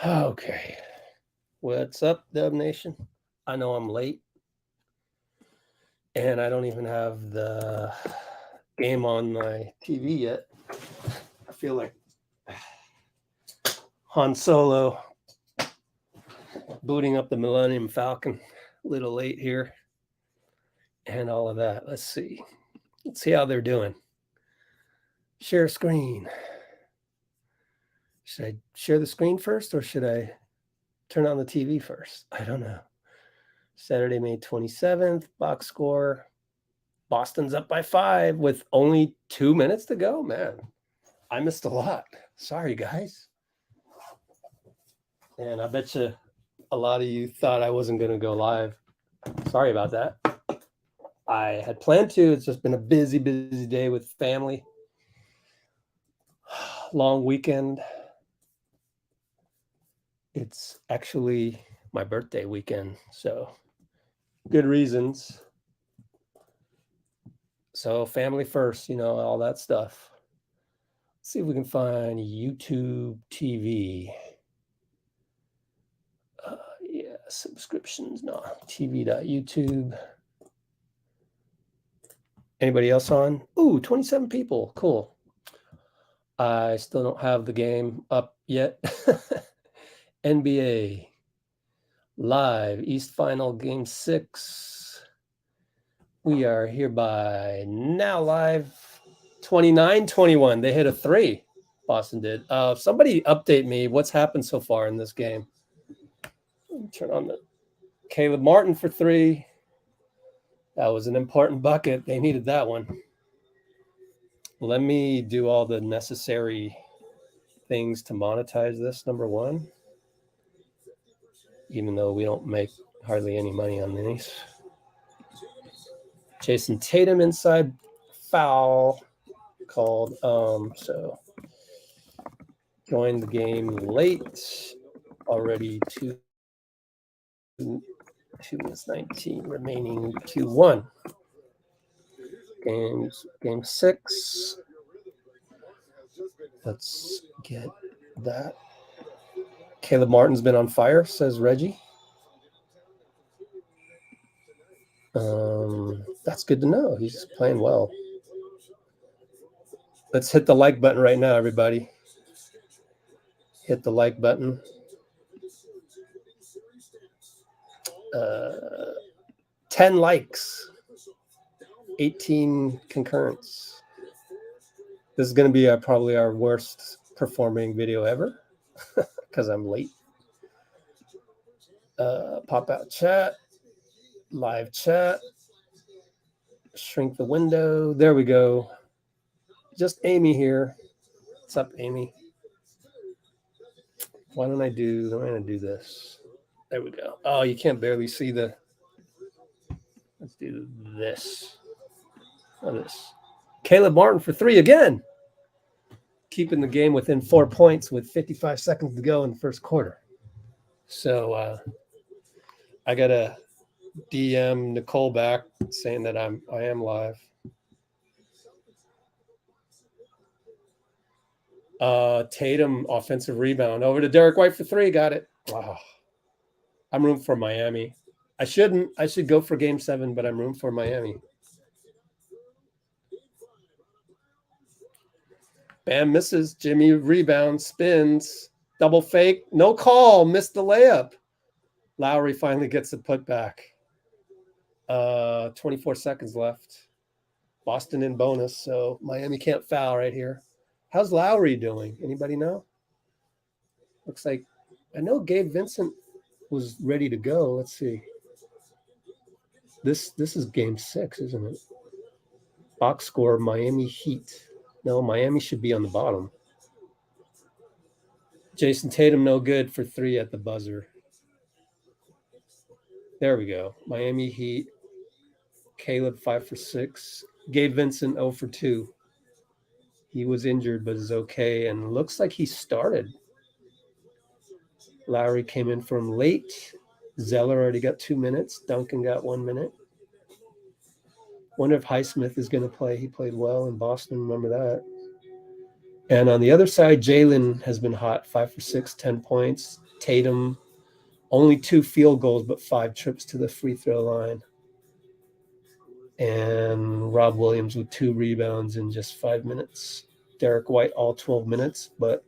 Okay. What's up, Dub Nation? I know I'm late. And I don't even have the game on my TV yet. I feel like Han Solo booting up the Millennium Falcon. A little late here. And all of that. Let's see. Let's see how they're doing. Share screen. Should I share the screen first or should I turn on the TV first? I don't know. Saturday, May 27th, box score. Boston's up by 5 with only 2 minutes to go. Man, I missed a lot. Sorry, guys. And I bet you a lot of you thought I wasn't going to go live. Sorry about that. I had planned to. It's just been a busy day with family. Long weekend. It's actually my birthday weekend, so good reasons. So family first, all that stuff. Let's see if we can find YouTube TV. Yeah, subscriptions, no, tv.youtube. Anybody else on? Ooh, 27 people, cool. I still don't have the game up yet. NBA live, East Final Game 6. We are hereby now live 29-21. They hit a 3. Boston did. Somebody update me what's happened so far in this game. Turn on the Caleb Martin for 3. That was an important bucket. They needed that one. Let me do all the necessary things to monetize this, number one. Even though we don't make hardly any money on these. Jason Tatum inside foul called. So joined the game late. Already 2 minutes 19 remaining 2-1. Game 6. Let's get that. Caleb Martin's been on fire, says Reggie. That's good to know. He's playing well. Let's hit the like button right now, everybody. Hit the like button. 10 likes. 18 concurrents. This is going to be probably our worst performing video ever because I'm late. Pop out chat. Live chat. Shrink the window. There we go. Just Amy here. What's up, Amy? Why don't I do this? There we go. Oh, you can't barely see the. Let's do this. Oh, this. Caleb Martin for 3 again. Keeping the game within 4 points with 55 seconds to go in the first quarter. So I got a DM Nicole back saying that I am live. Tatum offensive rebound over to Derrick White for 3. Got it. Wow. I'm room for Miami. I shouldn't. I should go for game 7, but I'm room for Miami. Bam misses. Jimmy rebound, spins, double fake, no call, missed the layup. Lowry finally gets the putback. 24 seconds left. Boston in bonus, so Miami can't foul right here. How's Lowry doing? Anybody know? Looks like I know Gabe Vincent was ready to go. Let's see. This is game 6, isn't it? Box score, Miami Heat. No, Miami should be on the bottom. Jason Tatum, no good for 3 at the buzzer. There we go. Miami Heat. Caleb 5 for 6. Gabe Vincent 0 for 2. He was injured, but is okay. And looks like he started. Lowry came in from late. Zeller already got 2 minutes. Duncan got 1 minute. Wonder if Highsmith is going to play. He played well in Boston. Remember that. And on the other side, Jaylen has been hot. 5 for 6, 10 points. Tatum, only 2 field goals, but 5 trips to the free throw line. And Rob Williams with 2 rebounds in just 5 minutes. Derrick White all 12 minutes, but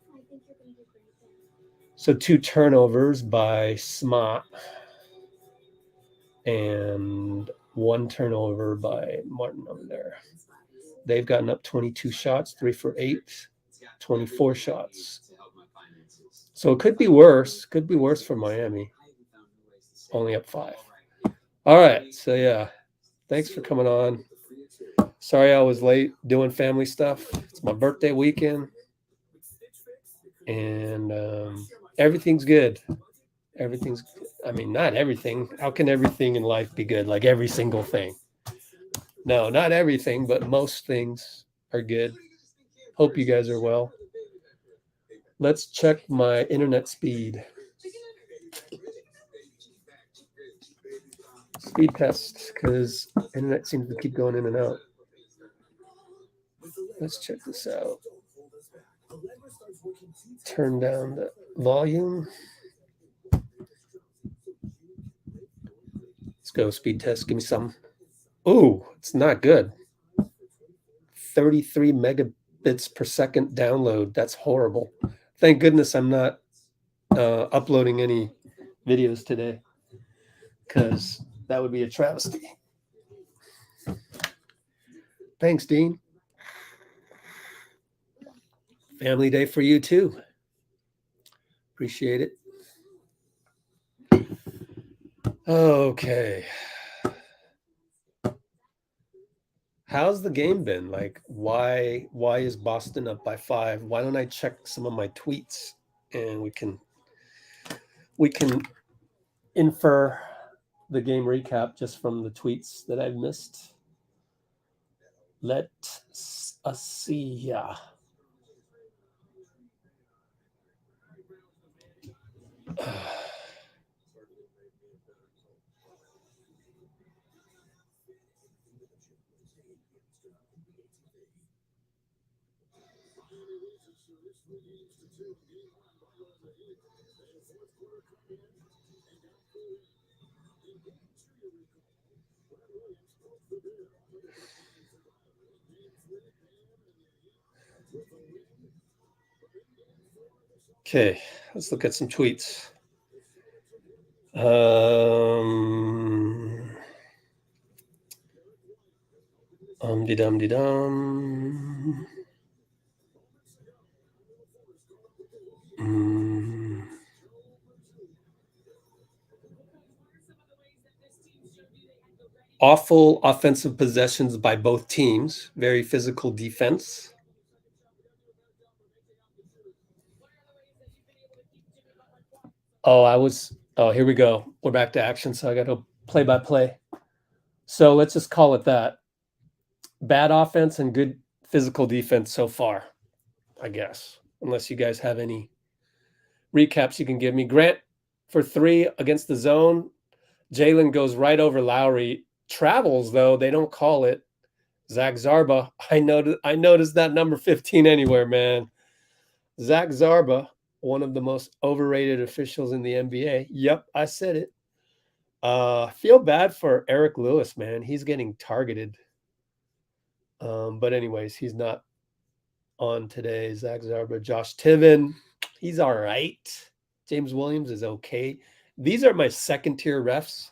so 2 turnovers by Smart and 1 turnover by Martin over there. They've gotten up 22 shots, 3 for 8, 24 shots. So it could be worse. Could be worse for Miami. Only up 5. All right. So, yeah. Thanks for coming on. Sorry I was late doing family stuff. It's my birthday weekend. And everything's good. Everything's, I mean, not everything. How can everything in life be good? Like every single thing. No, not everything, but most things are good. Hope you guys are well. Let's check my internet speed. Speed test, because internet seems to keep going in and out. Let's check this out. Turn down the volume. Let's go speed test. Give me some. Ooh, it's not good. 33 megabits per second download. That's horrible. Thank goodness I'm not uploading any videos today, because that would be a travesty. Thanks, Dean. Family day for you too. Appreciate it. Okay. How's the game been? Like, why is Boston up by 5? Why don't I check some of my tweets and we can infer the game recap just from the tweets that I've missed. Let us see. Yeah. Okay, let's look at some tweets. De-dum. Awful offensive possessions by both teams. Very physical defense. Here we go. We're back to action, so I got to play-by-play. So let's just call it that. Bad offense and good physical defense so far, I guess. Unless you guys have any recaps you can give me. Grant for 3 against the zone. Jaylen goes right over Lowry. Travels, though. They don't call it. Zach Zarba. I noticed that number 15 anywhere, man. Zach Zarba, one of the most overrated officials in the NBA. Yep, I said it. Feel bad for Eric Lewis, man. He's getting targeted. But anyways, he's not on today. Zach Zarba, Josh Tiven, he's all right. James Williams is okay. These are my second-tier refs.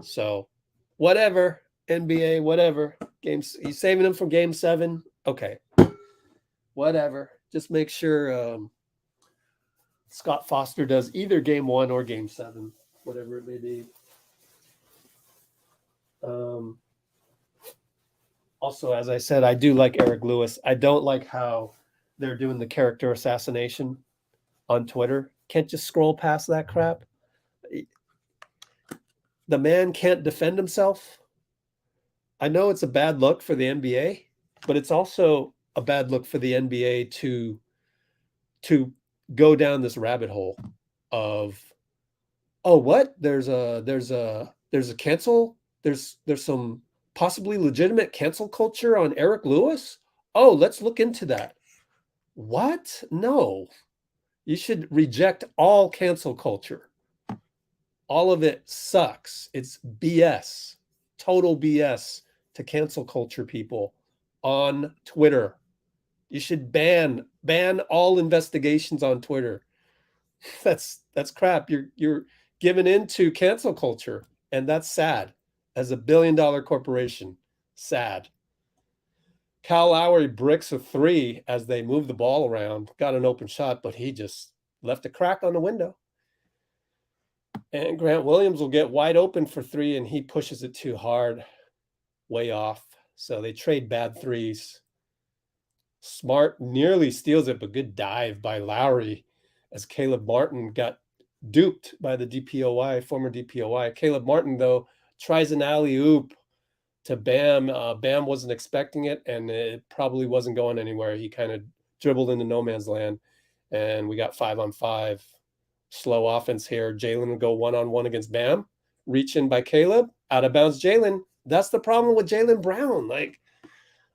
So whatever, NBA, whatever. He's saving them for Game 7. Okay. Whatever. Just make sure Scott Foster does either Game 1 or Game 7, whatever it may be. Also, as I said, I do like Eric Lewis. I don't like how they're doing the character assassination on Twitter. Can't just scroll past that crap. The man can't defend himself. I know it's a bad look for the NBA, but it's also a bad look for the NBA to go down this rabbit hole of, oh, what? There's a cancel. There's some possibly legitimate cancel culture on Eric Lewis. Oh, let's look into that. What? No. You should reject all cancel culture. All of it sucks. It's BS, total BS to cancel culture people on Twitter. You should ban all investigations on Twitter. That's crap. You're giving into cancel culture, and that's sad. As a billion-dollar corporation, sad. Kyle Lowry bricks a three as they move the ball around. Got an open shot, but he just left a crack on the window. And Grant Williams will get wide open for three, and he pushes it too hard, way off. So they trade bad threes. Smart nearly steals it, but good dive by Lowry as Caleb Martin got duped by the DPOY, former DPOY. Caleb Martin, though, tries an alley-oop to Bam. Bam wasn't expecting it, and it probably wasn't going anywhere. He kind of dribbled into no man's land, and we got 5-on-5. Slow offense here. Jaylen will go one-on-one against Bam. Reach in by Caleb. Out of bounds, Jaylen. That's the problem with Jaylen Brown. Like,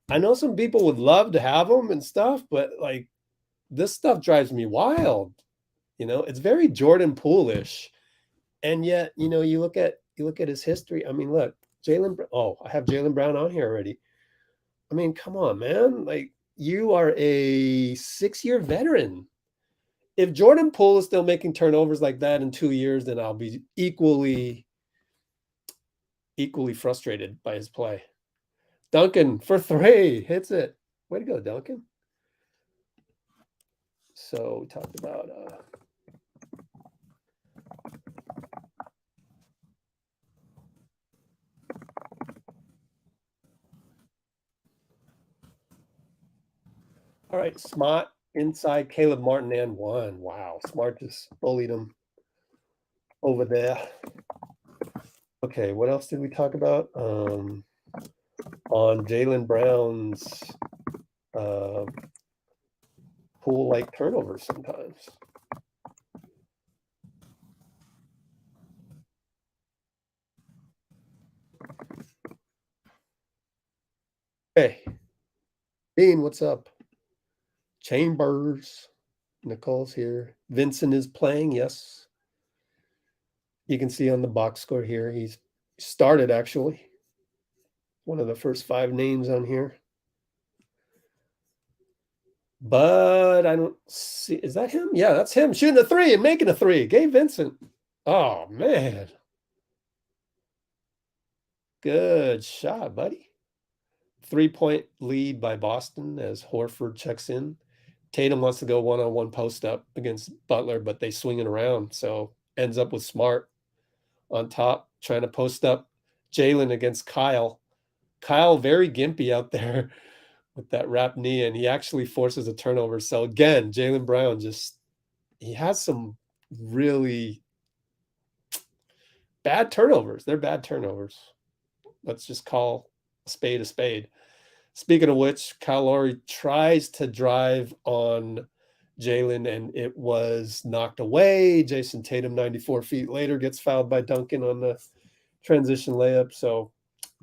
I know some people would love to have him and stuff, but like this stuff drives me wild. It's very Jordan Poole-ish. And yet, you look at his history. I mean, look, Jaylen. Oh, I have Jaylen Brown on here already. I mean, come on, man. Like, you are a 6-year veteran. If Jordan Poole is still making turnovers like that in 2 years, then I'll be equally frustrated by his play. Duncan for three, hits it. Way to go, Duncan. So we talked about all right, Smart inside Caleb Martin and one. Wow, Smart just bullied him over there. Okay, what else did we talk about? On Jaylen Brown's Poole-like turnovers sometimes. Hey, Bean, what's up? Chambers, Nicole's here. Vincent is playing, yes. You can see on the box score here, he's started actually. One of the first 5 names on here. But I don't see, is that him? Yeah, that's him shooting a three and making a three. Gabe Vincent. Oh, man. Good shot, buddy. 3-point lead by Boston as Horford checks in. Tatum wants to go one-on-one post up against Butler, but they swing it around. So ends up with Smart on top, trying to post up Jaylen against Kyle. Kyle very gimpy out there with that wrapped knee, and he actually forces a turnover. So again, Jaylen Brown he has some really bad turnovers. They're bad turnovers. Let's just call a spade a spade. Speaking of which, Kyle Lowry tries to drive on Jaylen, and it was knocked away. Jason Tatum, 94 feet later, gets fouled by Duncan on the transition layup. So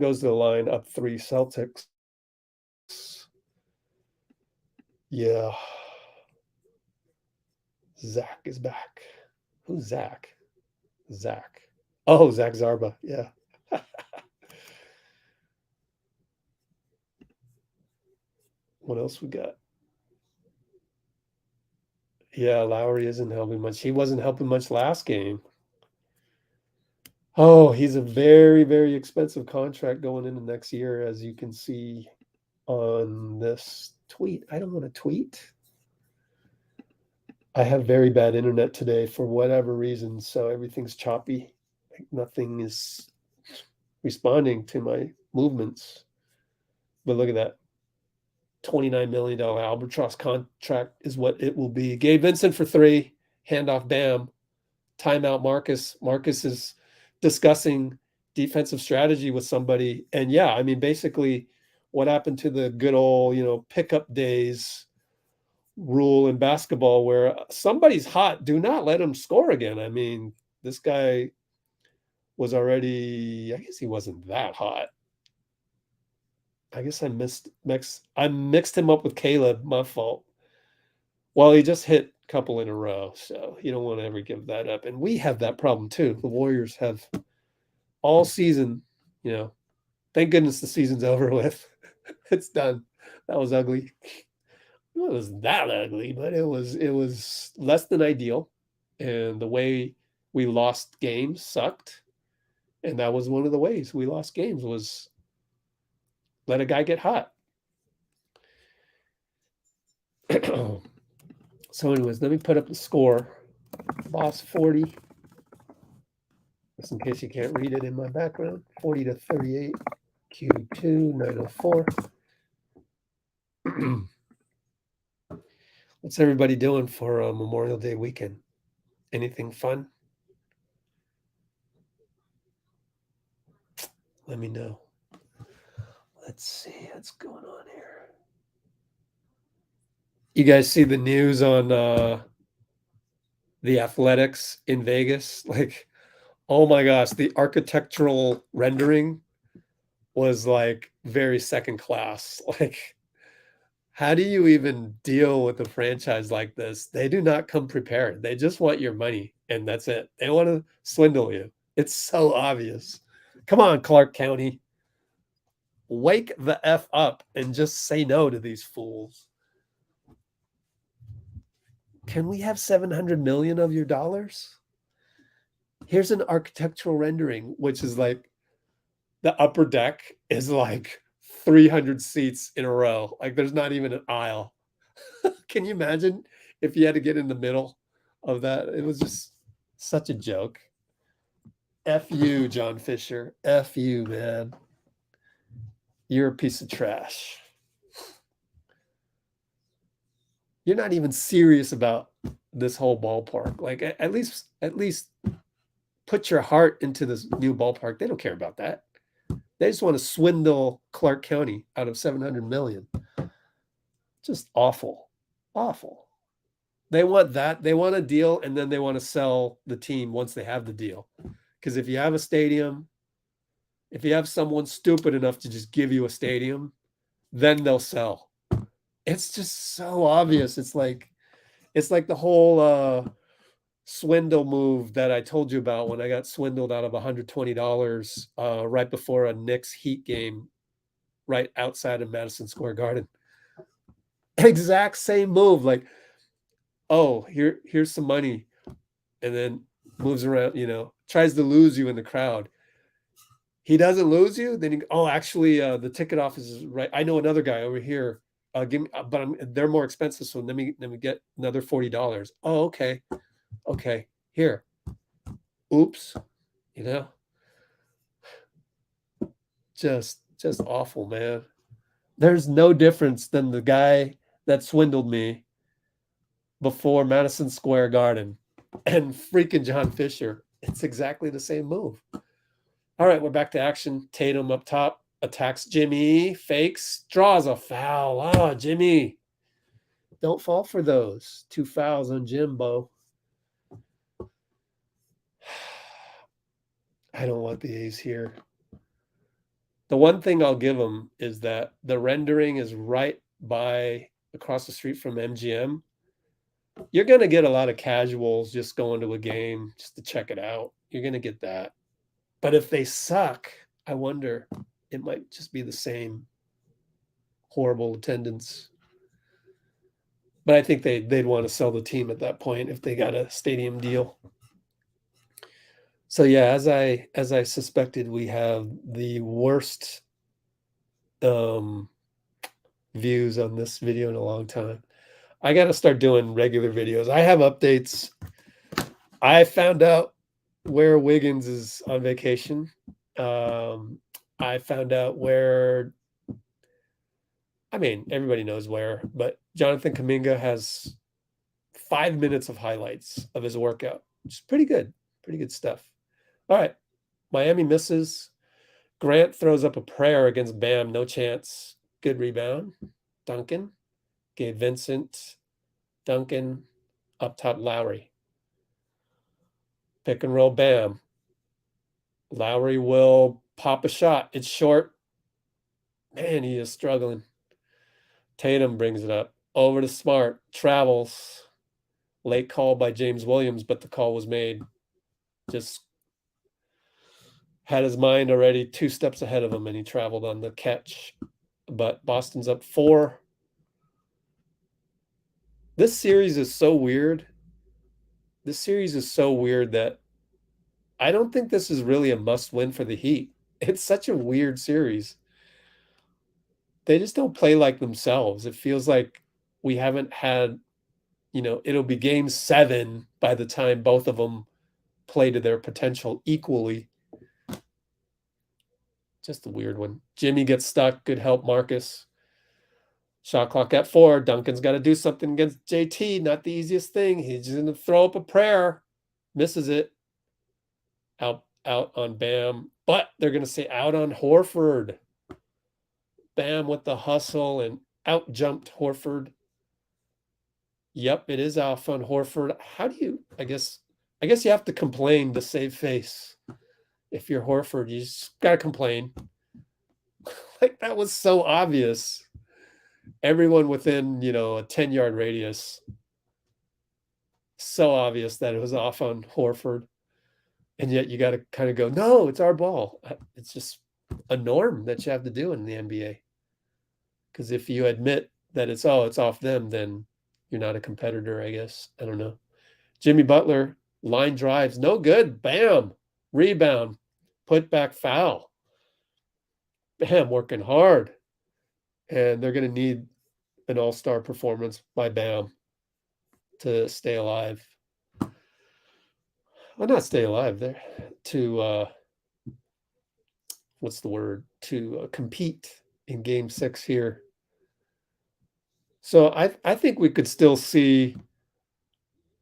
goes to the line, up 3 Celtics. Yeah. Zach is back. Who's Zach? Zach. Oh, Zach Zarba. Yeah. What else we got? Yeah, Lowry isn't helping much. He wasn't helping much last game. Oh, he's a very, very expensive contract going into next year, as you can see on this tweet. I don't want to tweet. I have very bad internet today for whatever reason, so everything's choppy. Like nothing is responding to my movements. But look at that. $29 million albatross contract is what it will be. Gabe Vincent for 3, handoff Bam, timeout Marcus. Marcus is discussing defensive strategy with somebody. And yeah, I mean, basically what happened to the good old, pickup days rule in basketball where somebody's hot, do not let him score again. I mean, this guy was already, I guess he wasn't that hot. I guess I mixed him up with Caleb, my fault. Well, he just hit couple in a row. So you don't want to ever give that up. And we have that problem too. The Warriors have all season, thank goodness the season's over with. It's done. That was ugly. It wasn't that ugly, but it was less than ideal. And the way we lost games sucked. And that was one of the ways we lost games was let a guy get hot. So anyways, let me put up the score. Boss 40. Just in case you can't read it in my background. 40-38. Q2 904. What's everybody doing for Memorial Day weekend? Anything fun? Let me know. Let's see what's going on here. You guys see the news on the Athletics in Vegas? Like, oh my gosh, the architectural rendering was like very second class. Like, how do you even deal with a franchise like this? They do not come prepared. They just want your money, and that's it. They want to swindle you. It's so obvious. Come on, Clark County. Wake the F up and just say no to these fools. Can we have 700 million of your dollars? Here's an architectural rendering, which is like the upper deck is like 300 seats in a row. Like there's not even an aisle. Can you imagine if you had to get in the middle of that? It was just such a joke. F you, John Fisher. F you, man. You're a piece of trash. You're not even serious about this whole ballpark. Like at least put your heart into this new ballpark. They don't care about that. They just want to swindle Clark County out of 700 million. Just awful. Awful. They want that. They want a deal, and then they want to sell the team once they have the deal. Because if you have a stadium, if you have someone stupid enough to just give you a stadium, then they'll sell. It's just so obvious. It's like the whole swindle move that I told you about when I got swindled out of $120 right before a Knicks Heat game right outside of Madison Square Garden. Exact same move. Like, oh, here's some money. And then moves around, tries to lose you in the crowd. He doesn't lose you. Then actually, the ticket office is right. I know another guy over here. Give me, but they're more expensive. So let me get another $40. Oh, okay. Okay, here. Oops. Just awful, man. There's no difference than the guy that swindled me before Madison Square Garden and freaking John Fisher. It's exactly the same move. All right, we're back to action. Tatum up top, attacks Jimmy, fakes, draws a foul. Oh, Jimmy. Don't fall for those. 2 fouls on Jimbo. I don't want the A's here. The one thing I'll give them is that the rendering is right by across the street from MGM. You're going to get a lot of casuals just going to a game just to check it out. You're going to get that. But if they suck, I wonder, it might just be the same horrible attendance. But I think they'd want to sell the team at that point if they got a stadium deal. So yeah, as I suspected, we have the worst views on this video in a long time. I got to start doing regular videos. I have updates. I found out where Wiggins is on vacation. I found out where, everybody knows where, but Jonathan Kuminga has 5 minutes of highlights of his workout, which is pretty good stuff. All right, Miami misses. Grant throws up a prayer against Bam, no chance. Good rebound. Duncan, Gabe Vincent, Duncan, up top Lowry. Pick and roll Bam. Lowry will pop a shot. It's short. Man, he is struggling. Tatum brings it up. Over to Smart. Travels. Late call by James Williams, but the call was made. Just had his mind already 2 steps ahead of him, and he traveled on the catch. But Boston's up 4. This series is so weird. This series is so weird that I don't think this is really a must-win for the Heat. It's such a weird series. They just don't play like themselves. It feels like we haven't had, it'll be game 7 by the time both of them play to their potential equally. Just a weird one. Jimmy gets stuck. Good help, Marcus. Shot clock at 4. Duncan's got to do something against JT. Not the easiest thing. He's just going to throw up a prayer. Misses it. Out on Bam. But they're going to say out on Horford. Bam with the hustle and out jumped Horford. Yep, it is off on Horford. How do you, I guess you have to complain to save face. If you're Horford, you just got to complain. Like, that was so obvious. Everyone within, a 10-yard radius. So obvious that it was off on Horford. And yet you got to kind of go, no, it's our ball. It's just a norm that you have to do in the NBA. Because if you admit that it's off them, then you're not a competitor, I guess. I don't know. Jimmy Butler, line drives, no good. Bam. Rebound. Put back foul. Bam, working hard. And they're going to need an all-star performance by Bam to stay alive. Well, not stay alive there. To, what's the word? To compete in game 6 here. So I think we could still see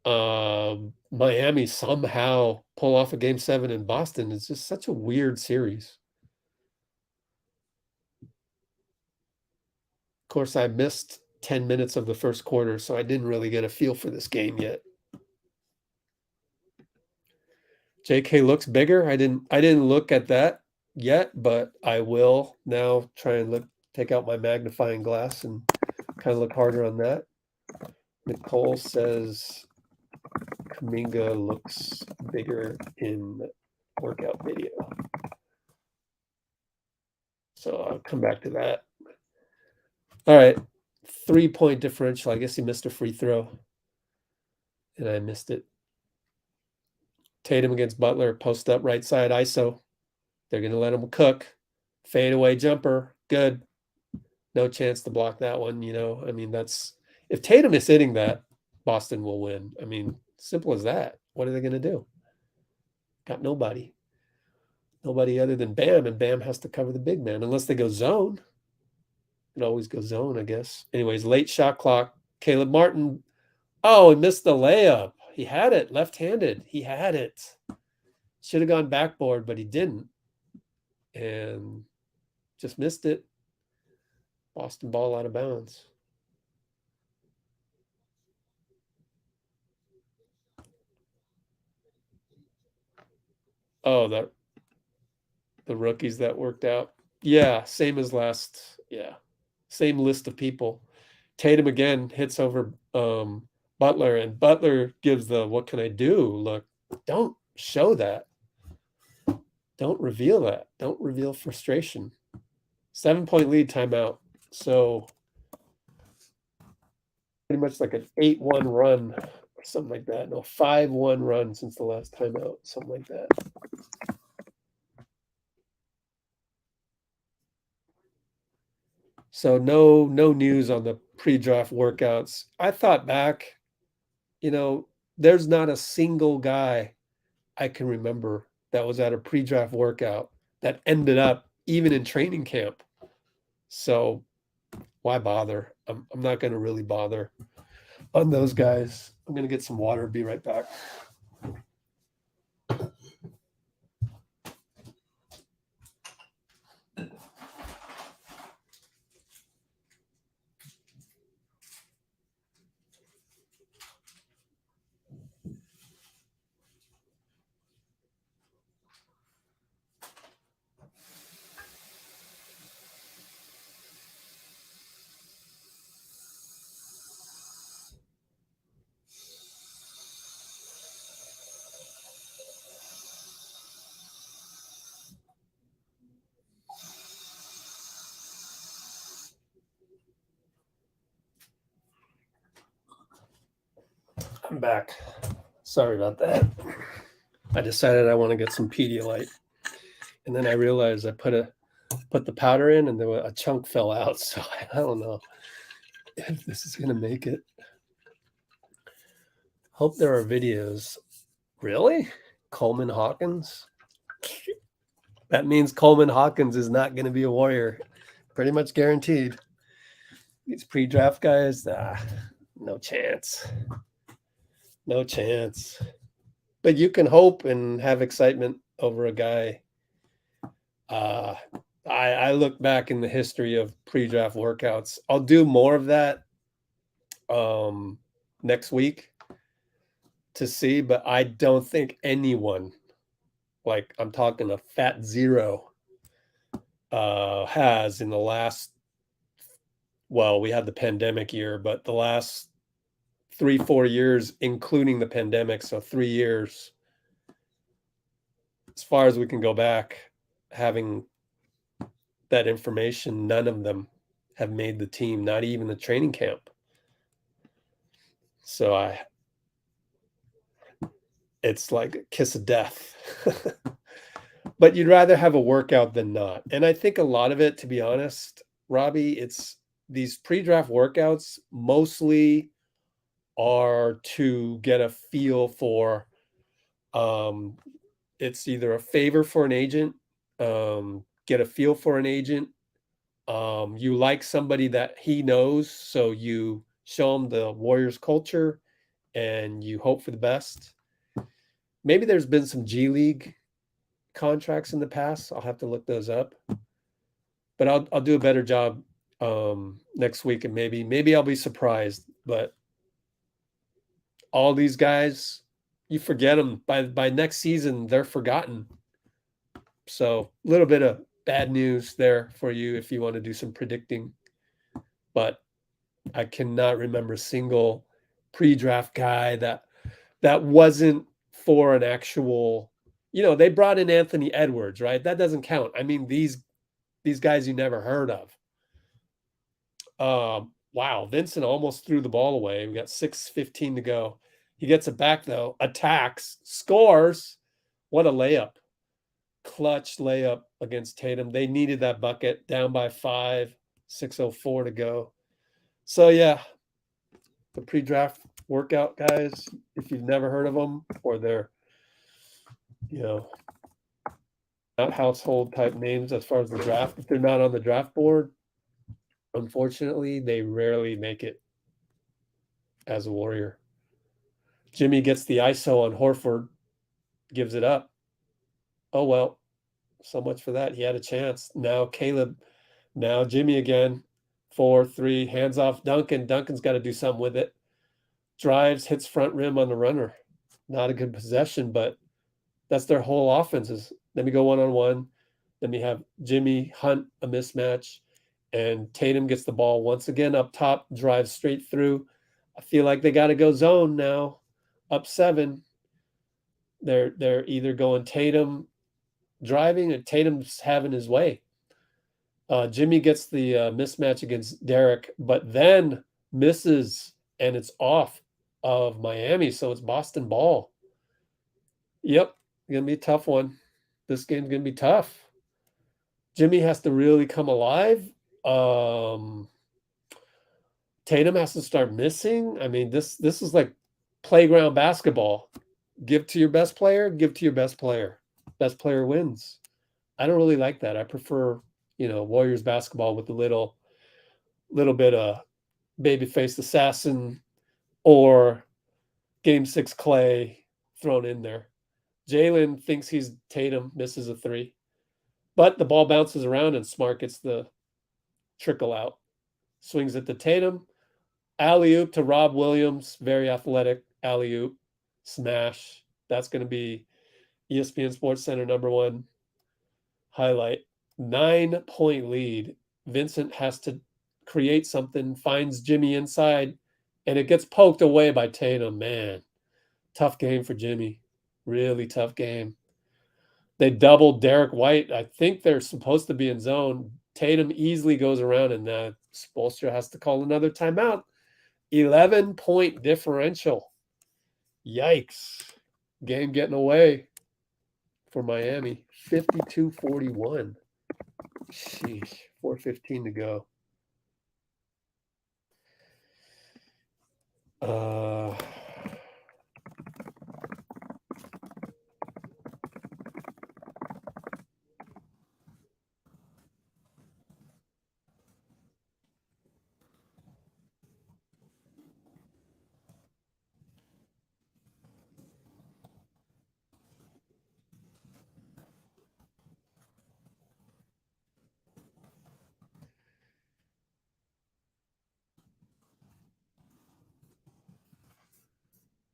Miami somehow pull off a game 7 in Boston. It's just such a weird series. Of course, I missed 10 minutes of the first quarter, so I didn't really get a feel for this game yet. JK looks bigger. I didn't look at that yet, but I will now try and take out my magnifying glass and kind of look harder on that. Nicole says Kuminga looks bigger in workout video. So I'll come back to that. All right. 3-point differential. I guess he missed a free throw. And I missed it. Tatum against Butler. Post up right side ISO. They're going to let him cook. Fade away jumper. Good. No chance to block that one, I mean, that's... If Tatum is hitting that, Boston will win. I mean, simple as that. What are they going to do? Got nobody. Nobody other than Bam, and Bam has to cover the big man unless they go zone. It always goes zone, I guess. Anyways, late shot clock. Caleb Martin. Oh, he missed the layup. He had it left-handed. He had it. Should have gone backboard, but he didn't. And just missed it. Boston ball out of bounds. Oh, the rookies that worked out. Yeah, same as last. Yeah, same list of people. Tatum again hits over Butler, and Butler gives the "what can I do" look. Don't show that. Don't reveal that. Don't reveal frustration. 7-point lead, timeout. So pretty much like an 8-1 run or something like that. No, 5-1 run since the last timeout, something like that. So no news on the pre-draft workouts. I thought back, there's not a single guy I can remember that was at a pre-draft workout that ended up even in training camp. So why bother? I'm not going to really bother on those guys. I'm going to get some water. Be right back. I'm back. Sorry about that. I decided I want to get some Pedialyte, and then I realized I put the powder in, and a chunk fell out. So I don't know if this is gonna make it. Hope there are videos. Really? Coleman Hawkins? That means Coleman Hawkins is not going to be a Warrior. Pretty much guaranteed. These pre-draft guys, no chance. No chance. But you can hope and have excitement over a guy. I look back in the history of pre-draft workouts. I'll do more of that next week to see, but I don't think anyone, like I'm talking a fat zero, has in the last, well, we had the pandemic year, but the last 3-4 years, including the pandemic, so 3 years, as far as we can go back, having that information, none of them have made the team, not even the training camp. So it's like a kiss of death. But you'd rather have a workout than not. And I think a lot of it, to be honest, Robby, it's these pre-draft workouts mostly are to get a feel for, it's either a favor for an agent, get a feel for an agent. You like somebody that he knows, so you show him the Warriors culture and you hope for the best. Maybe there's been some G League contracts in the past. I'll have to look those up. But I'll do a better job next week, and maybe I'll be surprised. But all these guys, you forget them. By next season, they're forgotten. So a little bit of bad news there for you if you want to do some predicting. But I cannot remember a single pre-draft guy that wasn't for an actual, they brought in Anthony Edwards, right? That doesn't count. I mean, these guys you never heard of. Wow, Vincent almost threw the ball away. We got 6:15 to go. He gets it back, though, attacks, scores. What a layup. Clutch layup against Tatum. They needed that bucket, down by 5, 6:04 to go. So, yeah, the pre-draft workout guys, if you've never heard of them, or they're, not household type names as far as the draft, if they're not on the draft board, unfortunately, they rarely make it as a Warrior. Jimmy gets the ISO on Horford, gives it up. Oh, well, so much for that. He had a chance. Now Caleb, now Jimmy again. 4-3, hands off Duncan. Duncan's got to do something with it. Drives, hits front rim on the runner. Not a good possession, but that's their whole offense is, let me go one-on-one. Then we have Jimmy Hunt, a mismatch. And Tatum gets the ball once again up top, drives straight through. I feel like they got to go zone now. Up 7. They're either going Tatum driving, or Tatum's having his way. Jimmy gets the mismatch against Derrick, but then misses, and it's off of Miami, so it's Boston ball. Yep, going to be a tough one. This game's going to be tough. Jimmy has to really come alive. Tatum has to start missing. I mean, this is like playground basketball. Give to your best player, give to your best player. Best player wins. I don't really like that. I prefer, Warriors basketball with a little bit of babyface assassin or Game 6 Klay thrown in there. Jaylen thinks he's Tatum, misses a 3. But the ball bounces around and Smart gets the trickle out. Swings it to Tatum. Alley-oop to Rob Williams. Very athletic alley-oop. Smash. That's going to be ESPN Sports Center #1 highlight. 9-point lead. Vincent has to create something, finds Jimmy inside, and it gets poked away by Tatum. Man, tough game for Jimmy. Really tough game. They doubled Derrick White. I think they're supposed to be in zone. Tatum easily goes around, and Spoelstra has to call another timeout. 11-point differential. Yikes. Game getting away for Miami. 52-41. Sheesh. 4:15 to go.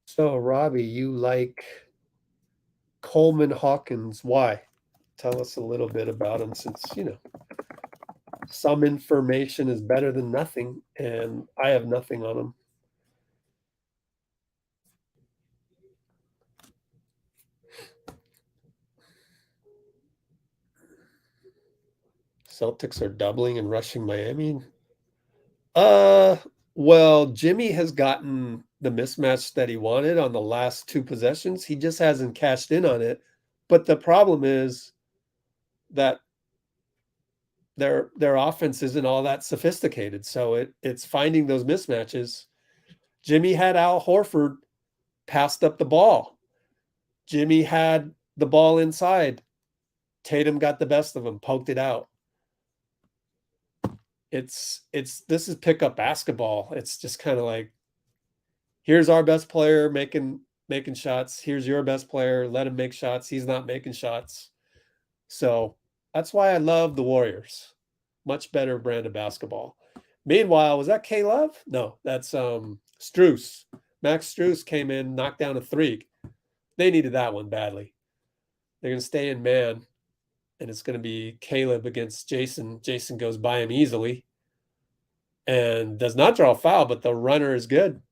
So, Robby, you like Coleman Hawkins. Why? Tell us a little bit about him since, some information is better than nothing, and I have nothing on him. Celtics are doubling and rushing Miami. Well, Jimmy has gotten the mismatch that he wanted on the last two possessions. He just hasn't cashed in on it. But the problem is that their offense isn't all that sophisticated. So it's finding those mismatches. Jimmy had Al Horford passed up the ball. Jimmy had the ball inside. Tatum got the best of him, poked it out. This is pickup basketball. It's just kind of like, here's our best player making shots. Here's your best player. Let him make shots. He's not making shots. So that's why I love the Warriors. Much better brand of basketball. Meanwhile, was that K-Love? No, that's Strus. Max Strus came in, knocked down a three. They needed that one badly. They're going to stay in man, and it's going to be Caleb against Jason. Jason goes by him easily and does not draw a foul, but the runner is good.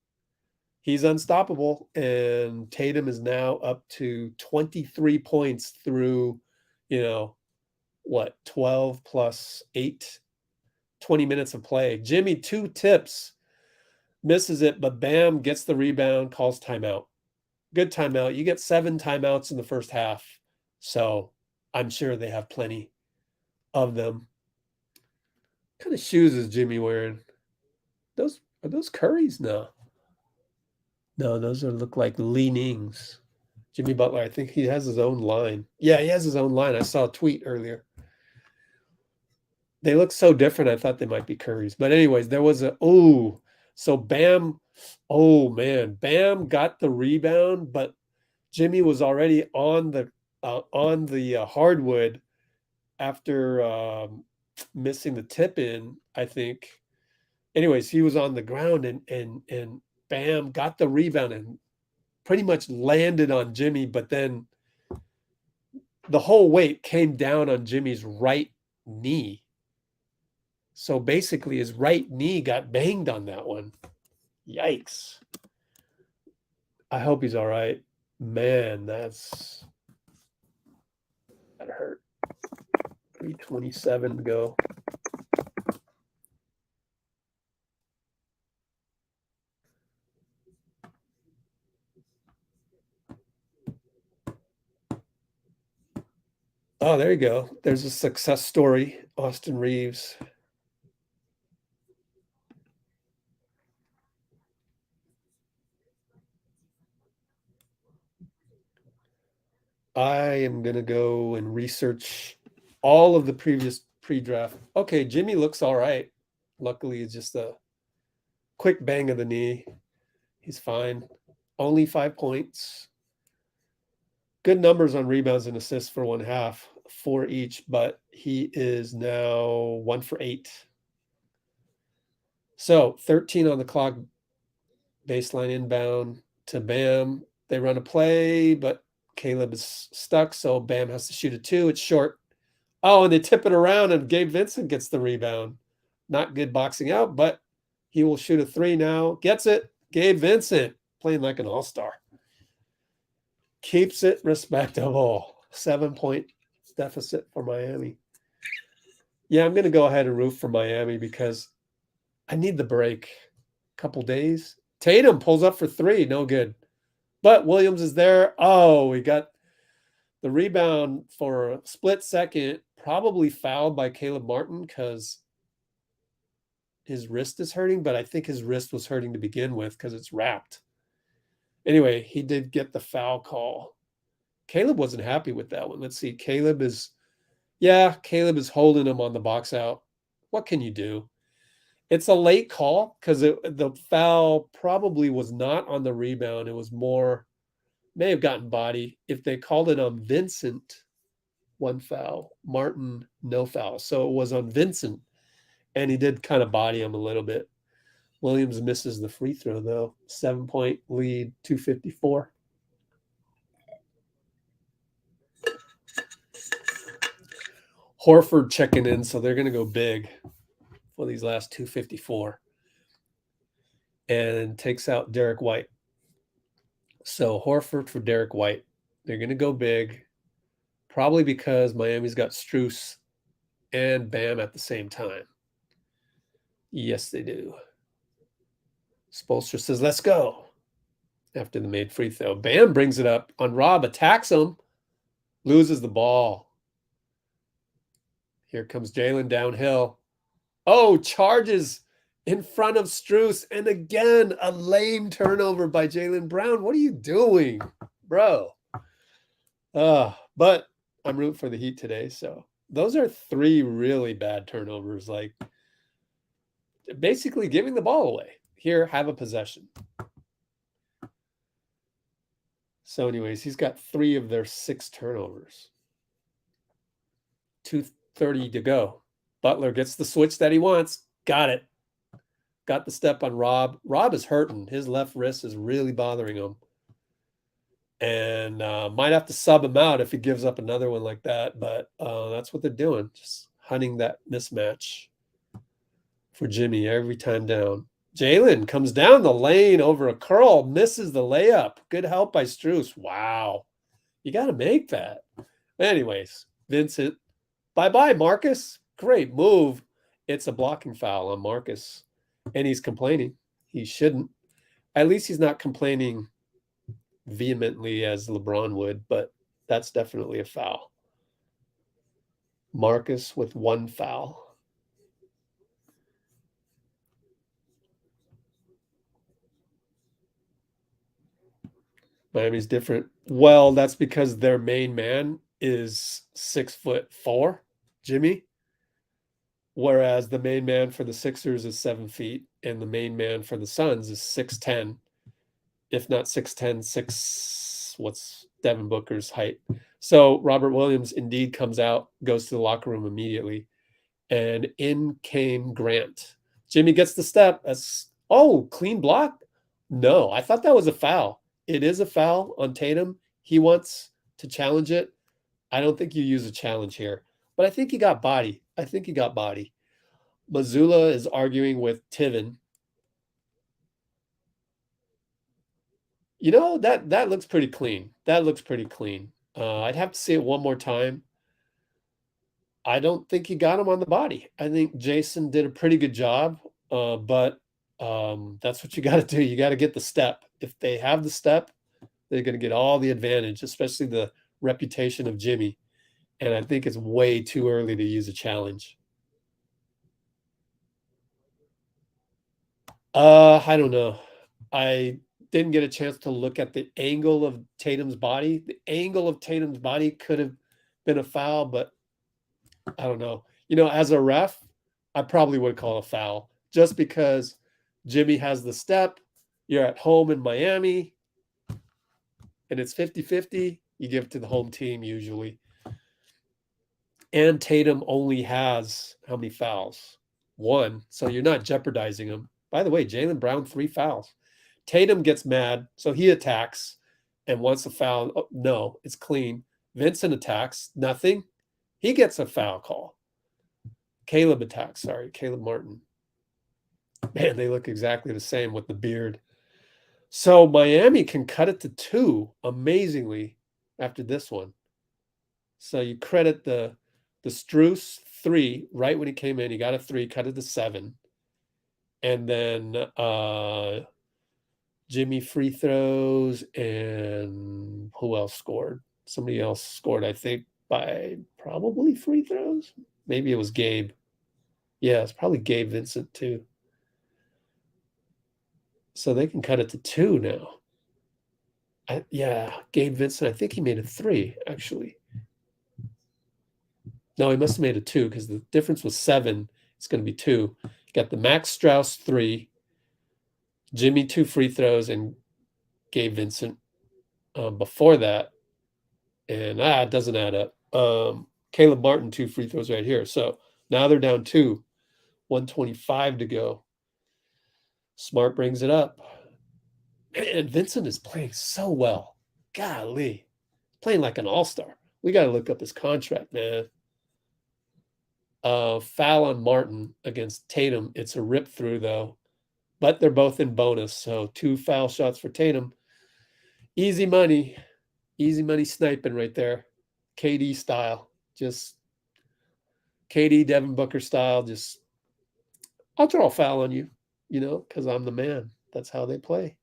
He's unstoppable, and Tatum is now up to 23 points through, 12 plus 8, 20 minutes of play. Jimmy, 2 tips, misses it, but Bam gets the rebound, calls timeout. Good timeout. You get 7 timeouts in the first half, so I'm sure they have plenty of them. What kind of shoes is Jimmy wearing? Are those Currys? No, those look like Li-Nings. Jimmy Butler, I think he has his own line. Yeah, he has his own line. I saw a tweet earlier. They look so different. I thought they might be Currys. But anyways, there was so Bam, oh man, Bam got the rebound, but Jimmy was already on the hardwood after missing the tip in, I think. Anyways, he was on the ground and Bam got the rebound and pretty much landed on Jimmy, but then the whole weight came down on Jimmy's right knee. So basically his right knee got banged on that one. Yikes. I hope he's all right. Man, that hurt. 3:27 to go. Oh, there you go. There's a success story. Austin Reeves. I am going to go and research all of the previous pre-draft. Okay, Jimmy looks all right. Luckily, it's just a quick bang of the knee. He's fine. Only 5 points. Good numbers on rebounds and assists for 1/2, 4 each, but he is now 1 for 8. So 13 on the clock, baseline inbound to Bam. They run a play, but Caleb is stuck, so Bam has to shoot a 2. It's short. Oh, and they tip it around, and Gabe Vincent gets the rebound. Not good boxing out, but he will shoot a 3 now. Gets it. Gabe Vincent playing like an all-star. Keeps it respectable. 7-point deficit for Miami. Yeah, I'm going to go ahead and root for Miami because I need the break. Couple days. Tatum pulls up for 3. No good. But Williams is there. Oh, we got the rebound for a split second, probably fouled by Caleb Martin because his wrist is hurting, but I think his wrist was hurting to begin with because it's wrapped. Anyway, he did get the foul call. Caleb wasn't happy with that one. Let's see. Caleb is holding him on the box out. What can you do? It's a late call because the foul probably was not on the rebound. It was more, may have gotten body. If they called it on Vincent, one foul. Martin, no foul. So it was on Vincent, and he did kind of body him a little bit. Williams misses the free throw, though. 7-point lead, 2:54. Horford checking in, so they're going to go big for these last 2:54. And takes out Derrick White. So Horford for Derrick White. They're going to go big, probably because Miami's got Strus and Bam at the same time. Yes, they do. Spoelstra says, let's go. After the made free throw. Bam brings it up on Rob, attacks him, loses the ball. Here comes Jaylen downhill. Oh, charges in front of Strus. And again, a lame turnover by Jaylen Brown. What are you doing, bro? But I'm rooting for the Heat today. So those are 3 really bad turnovers. Like basically giving the ball away. Here, have a possession. So anyways, he's got 3 of their 6 turnovers. 2:30 to go. Butler gets the switch that he wants. Got it. Got the step on Rob. Rob is hurting. His left wrist is really bothering him. And might have to sub him out if he gives up another one like that. But that's what they're doing. Just hunting that mismatch for Jimmy every time down. Jaylen comes down the lane over a curl. Misses the layup. Good help by Strus. Wow. You got to make that. Anyways, Vincent. Bye-bye, Marcus. Great move. It's a blocking foul on Marcus. And he's complaining. He shouldn't. At least he's not complaining vehemently as LeBron would, but that's definitely a foul. Marcus with 1 foul. Miami's different. Well, that's because their main man is 6'4", Jimmy. Whereas the main man for the Sixers is 7 feet, and the main man for the Suns is 6'10", if not 6'10", 6. What's Devin Booker's height? So Robert Williams indeed comes out, goes to the locker room immediately, and in came Grant. Jimmy gets the step. Clean block? No, I thought that was a foul. It is a foul on Tatum. He wants to challenge it. I don't think you use a challenge here, but I think he got body. Mazzulla is arguing with Tiven. You know, that looks pretty clean. I'd have to see it one more time. I don't think he got him on the body. I think Jason did a pretty good job, but that's what you got to do. You got to get the step. If they have the step, they're going to get all the advantage, especially the reputation of Jimmy. And I think it's way too early to use a challenge. I don't know. I didn't get a chance to look at the angle of Tatum's body. The angle of Tatum's body could have been a foul, but I don't know. You know, as a ref, I probably would call a foul just because Jimmy has the step. You're at home in Miami, and it's 50-50. You give it to the home team usually. And Tatum only has how many fouls? 1. So you're not jeopardizing him. By the way, Jaylen Brown, 3 fouls. Tatum gets mad, so he attacks and wants a foul. Oh, no, it's clean. Vincent attacks. Nothing. He gets a foul call. Caleb attacks. Sorry, Caleb Martin. Man, they look exactly the same with the beard. So Miami can cut it to 2, amazingly, after this one. So you credit the Strus 3 right when he came in. He got a 3, cut it to 7. And then Jimmy free throws, and who else scored? Somebody else scored, I think, by probably free throws. Maybe it was Gabe. Yeah, it's probably Gabe Vincent too. So they can cut it to 2 now. Yeah, Gabe Vincent, I think he made a 3, actually. No, he must have made a 2 because the difference was 7. It's going to be 2. You got the Max Strus 3, Jimmy 2 free throws, and Gabe Vincent before that. And it doesn't add up. Caleb Martin 2 free throws right here. So now they're down 2, 125 to go. Smart brings it up. And Vincent is playing so well. Golly. Playing like an all-star. We got to look up his contract, man. Foul on Martin against Tatum. It's a rip through, though. But they're both in bonus. So 2 foul shots for Tatum. Easy money. Easy money sniping right there. KD style. Just KD, Devin Booker style. Just, I'll draw a foul on you, because I'm the man. That's how they play.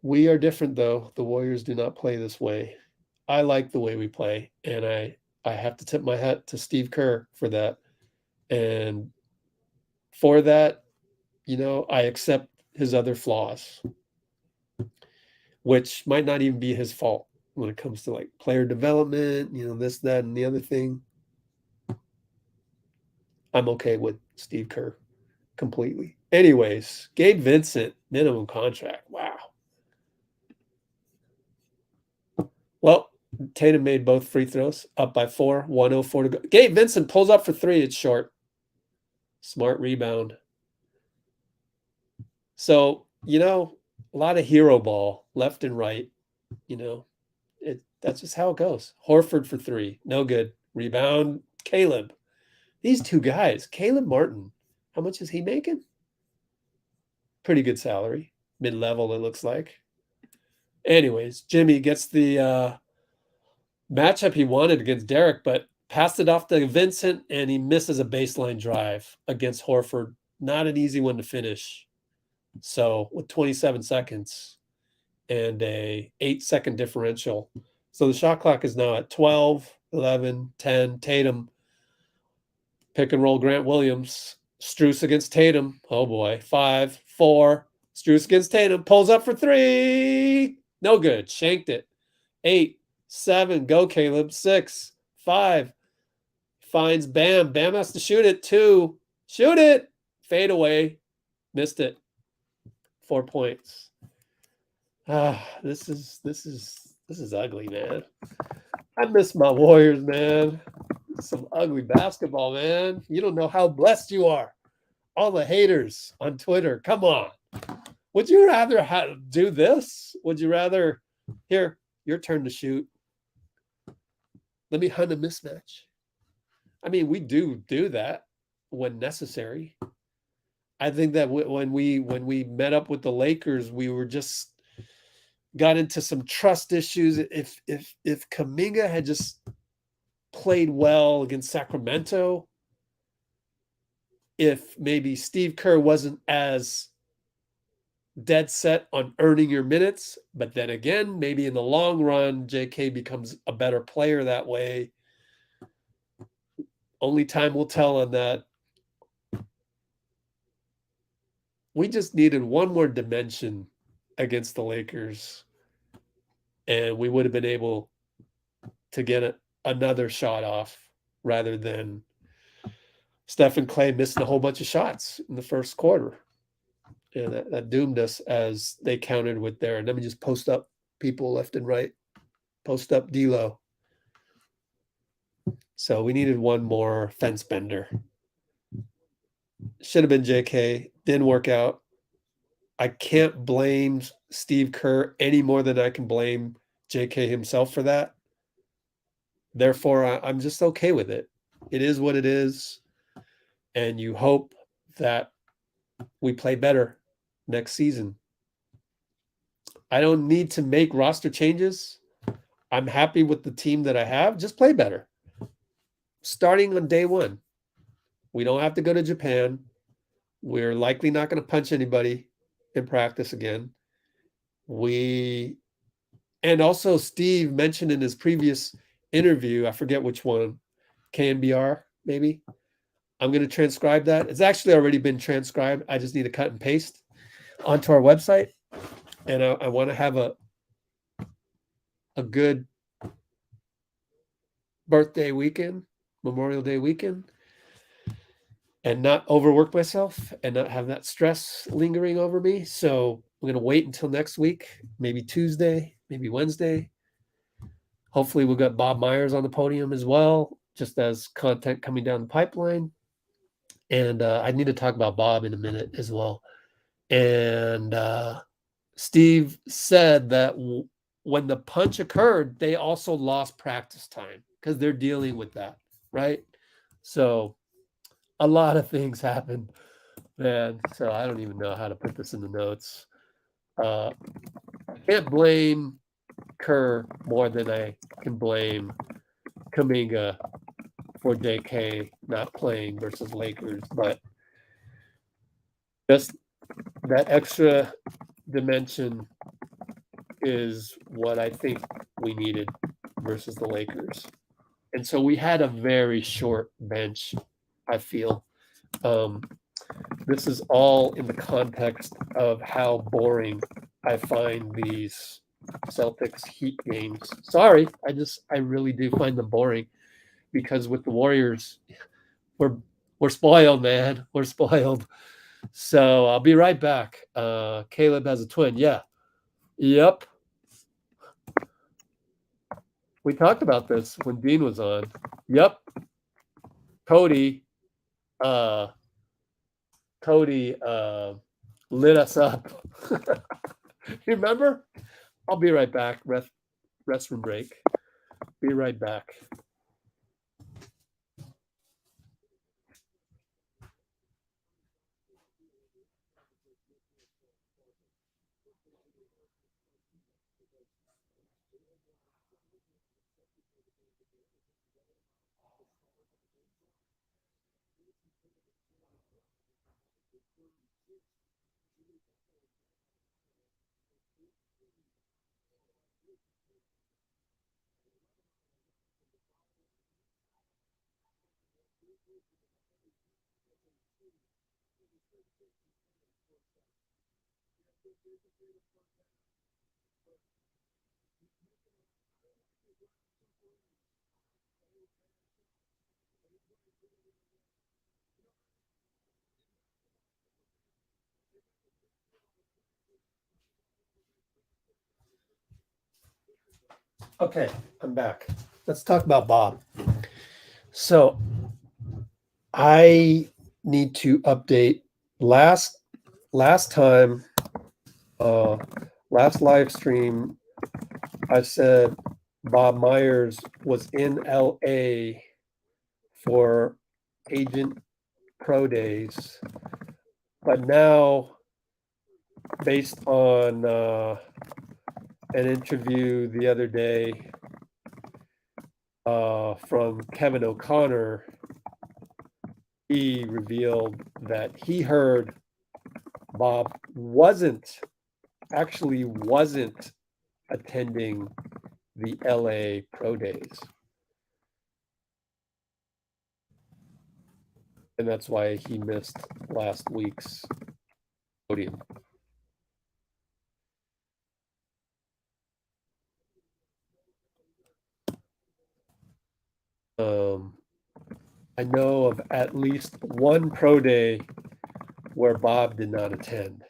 We are different, though. The Warriors do not play this way. I like the way we play, and I have to tip my hat to Steve Kerr for that. And for that, I accept his other flaws, which might not even be his fault when it comes to like player development, this, that, and the other thing. I'm okay with Steve Kerr completely. Anyways, Gabe Vincent, minimum contract. Wow. Well, Tatum made both free throws, up by 4, 104 to go. Gabe Vincent pulls up for 3. It's short. Smart rebound. So, a lot of hero ball left and right. That's just how it goes. Horford for 3. No good. Rebound, Caleb. These 2 guys, Caleb Martin, how much is he making? Pretty good salary. Mid-level, it looks like. Anyways, Jimmy gets the matchup he wanted against Derrick, but passed it off to Vincent, and he misses a baseline drive against Horford. Not an easy one to finish. So with 27 seconds and a 8-second differential. So the shot clock is now at 12, 11, 10. Tatum, pick and roll Grant Williams. Strus against Tatum. Oh boy. 5, 4. Strus against Tatum. Pulls up for 3. No good. Shanked it. 8, 7. Go, Caleb. 6, 5. Finds Bam. Bam has to shoot it. 2. Shoot it. Fade away. Missed it. 4 points. This is ugly, man. I miss my Warriors, man. Some ugly basketball, man. You don't know how blessed you are. All the haters on Twitter. Come on. Would you rather do this? Would you rather, here, your turn to shoot. Let me hunt a mismatch. I mean, we do that when necessary. I think that when we met up with the Lakers, we were just got into some trust issues. If Kuminga had just played well against Sacramento, if maybe Steve Kerr wasn't as dead set on earning your minutes, but then again, maybe in the long run, JK becomes a better player that way. Only time will tell on that. We just needed one more dimension against the Lakers, and we would have been able to get another shot off rather than Steph and Klay missing a whole bunch of shots in the first quarter. And that doomed us as they countered with their, let me just post up people left and right. Post up D'Lo. So we needed one more fence bender. Should have been JK. Didn't work out. I can't blame Steve Kerr any more than I can blame JK himself for that. Therefore, I'm just okay with it. It is what it is. And you hope that we play better next season. I don't need to make roster changes. I'm happy with the team that I have. Just play better. Starting on day 1. We don't have to go to Japan. We're likely not going to punch anybody. in practice again. And also Steve mentioned in his previous interview, I forget which one, KNBR maybe. I'm going to transcribe that. It's actually already been transcribed. I just need to cut and paste onto our website. And I want to have a good birthday weekend, Memorial Day weekend, and not overwork myself and not have that stress lingering over me. So I'm going to wait until next week, maybe Tuesday, maybe Wednesday. Hopefully we'll get Bob Myers on the podium as well, just as content coming down the pipeline. And I need to talk about Bob in a minute as well. And Steve said that when the punch occurred, they also lost practice time because they're dealing with that, right? So a lot of things happened, man. So I don't even know how to put this in the notes. I can't blame Kerr more than I can blame Kuminga for JK not playing versus Lakers, but just that extra dimension is what I think we needed versus the Lakers. And so we had a very short bench, I feel. This is all in the context of how boring I find these Celtics-Heat games. Sorry, I really do find them boring because with the Warriors, we're spoiled, man. We're spoiled. So I'll be right back. Caleb has a twin. Yeah. Yep. We talked about this when Dean was on. Yep. Cody lit us up. Remember? I'll be right back. Restroom break. Be right back. Okay, I'm back. Let's talk about Bob. So I need to update last time, last live stream, I said Bob Myers was in LA for agent pro days, but now based on an interview the other day from Kevin O'Connor, he revealed that he heard Bob wasn't attending the LA pro days. And that's why he missed last week's podium. I know of at least one pro day where Bob did not attend,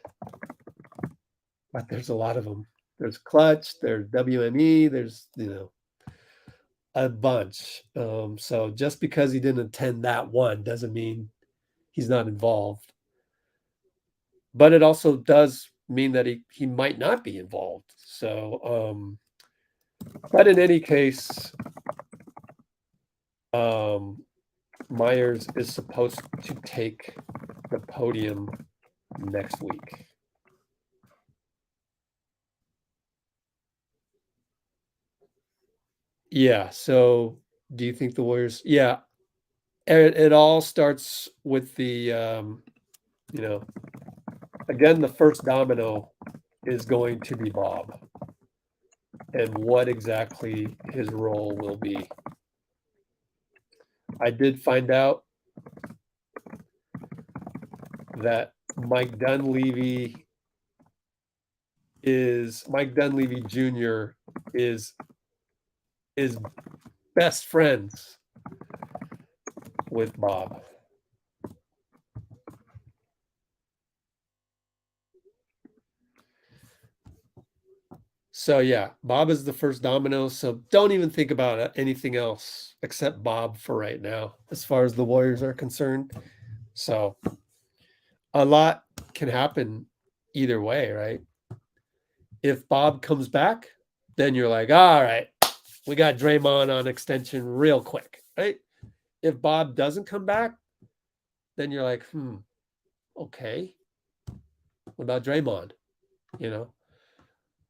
but there's a lot of them. There's Clutch, there's WME, there's, a bunch. So just because he didn't attend that one doesn't mean he's not involved. But it also does mean that he might not be involved. So, but in any case, Myers is supposed to take the podium next week. Yeah. So do you think the Warriors? Yeah. It all starts with the, Again, the first domino is going to be Bob, and what exactly his role will be. I did find out that Mike Dunleavy Jr. is best friends with Bob. So yeah, Bob is the first domino. So don't even think about anything else except Bob for right now, as far as the Warriors are concerned. So a lot can happen either way, right? If Bob comes back, then you're like, all right, we got Draymond on extension real quick, right? If Bob doesn't come back, then you're like, okay, what about Draymond? You know?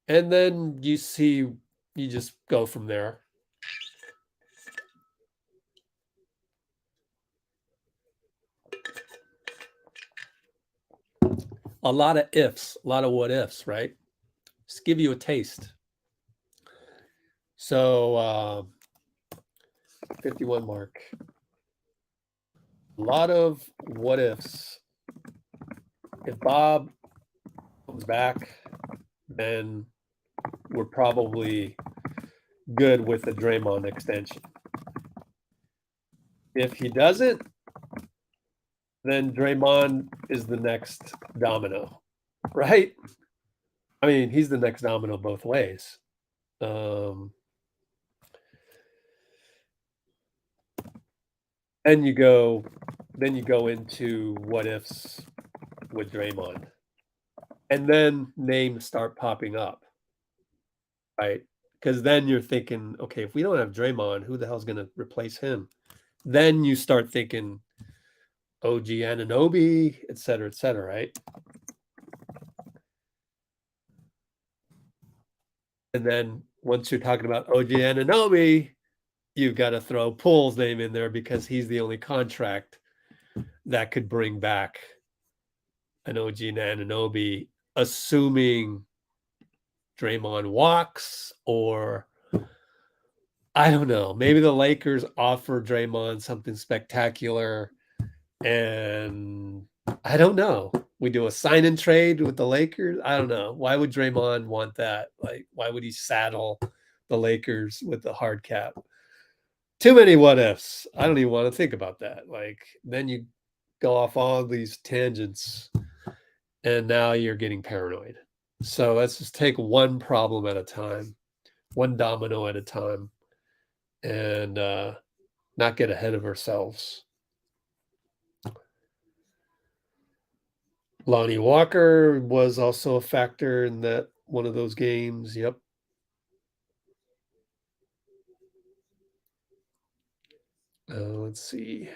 And then you just go from there. A lot of ifs, a lot of what ifs, right? Just give you a taste. So 51 mark. A lot of what ifs. If Bob comes back, then we're probably good with the Draymond extension. If he doesn't, then Draymond is the next domino, right? I mean, he's the next domino both ways. Then you go into what ifs with Draymond. And then names start popping up, right? Because then you're thinking, okay, if we don't have Draymond, who the hell's going to replace him? Then you start thinking OG Anunoby, et cetera, right? And then once you're talking about OG Anunoby, you've got to throw Poole's name in there because he's the only contract that could bring back an OG Anunoby, assuming Draymond walks, or I don't know, maybe the Lakers offer Draymond something spectacular, and I don't know. We do a sign and trade with the Lakers. I don't know. Why would Draymond want that? Like, why would he saddle the Lakers with the hard cap? Too many what ifs. I don't even want to think about that. Like, then you go off all these tangents, and now you're getting paranoid. So let's just take one problem at a time, one domino at a time, and not get ahead of ourselves. Lonnie Walker was also a factor in that one of those games. Yep. Let's see.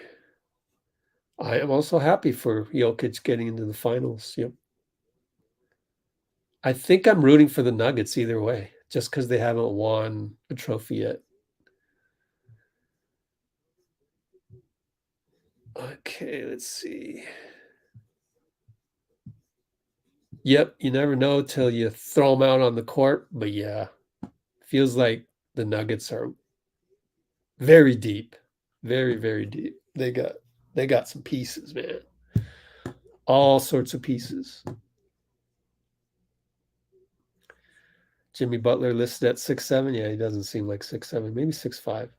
I am also happy for Jokic getting into the finals. Yep. I think I'm rooting for the Nuggets either way, just because they haven't won a trophy yet. Okay, let's see. Yep, you never know till you throw them out on the court, but yeah, feels like the Nuggets are very deep, very, very deep. They got some pieces, man. All sorts of pieces. Jimmy Butler listed at 6'7". Yeah, he doesn't seem like 6'7", maybe 6'5".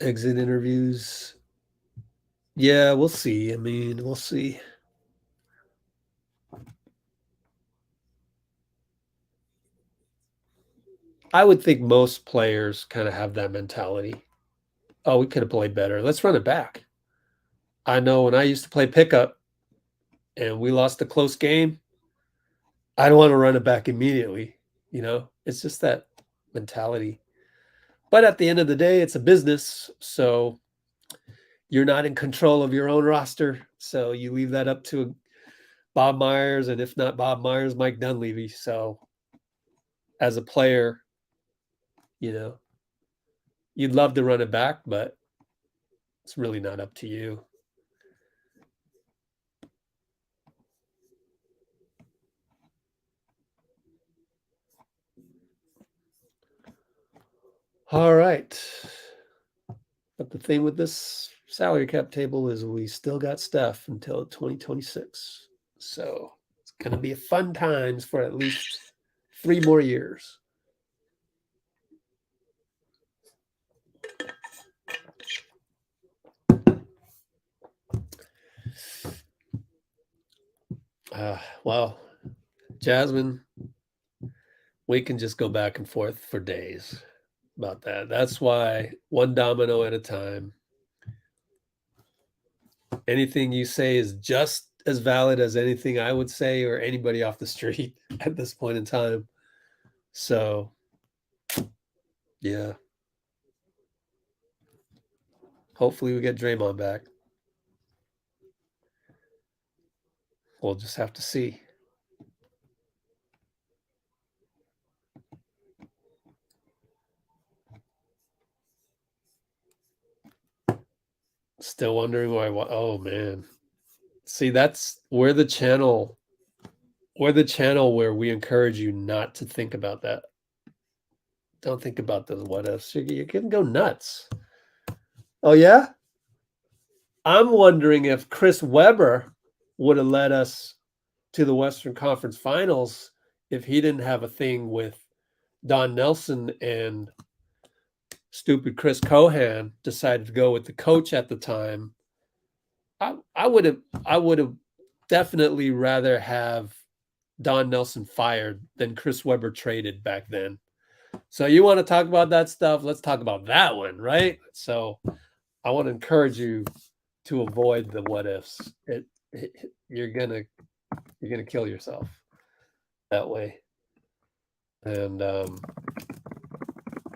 Exit interviews. Yeah, we'll see. I mean, we'll see. I would think most players kind of have that mentality. Oh, we could have played better. Let's run it back. I know when I used to play pickup and we lost a close game, I don't want to run it back immediately. You know, it's just that mentality. But at the end of the day, it's a business. So you're not in control of your own roster. So you leave that up to Bob Myers, and if not Bob Myers, Mike Dunleavy. So as a player, you know, you'd love to run it back, but It's really not up to you. All right. But the thing with this salary cap table is we still got Steph until 2026. So it's going to be fun times for at least 3 more years. Well, Jasmine, we can just go back and forth for days about that. That's why one domino at a time. Anything you say is just as valid as anything I would say or anybody off the street at this point in time. So, yeah. Hopefully we get Draymond back. We'll just have to see. Still wondering why. Oh man, see, that's we're the channel where we encourage you not to think about that. Don't think about those what ifs. You can go nuts. Oh yeah, I'm wondering if Chris Webber would have led us to the Western Conference Finals if he didn't have a thing with Don Nelson and stupid Chris Cohan decided to go with the coach at the time. I would have definitely rather have Don Nelson fired than Chris Webber traded back then. So you want to talk about that stuff? Let's talk about that one, right? So I want to encourage you to avoid the what ifs. You're gonna kill yourself that way. And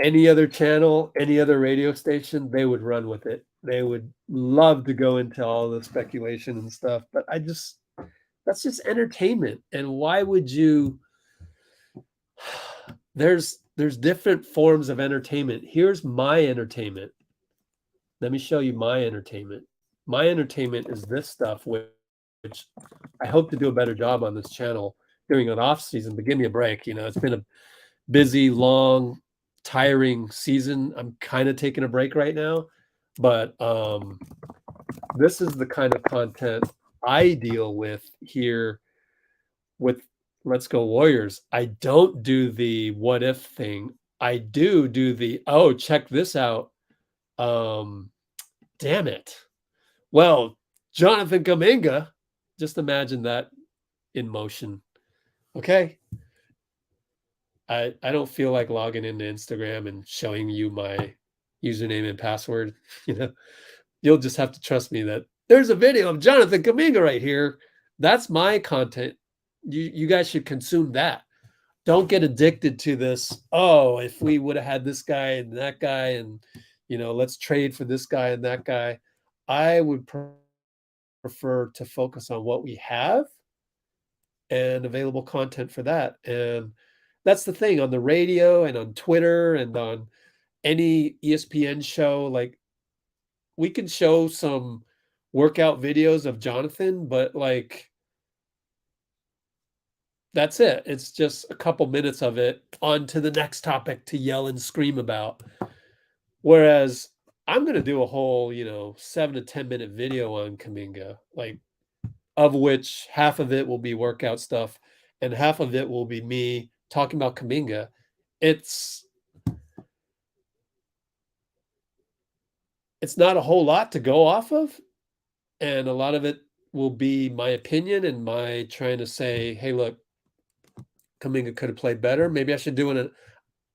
any other channel, any other radio station, they would run with it. They would love to go into all the speculation and stuff, but that's just entertainment. And why would you? There's different forms of entertainment. Here's my entertainment. Let me show you my entertainment. My entertainment is this stuff, which I hope to do a better job on this channel during an off season, but give me a break. It's been a busy, long, tiring season. I'm kind of taking a break right now, but this is the kind of content I deal with here with Let's Go Warriors. I don't do the what if thing. I do the, oh, check this out. Damn it. Well, Jonathan Kuminga, just imagine that in motion. Okay. I don't feel like logging into Instagram and showing you my username and password. You'll just have to trust me that there's a video of Jonathan Kuminga right here. That's my content. You guys should consume that. Don't get addicted to this. Oh, if we would have had this guy and that guy, and let's trade for this guy and that guy. I would prefer to focus on what we have and available content for that. And that's the thing on the radio and on Twitter and on any ESPN show. Like, we can show some workout videos of Jonathan, but that's it. It's just a couple minutes of it on to the next topic to yell and scream about. Whereas I'm going to do a whole, 7 to 10 minute video on Kuminga, of which half of it will be workout stuff and half of it will be me talking about Kuminga. It's not a whole lot to go off of. And a lot of it will be my opinion and my trying to say, hey, look, Kuminga could have played better. Maybe I should do an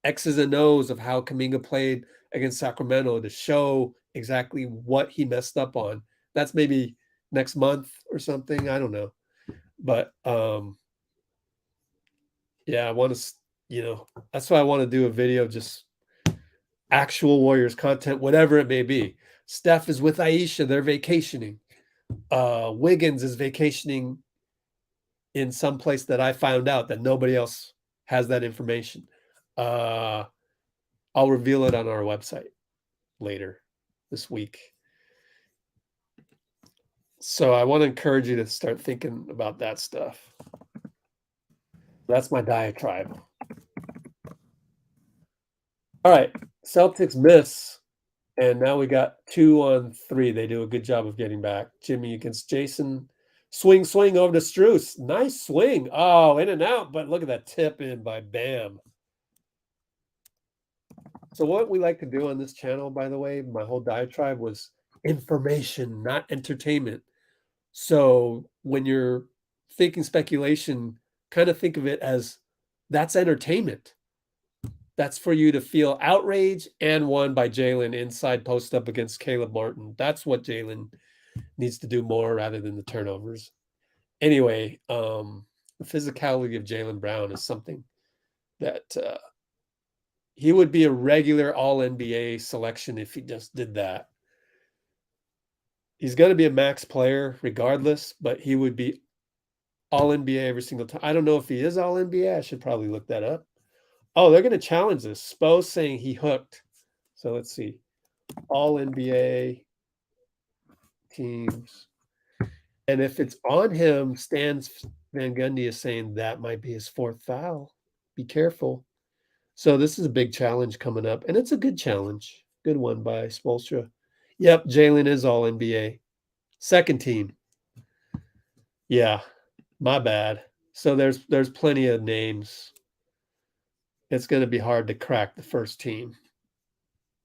X's and O's of how Kuminga played against Sacramento to show exactly what he messed up on. That's maybe next month or something. I don't know. But yeah, I want to, that's why I want to do a video of just actual Warriors content, whatever it may be. Steph is with Aisha. They're vacationing. Wiggins is vacationing in some place that I found out that nobody else has that information. I'll reveal it on our website later this week. So I want to encourage you to start thinking about that stuff. That's my diatribe. All right, Celtics miss, and now we got 2-on-3. They do a good job of getting back. Jimmy against Jason. Swing over to Strus. Nice swing. Oh, in and out, but look at that tip in by Bam. So what we like to do on this channel, by the way, my whole diatribe was information, not entertainment. So when you're thinking speculation, kind of think of it as that's entertainment. That's for you to feel outraged and won by Jaylen inside post up against Caleb Martin. That's what Jaylen needs to do more rather than the turnovers. Anyway, the physicality of Jaylen Brown is something that he would be a regular All-NBA selection if he just did that. He's going to be a max player regardless, but he would be All-NBA every single time. I don't know if he is All-NBA. I should probably look that up. Oh, they're going to challenge this. Spo saying he hooked. So let's see. All-NBA teams. And if it's on him, Stan Van Gundy is saying that might be his fourth foul. Be careful. So this is a big challenge coming up, and it's a good challenge. Good one by Spoelstra. Yep, Jaylen is All-NBA. Second team. Yeah, my bad. So there's plenty of names. It's going to be hard to crack the first team.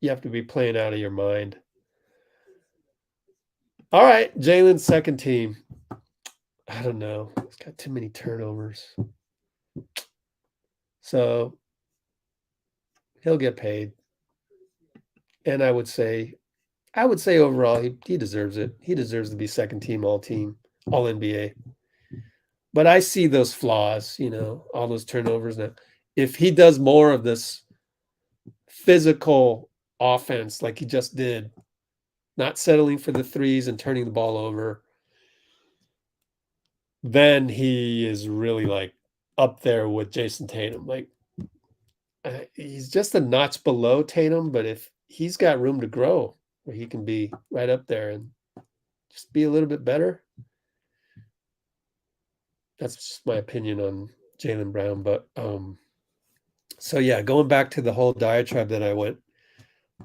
You have to be playing out of your mind. All right, Jaylen's second team. I don't know. He's got too many turnovers. So he'll get paid. And I would say overall he deserves it. He deserves to be second team, all NBA. But I see those flaws, all those turnovers. Now, if he does more of this physical offense like he just did, not settling for the threes and turning the ball over, then he is really like up there with Jason Tatum. Like he's just a notch below Tatum, but if he's got room to grow where he can be right up there and just be a little bit better. That's just my opinion on Jaylen Brown. But so yeah, going back to the whole diatribe that I went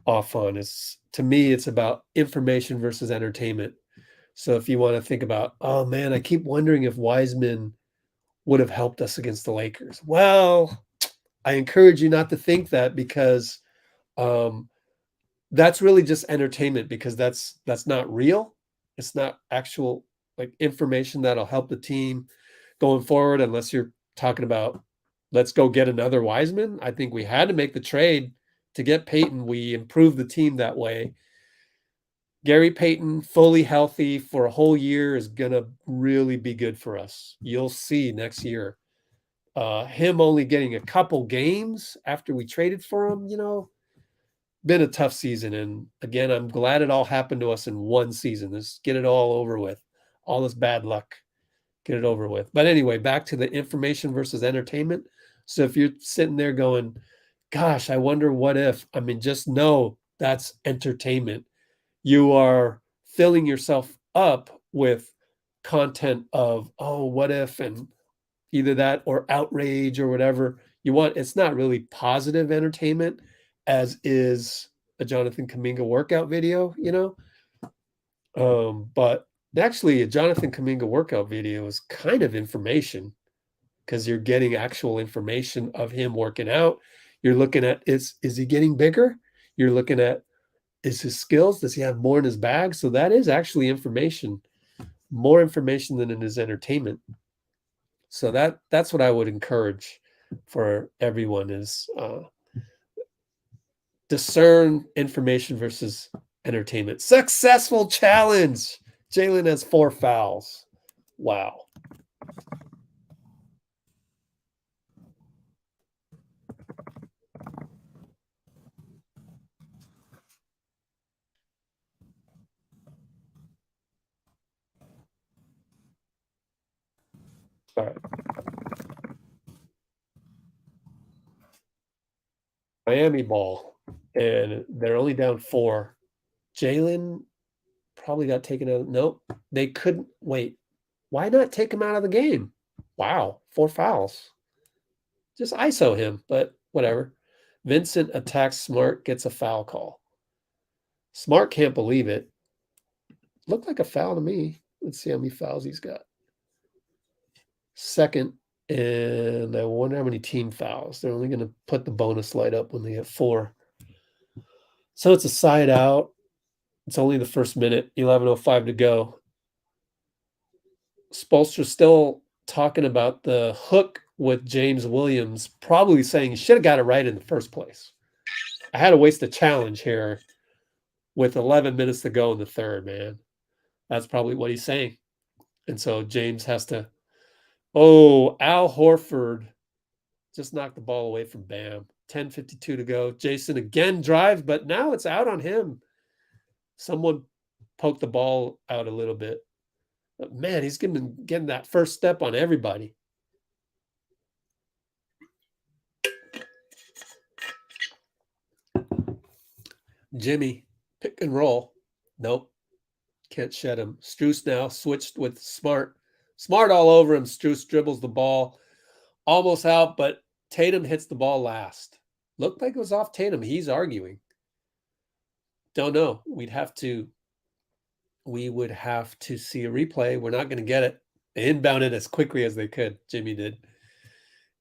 off on is, to me, it's about information versus entertainment. So if you want to think about, oh man, I keep wondering if Wiseman would have helped us against the Lakers. Well, I encourage you not to think that, because that's really just entertainment, because that's not real. It's not actual like information that'll help the team going forward, unless you're talking about let's go get another Wiseman. I think we had to make the trade to get Peyton. We improved the team that way. Gary Payton, fully healthy for a whole year, is going to really be good for us. You'll see next year. Him only getting a couple games after we traded for him, been a tough season. And again, I'm glad it all happened to us in one season. Let's get it all over with. All this bad luck, get it over with. But anyway, back to the information versus entertainment. So if you're sitting there going, gosh, I wonder what if, just know that's entertainment. You are filling yourself up with content of, oh, what if, and either that or outrage or whatever you want. It's not really positive entertainment, as is a Jonathan Kuminga workout video, but actually a Jonathan Kuminga workout video is kind of information, because you're getting actual information of him working out. You're looking at, is he getting bigger? You're looking at, is his skills, does he have more in his bag? So that is actually information, more information than it is entertainment. So that's what I would encourage for everyone is discern information versus entertainment. Successful challenge. Jaylen has 4 fouls. Wow. All right. Miami ball, and they're only down 4. Jaylen Probably got taken out. Nope. They couldn't wait. Why not take him out of the game? Wow. 4 fouls. Just ISO him, but whatever. Vincent attacks Smart, gets a foul call. Smart can't believe it. Looked like a foul to me. Let's see how many fouls he's got. Second, and I wonder how many team fouls. They're only going to put the bonus light up when they get 4. So it's a side out. It's only the first minute, 11:05 to go. Spoelstra still talking about the hook with James Williams, probably saying he should have got it right in the first place. I had to waste a challenge here with 11 minutes to go in the third, man. That's probably what he's saying. And so James has to, Al Horford just knocked the ball away from Bam. 10:52 to go. Jason again drives, but now it's out on him. Someone poked the ball out a little bit. But man, he's getting that first step on everybody. Jimmy, pick and roll. Nope. Can't shed him. Strus now switched with Smart. Smart all over him. Strus dribbles the ball. Almost out, but Tatum hits the ball last. Looked like it was off Tatum. He's arguing. Don't know. We would have to see a replay. We're not going to get it. They inbounded as quickly as they could. Jimmy did.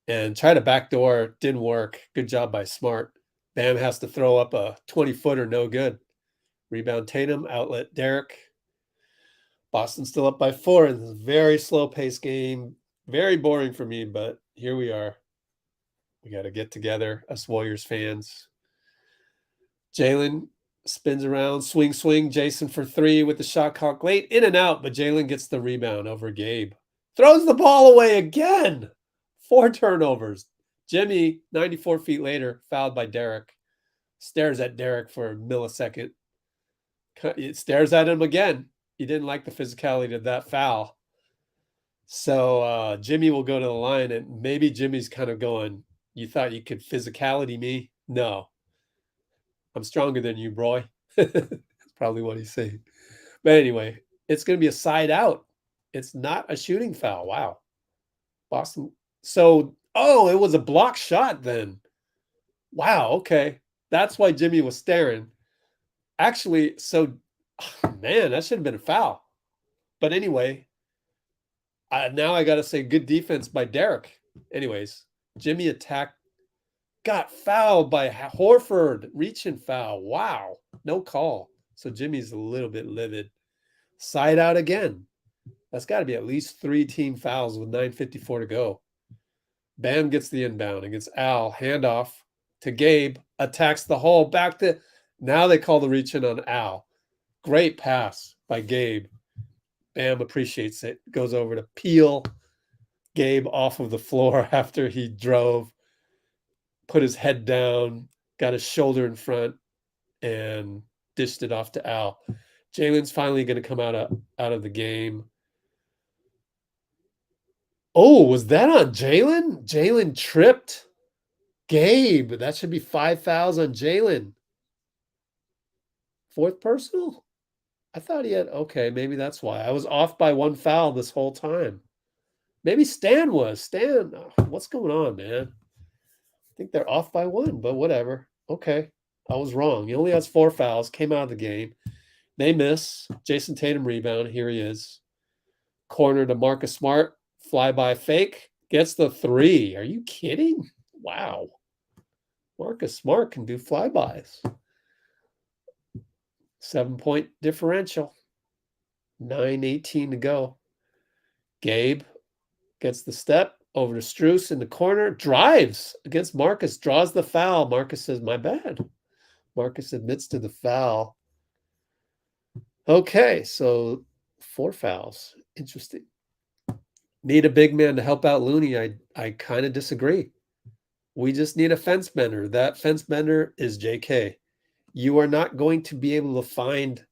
And tried a backdoor. Didn't work. Good job by Smart. Bam has to throw up a 20-footer. No good. Rebound Tatum. Outlet Derrick. Boston still up by 4 in this very slow-paced game. Very boring for me, but here we are. We got to get together, us Warriors fans. Jaylen spins around, swing. Jason for 3 with the shot clock late. In and out, but Jaylen gets the rebound over Gabe. Throws the ball away again. 4 turnovers. Jimmy, 94 feet later, fouled by Derrick. Stares at Derrick for a millisecond. It stares at him again. He didn't like the physicality of that foul. So Jimmy will go to the line, and maybe Jimmy's kind of going, you thought you could physicality me? No. I'm stronger than you, bro. That's probably what he's saying. But anyway, it's going to be a side out. It's not a shooting foul. Wow. Boston. So, it was a block shot then. Wow, okay. That's why Jimmy was staring. Actually, man, that should have been a foul. But anyway, now I got to say good defense by Derrick. Anyways, Jimmy attacked, got fouled by Horford, reaching foul. Wow, no call. So Jimmy's a little bit livid. Side out again. That's got to be at least 3 team fouls with 9:54 to go. Bam gets the inbound against Al. Handoff to Gabe. Attacks the hole. Back to, now they call the reach in on Al. Great pass by Gabe. Bam appreciates it. Goes over to peel Gabe off of the floor after he drove. Put his head down. Got his shoulder in front. And dished it off to Al. Jaylen's finally going to come out of the game. Was that on Jaylen? Jaylen tripped Gabe. That should be 5 fouls on Jaylen. 4th personal? I thought he had, okay, maybe that's why. I was off by 1 foul this whole time. Maybe Stan was. Stan, what's going on, man? I think they're off by 1, but whatever. Okay, I was wrong. He only has 4 fouls, came out of the game. They miss. Jason Tatum rebound. Here he is. Corner to Marcus Smart. Flyby fake. Gets the 3. Are you kidding? Wow. Marcus Smart can do flybys. 7-point differential. 9:18 to go. Gabe gets the step over to Strus in the corner. Drives against Marcus. Draws the foul. Marcus says, my bad. Marcus admits to the foul. Okay, so 4 fouls. Interesting. Need a big man to help out Looney. I kind of disagree. We just need a fence bender. That fence bender is JK. You are not going to be able to find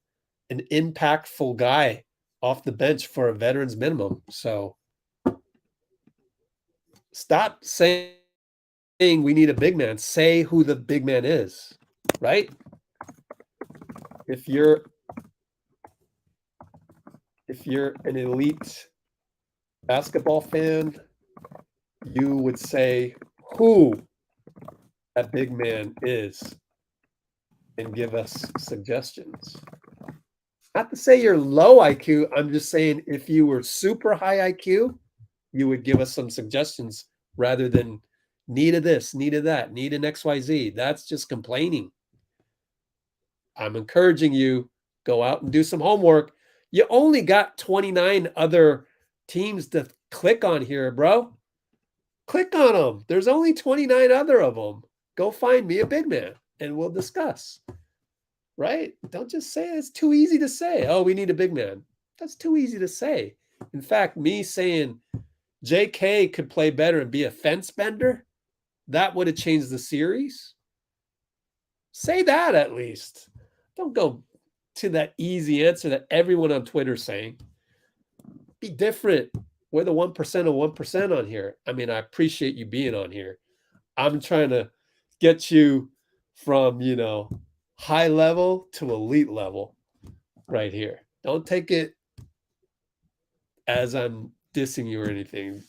an impactful guy off the bench for a veteran's minimum. So stop saying we need a big man. Say who the big man is, right? If you're if you're an elite basketball fan, you would say who that big man is and give us suggestions. Not to say you're low IQ. I'm just saying if you were super high IQ, you would give us some suggestions rather than need of this, need of that, need an XYZ. That's just complaining. I'm encouraging you, go out and do some homework. You only got 29 other teams to click on here, bro. Click on them. There's only 29 other of them. Go find me a big man and we'll discuss. Right? Don't just say it's too easy to say. Oh, we need a big man. That's too easy to say. In fact, me saying JK could play better and be a fence bender, that would have changed the series. Say that at least. Don't go to that easy answer that everyone on Twitter is saying. Be different. We're the 1% of 1% on here. I mean, I appreciate you being on here. I'm trying to get you from, high level to elite level right here. Don't take it as I'm dissing you or anything.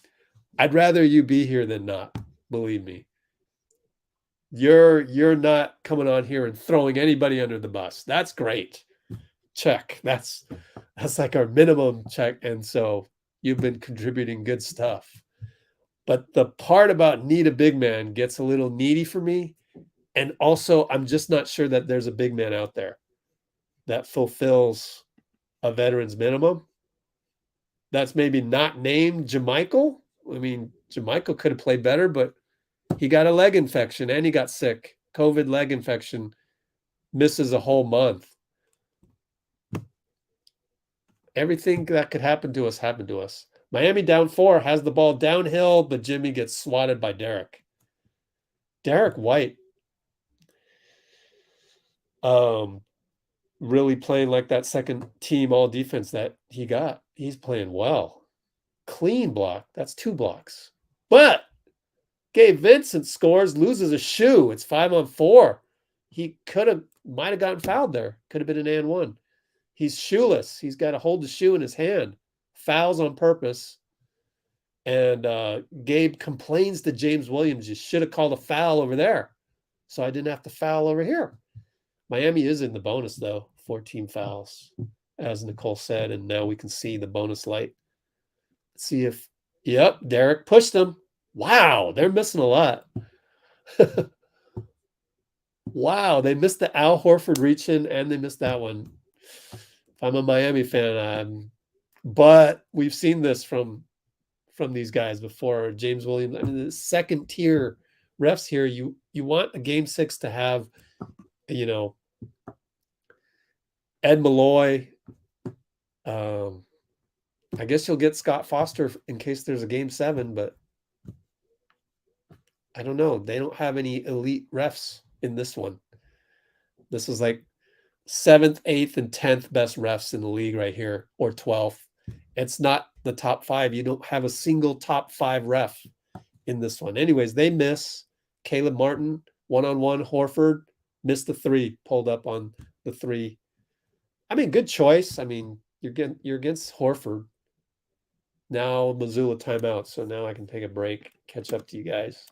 I'd rather you be here than not, believe me. You're not coming on here and throwing anybody under the bus. That's great. Check. That's like our minimum check. And so you've been contributing good stuff. But the part about need a big man gets a little needy for me. And also, I'm just not sure that there's a big man out there that fulfills a veteran's minimum. That's maybe not named Jamichael. I mean, Jamichael could have played better, but he got a leg infection and he got sick. COVID leg infection, misses a whole month. Everything that could happen to us happened to us. Miami down 4, has the ball downhill, but Jimmy gets swatted by Derrick. Derrick White. Really playing like that second team all defense that he got. He's playing well. Clean block. That's 2 blocks. But Gabe Vincent scores, loses a shoe. It's 5-on-4. He might have gotten fouled there. Could have been an and one. He's shoeless. He's got to hold the shoe in his hand. Fouls on purpose. And Gabe complains to James Williams, you should have called a foul over there, so I didn't have to foul over here. Miami is in the bonus, though. 14 fouls, as Nicole said, and now we can see the bonus light. Let's see if, yep, Derrick pushed them. Wow, they're missing a lot. Wow, they missed the Al Horford reach-in, and they missed that one. If I'm a Miami fan, but we've seen this from these guys before. James Williams, I mean, the second-tier refs here, you want a Game 6 to have, Ed Malloy. I guess you'll get Scott Foster in case there's a Game 7, but I don't know. They don't have any elite refs in this one. This is like 7th, 8th, and 10th best refs in the league right here, or 12th. It's not the top 5. You don't have a single top 5 ref in this one. Anyways, they miss. Caleb Martin, 1-on-1. Horford missed the 3, pulled up on the 3. I mean, good choice. I mean, you're against Horford. Now Missoula timeout, so now I can take a break, catch up to you guys.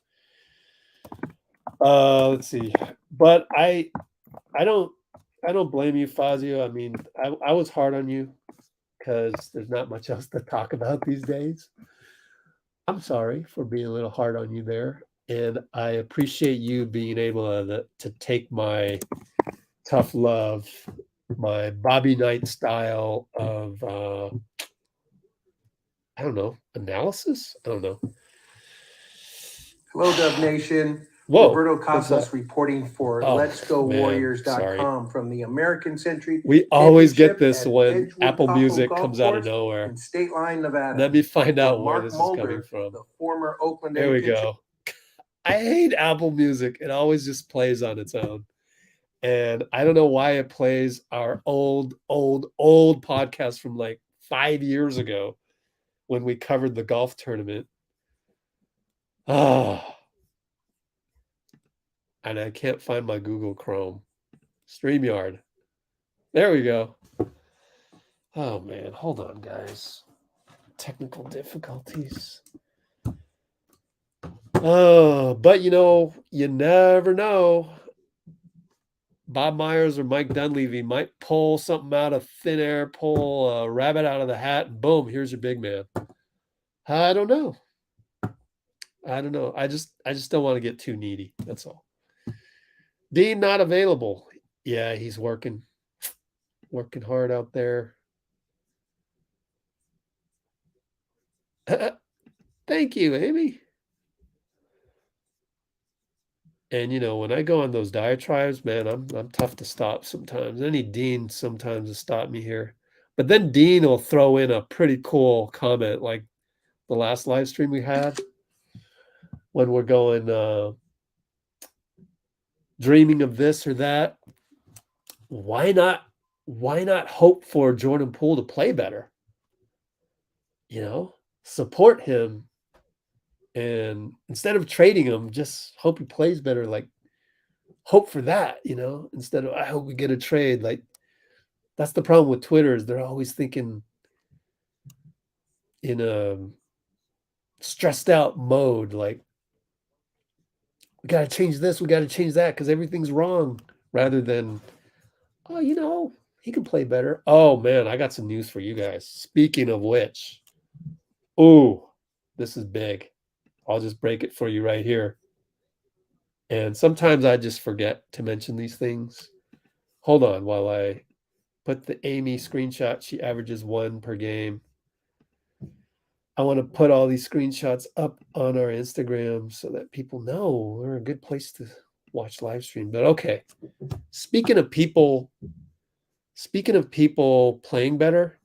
Let's see. But I don't blame you, Fazio. I mean, I was hard on you because there's not much else to talk about these days. I'm sorry for being a little hard on you there. And I appreciate you being able to take my tough love, my Bobby Knight style of, I don't know, analysis? I don't know. Hello, Dub Nation. Whoa, Roberto Casas reporting for Let'sGoWarriors.com from the American Century. We always get this when Edgewood Apple Music comes out of nowhere. In State Line, Nevada. Let me find out where Mark this Mulder, is coming from. The former Oakland There we go. I hate Apple Music. It always just plays on its own. And I don't know why it plays our old podcast from like 5 years ago when we covered the golf tournament. And I can't find my Google Chrome. StreamYard. There we go. Oh, man. Hold on, guys. Technical difficulties. Oh, but you never know. Bob Myers or Mike Dunleavy might pull something out of thin air, pull a rabbit out of the hat, and boom, here's your big man. I don't know. I just don't want to get too needy. That's all. Dean not available. Yeah, he's working hard out there. Thank you, Amy. And when I go on those diatribes, man, I'm tough to stop sometimes. I need Dean sometimes to stop me here. But then Dean will throw in a pretty cool comment, like the last live stream we had when we're going dreaming of this or that. Why not hope for Jordan Poole to play better? Support him. And instead of trading him, just hope he plays better. Like, hope for that, instead of, I hope we get a trade. Like, that's the problem with Twitter, is they're always thinking in a stressed out mode. Like, we got to change this, we got to change that because everything's wrong, rather than, oh, he can play better. Oh, man, I got some news for you guys. Speaking of which, this is big. I'll just break it for you right here. And sometimes I just forget to mention these things. Hold on while I put the Amy screenshot. She averages 1 per game. I want to put all these screenshots up on our Instagram so that people know we're a good place to watch live stream. But okay, speaking of people playing better,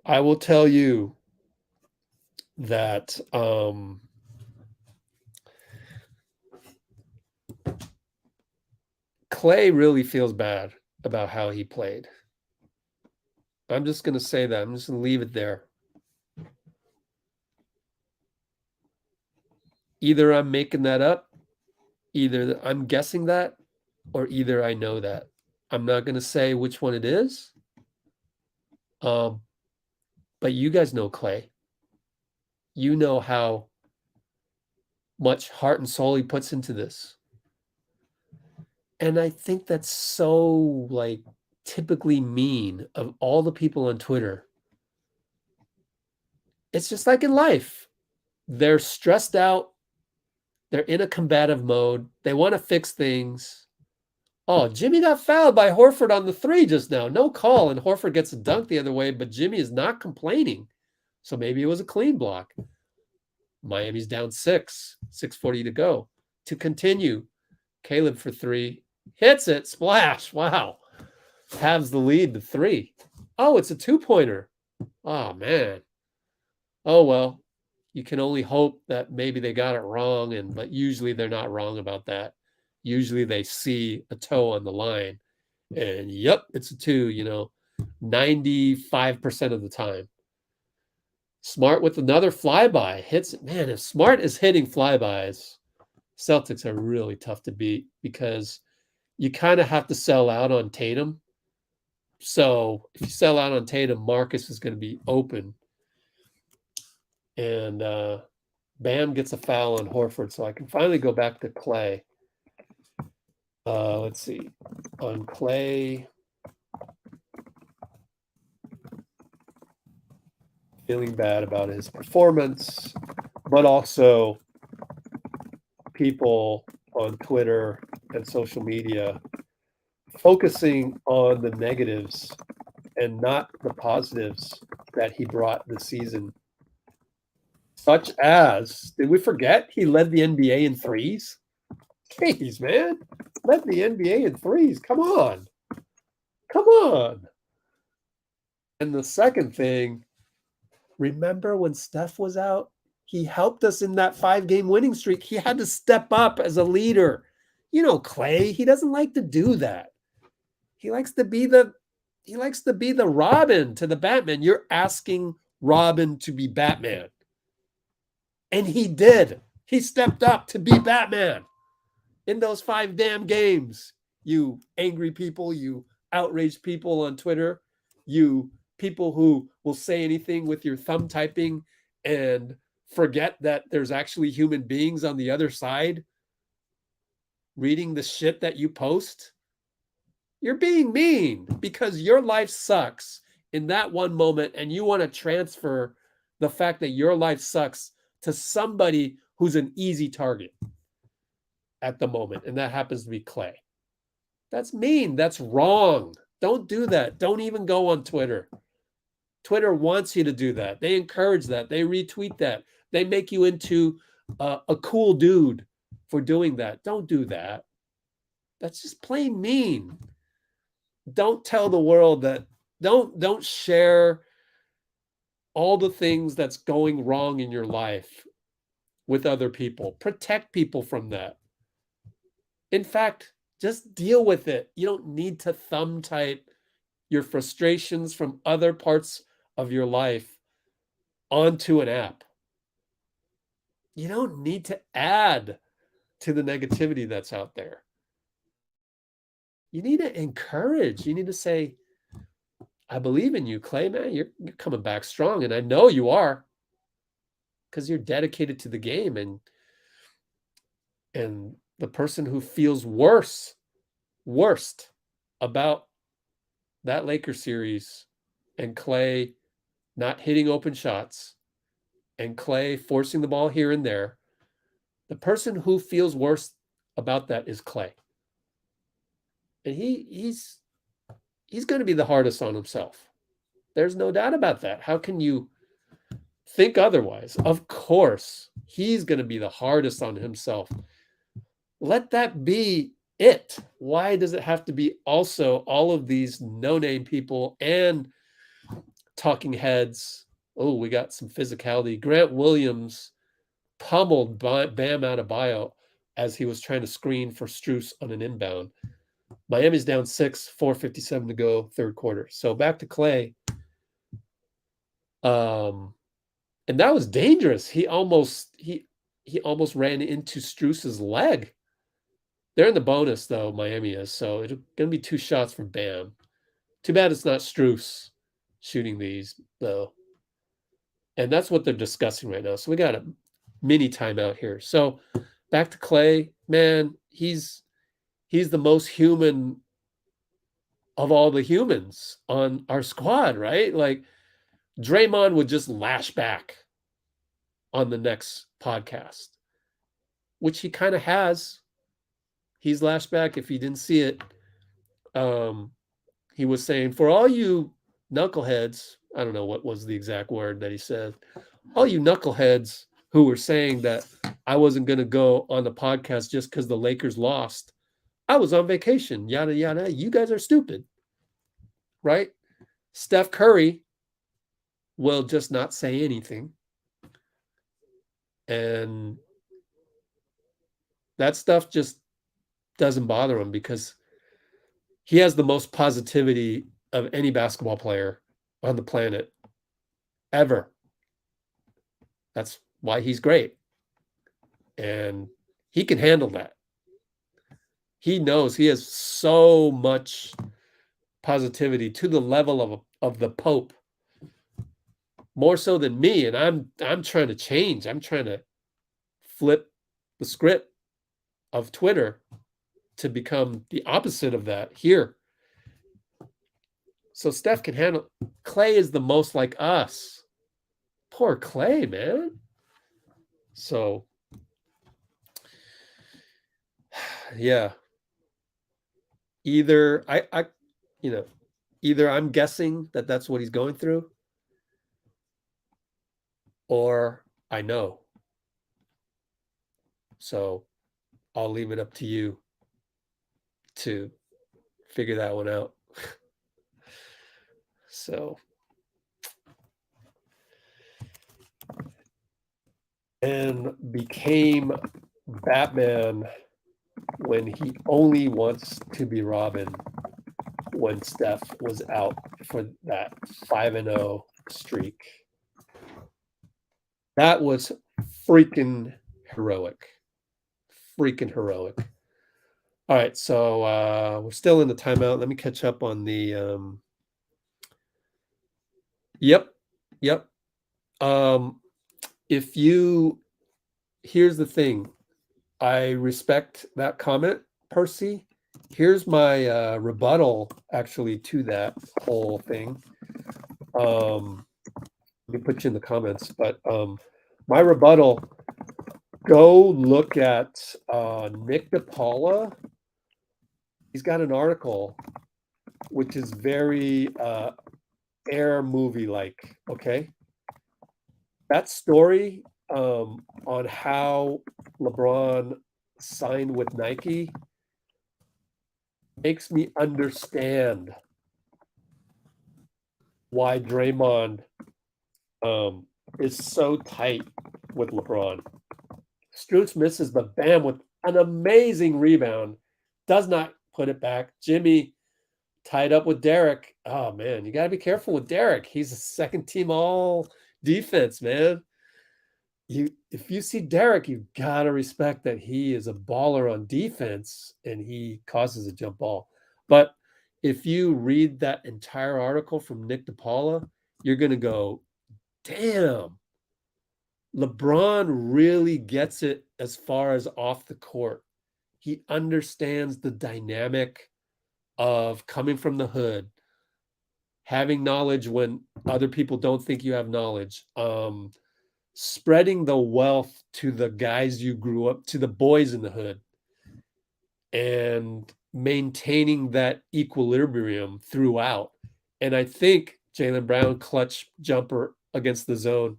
I will tell you that Klay really feels bad about how he played. I'm just going to say that. I'm just going to leave it there. Either I'm making that up, either I'm guessing that, or either I know that. I'm not going to say which one it is. But you guys know Klay. You know how much heart and soul he puts into this. And I think that's so, typically mean of all the people on Twitter. It's just like in life. They're stressed out. They're in a combative mode. They want to fix things. Oh, Jimmy got fouled by Horford on the 3 just now. No call, and Horford gets a dunk the other way, but Jimmy is not complaining. So maybe it was a clean block. Miami's down 6:40 to go. To continue, Caleb for 3. Hits it. Splash. Wow. Has the lead to 3. Oh, it's a 2-pointer. Oh, man. Oh, well. You can only hope that maybe they got it wrong, but usually they're not wrong about that. Usually they see a toe on the line, and yep, it's a 2, 95% of the time. Smart with another flyby. Hits it. Man, if Smart is hitting flybys, Celtics are really tough to beat because you kind of have to sell out on Tatum. So if you sell out on Tatum, Marcus is going to be open. And Bam gets a foul on Horford, so I can finally go back to Klay. Let's see. On Klay, feeling bad about his performance, but also people on Twitter and social media focusing on the negatives and not the positives that he brought this season. Such as, did we forget he led the NBA in threes? Jeez, man. Led the NBA in threes. Come on. Come on. And the second thing, remember when Steph was out? He helped us in that 5-game winning streak. He had to step up as a leader. Klay, he doesn't like to do that. He likes to be the Robin to the Batman. You're asking Robin to be Batman. And he did. He stepped up to be Batman in those 5 damn games. You angry people, you outraged people on Twitter, you people who will say anything with your thumb typing and forget that there's actually human beings on the other side reading the shit that you post. You're being mean because your life sucks in that one moment, and you want to transfer the fact that your life sucks to somebody who's an easy target at the moment, and that happens to be Klay. That's mean. That's wrong. Don't do that. Don't even go on Twitter. Twitter wants you to do that. They encourage that. They retweet that. They make you into a cool dude for doing that. Don't do that. That's just plain mean. Don't tell the world that. Don't share all the things that's going wrong in your life with other people. Protect people from that. In fact, just deal with it. You don't need to thumb type your frustrations from other parts of your life onto an app. You don't need to add to the negativity that's out there. You need to encourage. You need to say, I believe in you, Klay, man. You're coming back strong, and I know you are, because you're dedicated to the game. And the person who feels worst about that Lakers series and Klay not hitting open shots and Klay forcing the ball here and there, the person who feels worse about that is Klay. And he's going to be the hardest on himself. There's no doubt about that. How can you think otherwise? Of course, he's going to be the hardest on himself. Let that be it. Why does it have to be also all of these no-name people and talking heads? Oh, we got some physicality. Grant Williams pummeled Bam Adebayo as he was trying to screen for Strus on an inbound. Miami's down 6, 4:57 to go, third quarter. So back to Klay. And that was dangerous. He almost ran into Strus's leg. They're in the bonus, though, Miami is. So it's going to be 2 shots for Bam. Too bad it's not Strus shooting these, though. And that's what they're discussing right now. So we got a mini timeout here. So back to Klay. Man, he's the most human of all the humans on our squad, right? Like, Draymond would just lash back on the next podcast, which he kind of has. He's lashed back. If you didn't see it, he was saying, for all you knuckleheads, I don't know what was the exact word that he said, all you knuckleheads who were saying that I wasn't going to go on the podcast just because the Lakers lost. I was on vacation, yada, yada. You guys are stupid, right? Steph Curry will just not say anything. And that stuff just doesn't bother him because he has the most positivity of any basketball player on the planet ever. That's why he's great. And he can handle that. He knows he has so much positivity to the level of the Pope, more so than me. And I'm trying to change. I'm trying to flip the script of Twitter to become the opposite of that here. So Steph can handle. Klay is the most like us. Poor Klay, man. So, yeah. Either either I'm guessing that that's what he's going through, or I know. So I'll leave it up to you to figure that one out. So, and became Batman when he only wants to be Robin when Steph was out for that 5-0 streak. That was freaking heroic. Freaking heroic. All right, so we're still in the timeout. Let me catch up on the Yep. Here's the thing. I respect that comment, Percy. Here's my rebuttal actually to that whole thing. Let me put you in the comments, but my rebuttal, go look at Nick DePaula. He's got an article which is very Air movie like, okay? That story on how LeBron signed with Nike makes me understand why Draymond is so tight with LeBron. Strus misses, but Bam with an amazing rebound, does not put it back. Jimmy tied up with Derrick. Oh man, you got to be careful with Derrick. He's a second team all defense, man. If you see Derrick, you've got to respect that he is a baller on defense and he causes a jump ball. But if you read that entire article from Nick DePaula, you're going to go, damn, LeBron really gets it as far as off the court. He understands the dynamic of coming from the hood, having knowledge when other people don't think you have knowledge, spreading the wealth to the guys you grew up, to the boys in the hood, and maintaining that equilibrium throughout. And I think Jaylen Brown clutch jumper against the zone.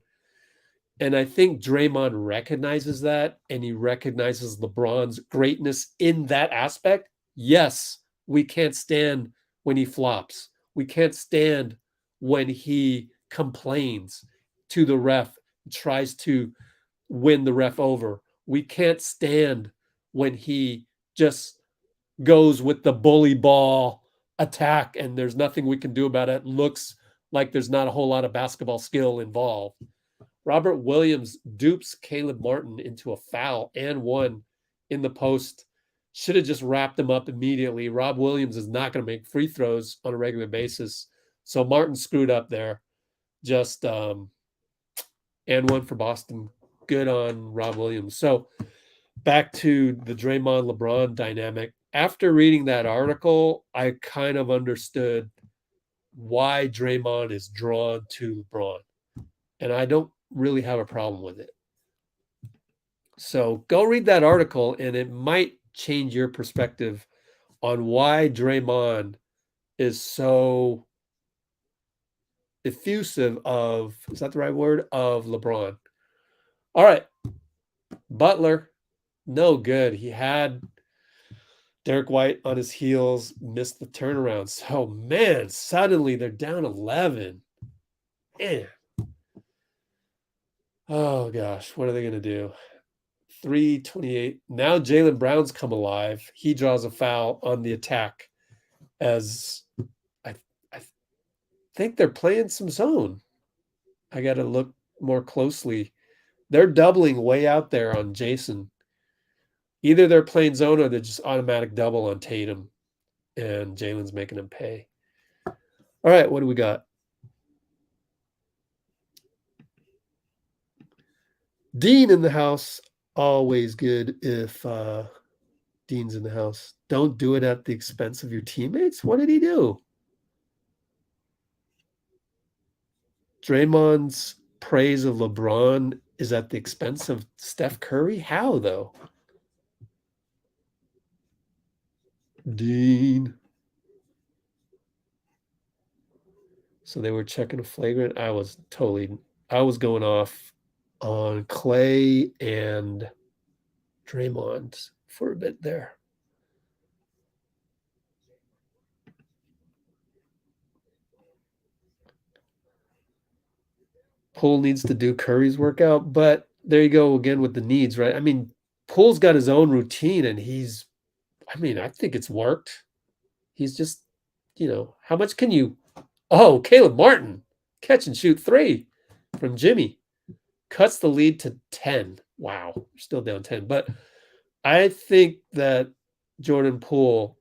And I think Draymond recognizes that, and he recognizes LeBron's greatness in that aspect. Yes, we can't stand when he flops. We can't stand when he complains to the ref, tries to win the ref over. We can't stand when he just goes with the bully ball attack and there's nothing we can do about it. Looks like there's not a whole lot of basketball skill involved. Robert Williams dupes Caleb Martin into a foul and one in the post. Should have just wrapped him up immediately. Rob Williams is not going to make free throws on a regular basis. So Martin screwed up there. Just and one for Boston. Good on Rob Williams. So back to the Draymond LeBron dynamic. After reading that article, I kind of understood why Draymond is drawn to LeBron. And I don't really have a problem with it. So go read that article and it might change your perspective on why Draymond is so effusive of, is that the right word? Of LeBron. All right. Butler, no good. He had Derrick White on his heels, missed the turnaround. So, man, suddenly they're down 11. Man. Oh, gosh, what are they going to do? 3:28. Now Jaylen Brown's come alive. He draws a foul on the attack as I think they're playing some zone. I got to look more closely. They're doubling way out there on Jason. Either they're playing zone or they're just automatic double on Tatum, and Jaylen's making him pay. All right, what do we got? Dean in the house. Always good if Dean's in the house. Don't do it at the expense of your teammates. What did he do? Draymond's praise of LeBron is at the expense of Steph Curry? How, though? Dean. So they were checking a flagrant. I was going off on Klay and Draymond for a bit there. Poole needs to do Curry's workout, but there you go again with the needs, right? I mean, Poole's got his own routine and I think it's worked. He's just, how much can you? Oh, Caleb Martin, catch and shoot 3 from Jimmy. Cuts the lead to 10. Wow, we're still down 10. But I think that Jordan Poole,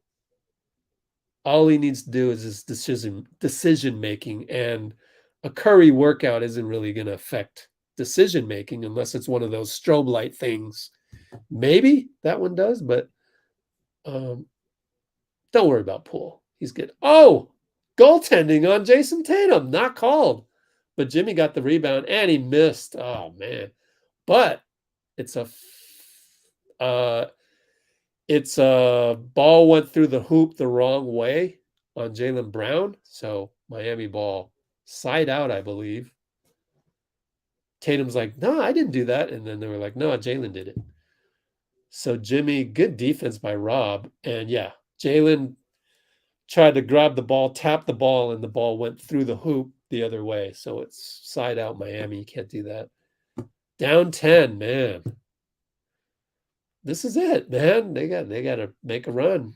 all he needs to do is his decision making, and a Curry workout isn't really going to affect decision making unless it's one of those strobe light things. Maybe that one does, but don't worry about Poole. He's good. Oh, goaltending on Jason Tatum, not called, but Jimmy got the rebound and he missed. Oh man, but it's a ball went through the hoop the wrong way on Jaylen Brown. So Miami ball side out, I believe. Tatum's like, no, I didn't do that. And then they were like, no, Jaylen did it. So Jimmy, good defense by Rob. And yeah, Jaylen tried to grab the ball, tap the ball, and the ball went through the hoop the other way. So it's side out Miami. You can't do that. Down 10, man. This is it, man. They got to make a run.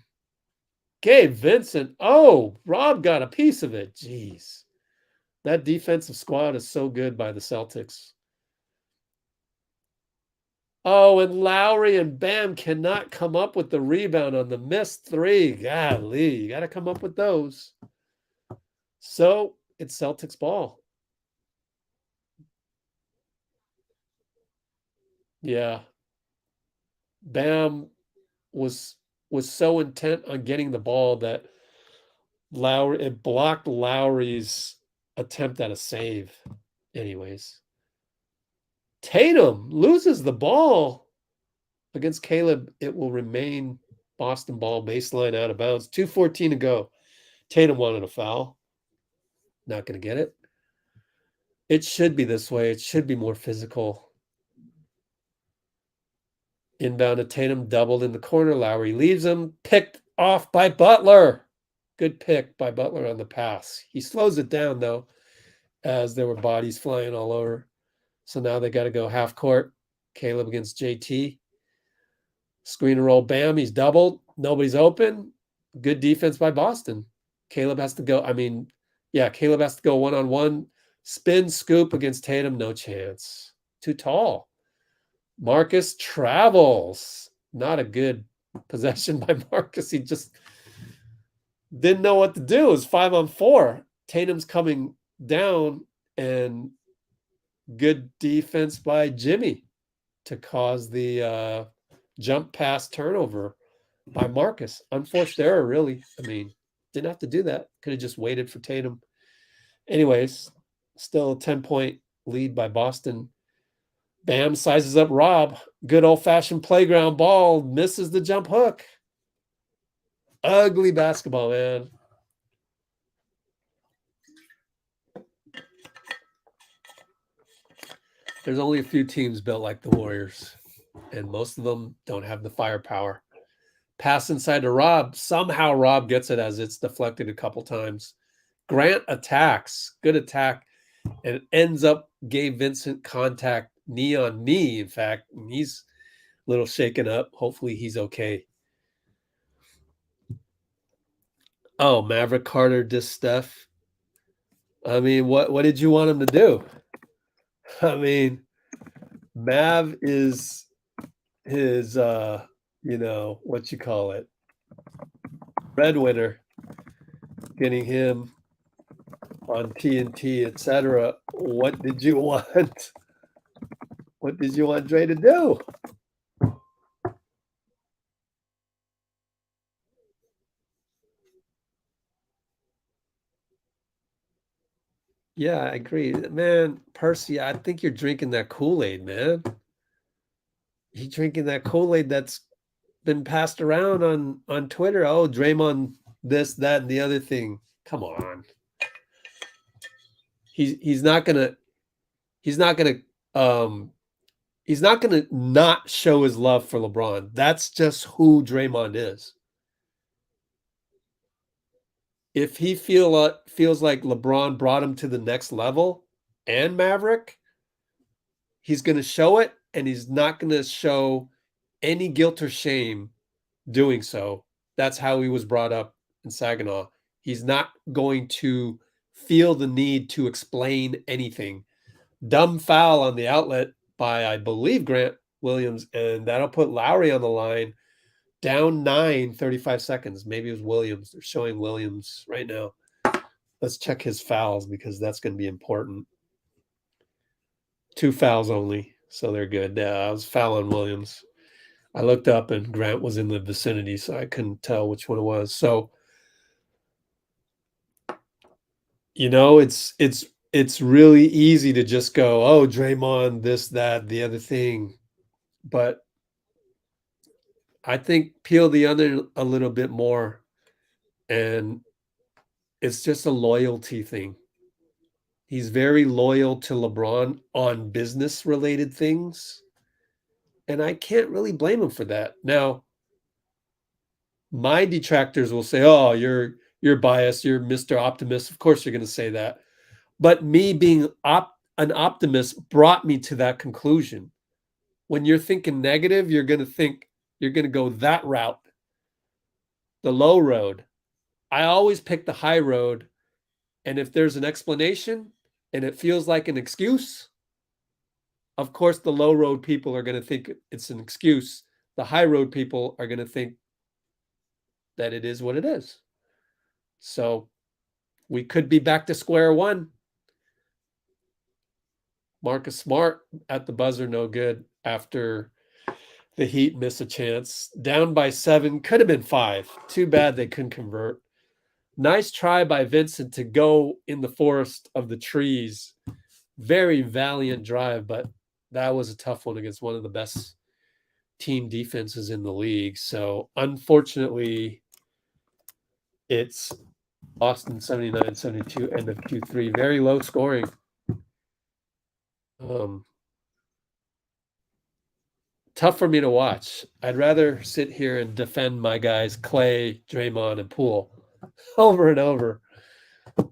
Gabe Vincent. Oh, Rob got a piece of it. Jeez. That defensive squad is so good by the Celtics. Oh, and Lowry and Bam cannot come up with the rebound on the missed three. Golly, you got to come up with those. So it's Celtics ball. Yeah. Bam was so intent on getting the ball that it blocked Lowry's attempt at a save. Anyways. Tatum loses the ball against Caleb. It will remain Boston ball, baseline out of bounds. 2:14 to go. Tatum wanted a foul. Not going to get it. It should be this way. It should be more physical. Inbound to Tatum, doubled in the corner. Lowry leaves him. Picked off by Butler. Good pick by Butler on the pass. He slows it down, though, as there were bodies flying all over. So now they got to go half court. Caleb against JT. Screen and roll, Bam. He's doubled. Nobody's open. Good defense by Boston. Caleb has to go. Caleb has to go one-on-one. Spin, scoop against Tatum. No chance. Too tall. Marcus travels. Not a good possession by Marcus. He just didn't know what to do. It was 5-on-4. Tatum's coming down, and good defense by Jimmy to cause the jump pass turnover by Marcus. Unforced error, really. I mean, didn't have to do that. Could have just waited for Tatum. Anyways, still a 10-point lead by Boston. Bam sizes up Rob. Good old-fashioned playground ball. Misses the jump hook. Ugly basketball, man. There's only a few teams built like the Warriors, and most of them don't have the firepower. Pass inside to Rob. Somehow Rob gets it as it's deflected a couple times. Grant attacks. Good attack. And it ends up Gabe Vincent contact knee on knee, in fact. And he's a little shaken up. Hopefully he's okay. Oh, Maverick Carter dissed Steph. I mean, what did you want him to do? I mean, Mav is his, what you call it, breadwinner, getting him on TNT, etc. What did you want? What did you want Dre to do? Yeah, I agree. Man, Percy, I think you're drinking that Kool-Aid, man. You're drinking that Kool-Aid that's been passed around on Twitter. Oh, Draymond, this, that, and the other thing. Come on. He's not gonna not show his love for LeBron. That's just who Draymond is. If he feels like LeBron brought him to the next level and Maverick, he's going to show it, and he's not going to show any guilt or shame doing so. That's how he was brought up in Saginaw. He's not going to feel the need to explain anything. Dumb foul on the outlet by, I believe, Grant Williams, and that'll put Lowry on the line Down 9, 35 seconds. Maybe it was Williams. They're showing Williams right now. Let's check his fouls because that's going to be important. 2 fouls only, so they're good. I was fouling Williams. I looked up and Grant was in the vicinity, so I couldn't tell which one it was. So, it's really easy to just go, oh, Draymond, this, that, the other thing. But I think peel the onion a little bit more, and it's just a loyalty thing. He's very loyal to LeBron on business-related things, and I can't really blame him for that. Now, my detractors will say, "Oh, you're biased. You're Mr. Optimist." Of course, you're going to say that. But me being an optimist brought me to that conclusion. When you're thinking negative, you're going to go that route, the low road. I always pick the high road, and if there's an explanation and it feels like an excuse, of course the low road people are going to think it's an excuse. The high road people are going to think that it is what it is. So we could be back to square one. Marcus Smart at the buzzer, no good after the Heat miss a chance. Down by 7, could have been 5. Too bad they couldn't convert. Nice try by Vincent to go in the forest of the trees. Very valiant drive, but that was a tough one against one of the best team defenses in the league. So unfortunately, it's Boston 79-72, end of Q3. Very low scoring. Tough for me to watch. I'd rather sit here and defend my guys, Klay, Draymond, and Poole over and over.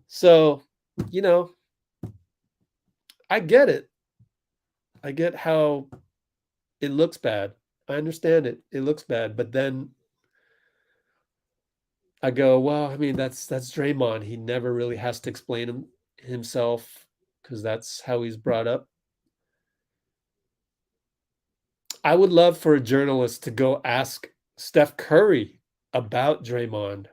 So, I get it. I get how it looks bad. I understand it. It looks bad. But then I go, well, I mean, that's Draymond. He never really has to explain himself because that's how he's brought up. I would love for a journalist to go ask Steph Curry about Draymond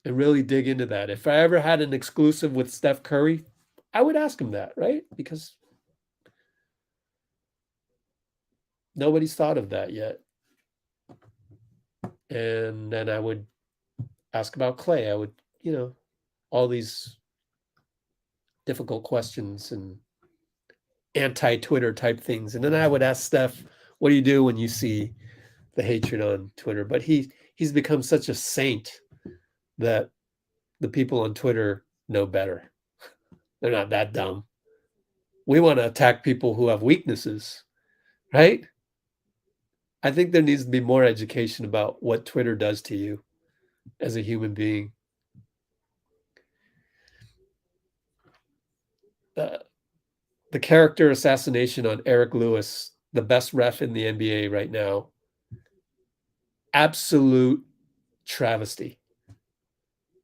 and really dig into that. If I ever had an exclusive with Steph Curry, I would ask him that, right? Because nobody's thought of that yet. And then I would ask about Klay. I would, all these difficult questions and anti-Twitter type things. And then I would ask Steph, what do you do when you see the hatred on Twitter? But he's become such a saint that the people on Twitter know better. They're not that dumb. We want to attack people who have weaknesses, right? I think there needs to be more education about what Twitter does to you as a human being. The character assassination on Eric Lewis, the best ref in the NBA right now, absolute travesty.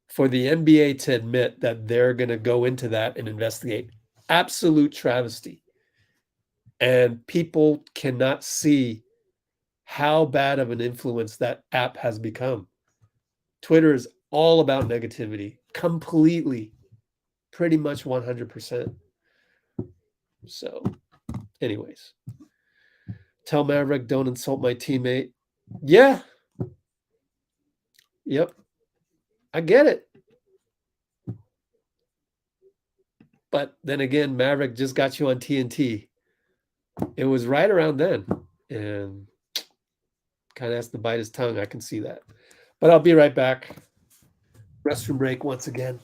For the NBA to admit that they're going to go into that and investigate, absolute travesty. And people cannot see how bad of an influence that app has become. Twitter is all about negativity, completely, pretty much 100%. So, anyways, tell Maverick, don't insult my teammate. Yeah. Yep. I get it. But then again, Maverick just got you on TNT. It was right around then. And kind of has to bite his tongue. I can see that. But I'll be right back. Restroom break once again.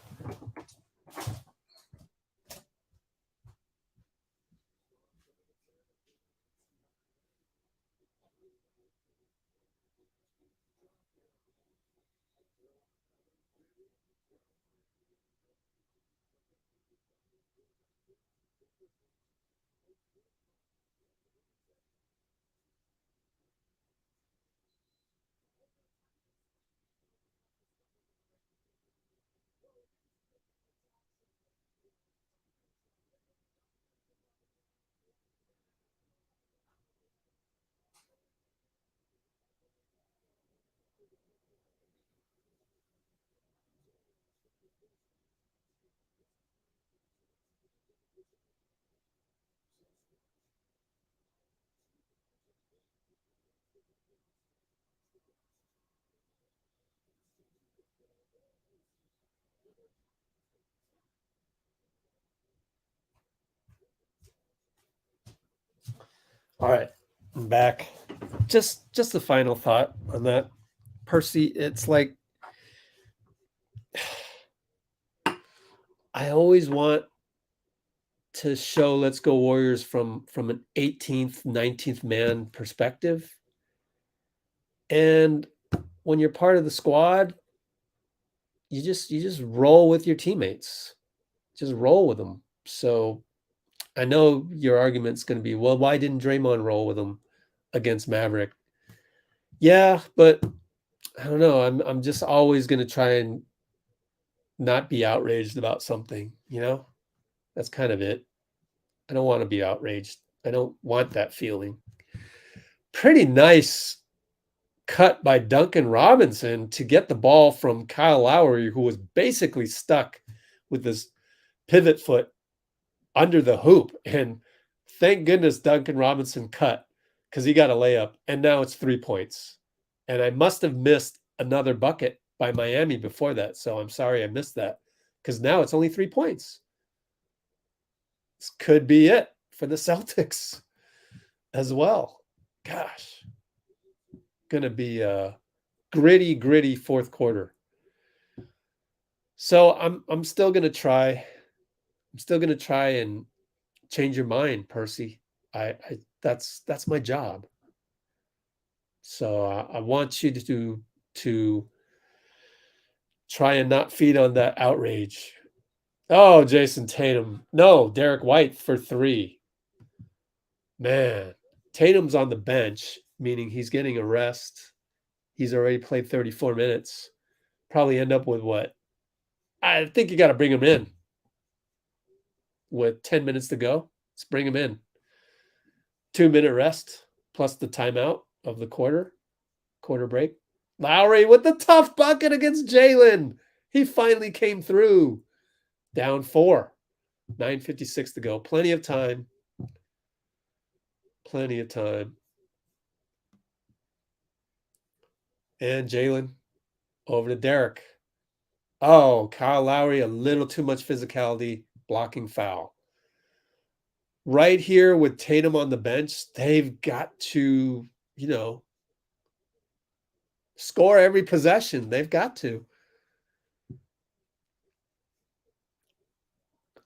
All right, I'm back. Just the final thought on that. Percy, it's like I always want to show Let's Go Warriors from an 18th, 19th man perspective. And when you're part of the squad, you just roll with your teammates. Just roll with them. So I know your argument's going to be, well, why didn't Draymond roll with him against Maverick? Yeah, but I don't know. I'm just always going to try and not be outraged about something, you know? That's kind of it. I don't want to be outraged. I don't want that feeling. Pretty nice cut by Duncan Robinson to get the ball from Kyle Lowry, who was basically stuck with this pivot foot under the hoop. And thank goodness Duncan Robinson cut because he got a layup. And now it's 3 points. And I must have missed another bucket by Miami before that. So I'm sorry I missed that because now it's only 3 points. This could be it for the Celtics as well. Gosh, gonna be a gritty fourth quarter. So I'm still gonna try. I'm still gonna try and change your mind, Percy. I that's my job. So I want you to try and not feed on that outrage. Oh, Jason Tatum. No, Derrick White for 3. Man, Tatum's on the bench, meaning he's getting a rest. He's already played 34 minutes. Probably end up with what? I think you got to bring him in with 10 minutes to go. Let's bring him in. 2-minute rest plus the timeout of the quarter break. Lowry with the tough bucket against Jaylen. He finally came through. Down 4. 9:56 to go. Plenty of time. Plenty of time. And Jaylen over to Derrick. Oh, Kyle Lowry, a little too much physicality, blocking foul. Right here with Tatum on the bench, they've got to, score every possession. They've got to.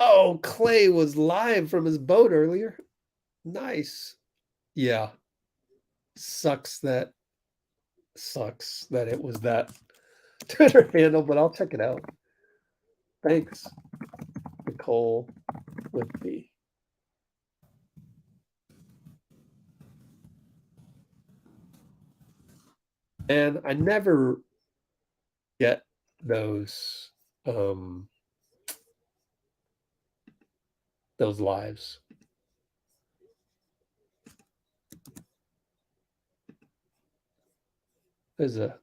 Oh, Klay was live from his boat earlier. Nice. Yeah. Sucks that it was that Twitter handle, but I'll check it out. Thanks, Nicole with B. And I never get those lives. There's a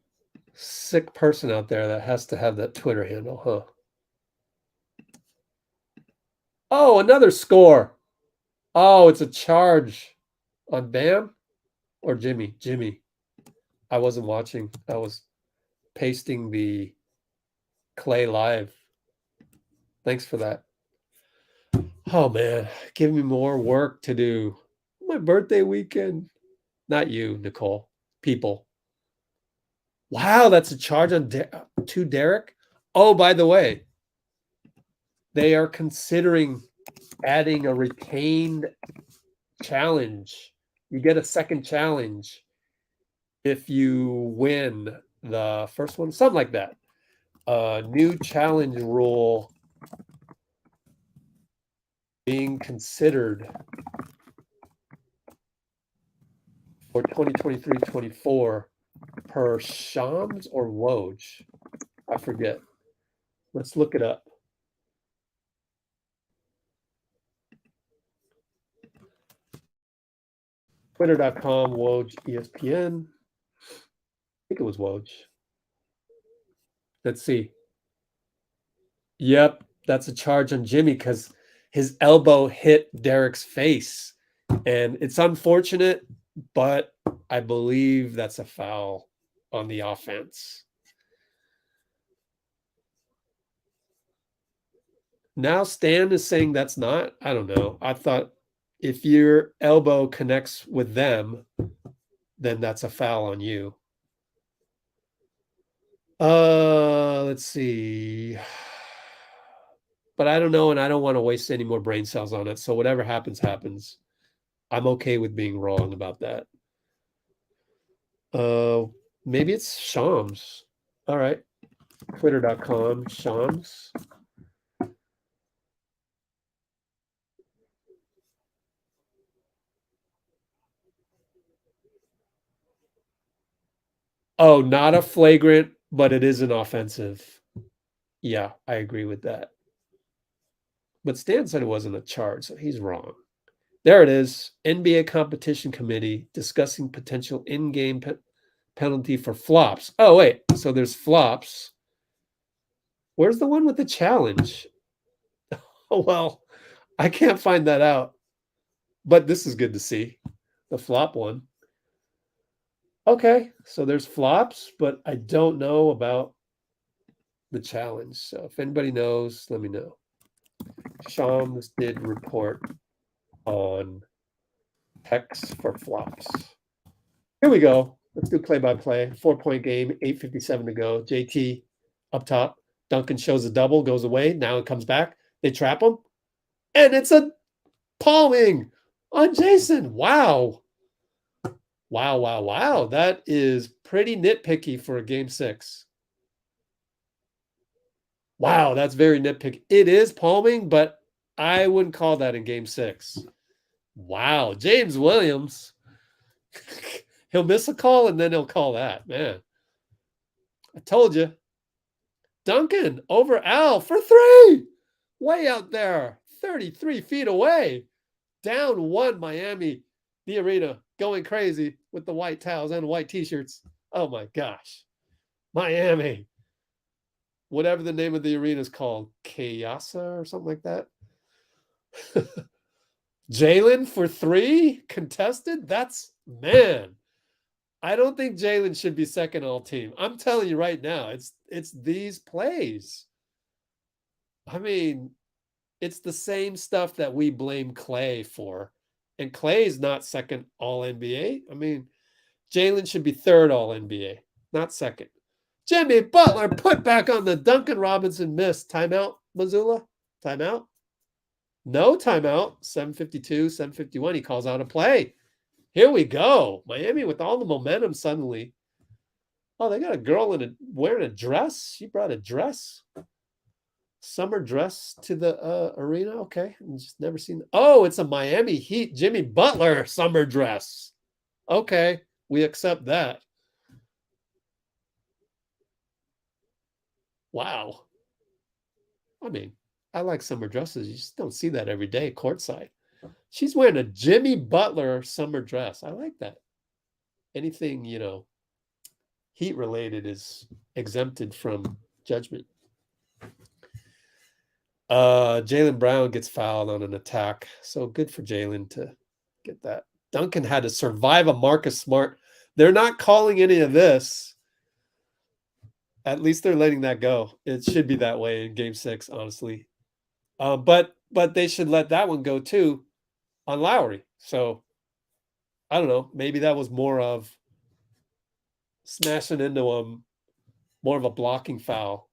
sick person out there that has to have that Twitter handle, huh? Oh, another score. Oh, it's a charge on Bam or Jimmy? Jimmy. I wasn't watching. I was pasting the Klay live. Thanks for that. Oh, man. Give me more work to do. My birthday weekend. Not you, Nicole. People. Wow, that's a charge on to Derrick. Oh, by the way, they are considering adding a retained challenge. You get a second challenge if you win the first one, something like that. New challenge rule being considered for 2023-24 per Shams or Woj. I forget. Let's look it up. Twitter.com, Woj, ESPN. I think it was Woj. Let's see. Yep, that's a charge on Jimmy because his elbow hit Derrick's face. And it's unfortunate, but I believe that's a foul on the offense. Now Stan is saying that's not. I don't know. I thought If your elbow connects with them, then that's a foul on you. Let's see. But I don't know, and I don't want to waste any more brain cells on it. So whatever happens, happens. I'm okay with being wrong about that. Maybe it's Shams. All right. Twitter.com, Shams. Oh, not a flagrant, but it is an offensive. Yeah, I agree with that. But Stan said it wasn't a charge, so he's wrong. There it is. NBA Competition Committee discussing potential in-game penalty for flops. Oh, wait. So there's flops. Where's the one with the challenge? Oh, well, I can't find that out. But this is good to see. The flop one. Okay, so there's flops, but I don't know about the challenge. So if anybody knows, let me know. Shams did report on Hex for flops. Here we go. Let's do play-by-play. 4-point game, 8:57 to go. JT up top. Duncan shows a double, goes away. Now it comes back. They trap him. And it's a palming on Jason. Wow. Wow, wow, wow. That is pretty nitpicky for a game 6. Wow, that's very nitpicky. It is palming, but I wouldn't call that in game 6. Wow, James Williams. He'll miss a call and then he'll call that. Man, I told you. Duncan over Al for 3. Way out there, 33 feet away. Down 1, Miami. The arena going crazy with the white towels and white t-shirts. Oh my gosh. Miami. Whatever the name of the arena is called. Kayasa or something like that. Jaylen for 3 contested. That's, man. I don't think Jaylen should be second all team. I'm telling you right now, it's these plays. I mean, it's the same stuff that we blame Klay for. And Klay's not second all NBA. I mean, Jaylen should be third all NBA, not second. Jimmy Butler put back on the Duncan Robinson miss. Timeout, Missoula? Timeout? No timeout. 7:52, 7:51. He calls out a play. Here we go. Miami with all the momentum suddenly. Oh, they got a girl wearing a dress. She brought a dress. Summer dress to the arena. Okay. I've just never seen. Oh, it's a Miami Heat Jimmy Butler summer dress. Okay. We accept that. Wow. I mean, I like summer dresses. You just don't see that every day courtside. She's wearing a Jimmy Butler summer dress. I like that. Anything, Heat related is exempted from judgment. Jaylen Brown gets fouled on an attack. So good for Jaylen to get that. Duncan had to survive a Marcus Smart. They're not calling any of this. At least they're letting that go. It should be that way in game 6, honestly. But they should let that one go too on Lowry. So I don't know. Maybe that was more of smashing into him, more of a blocking foul.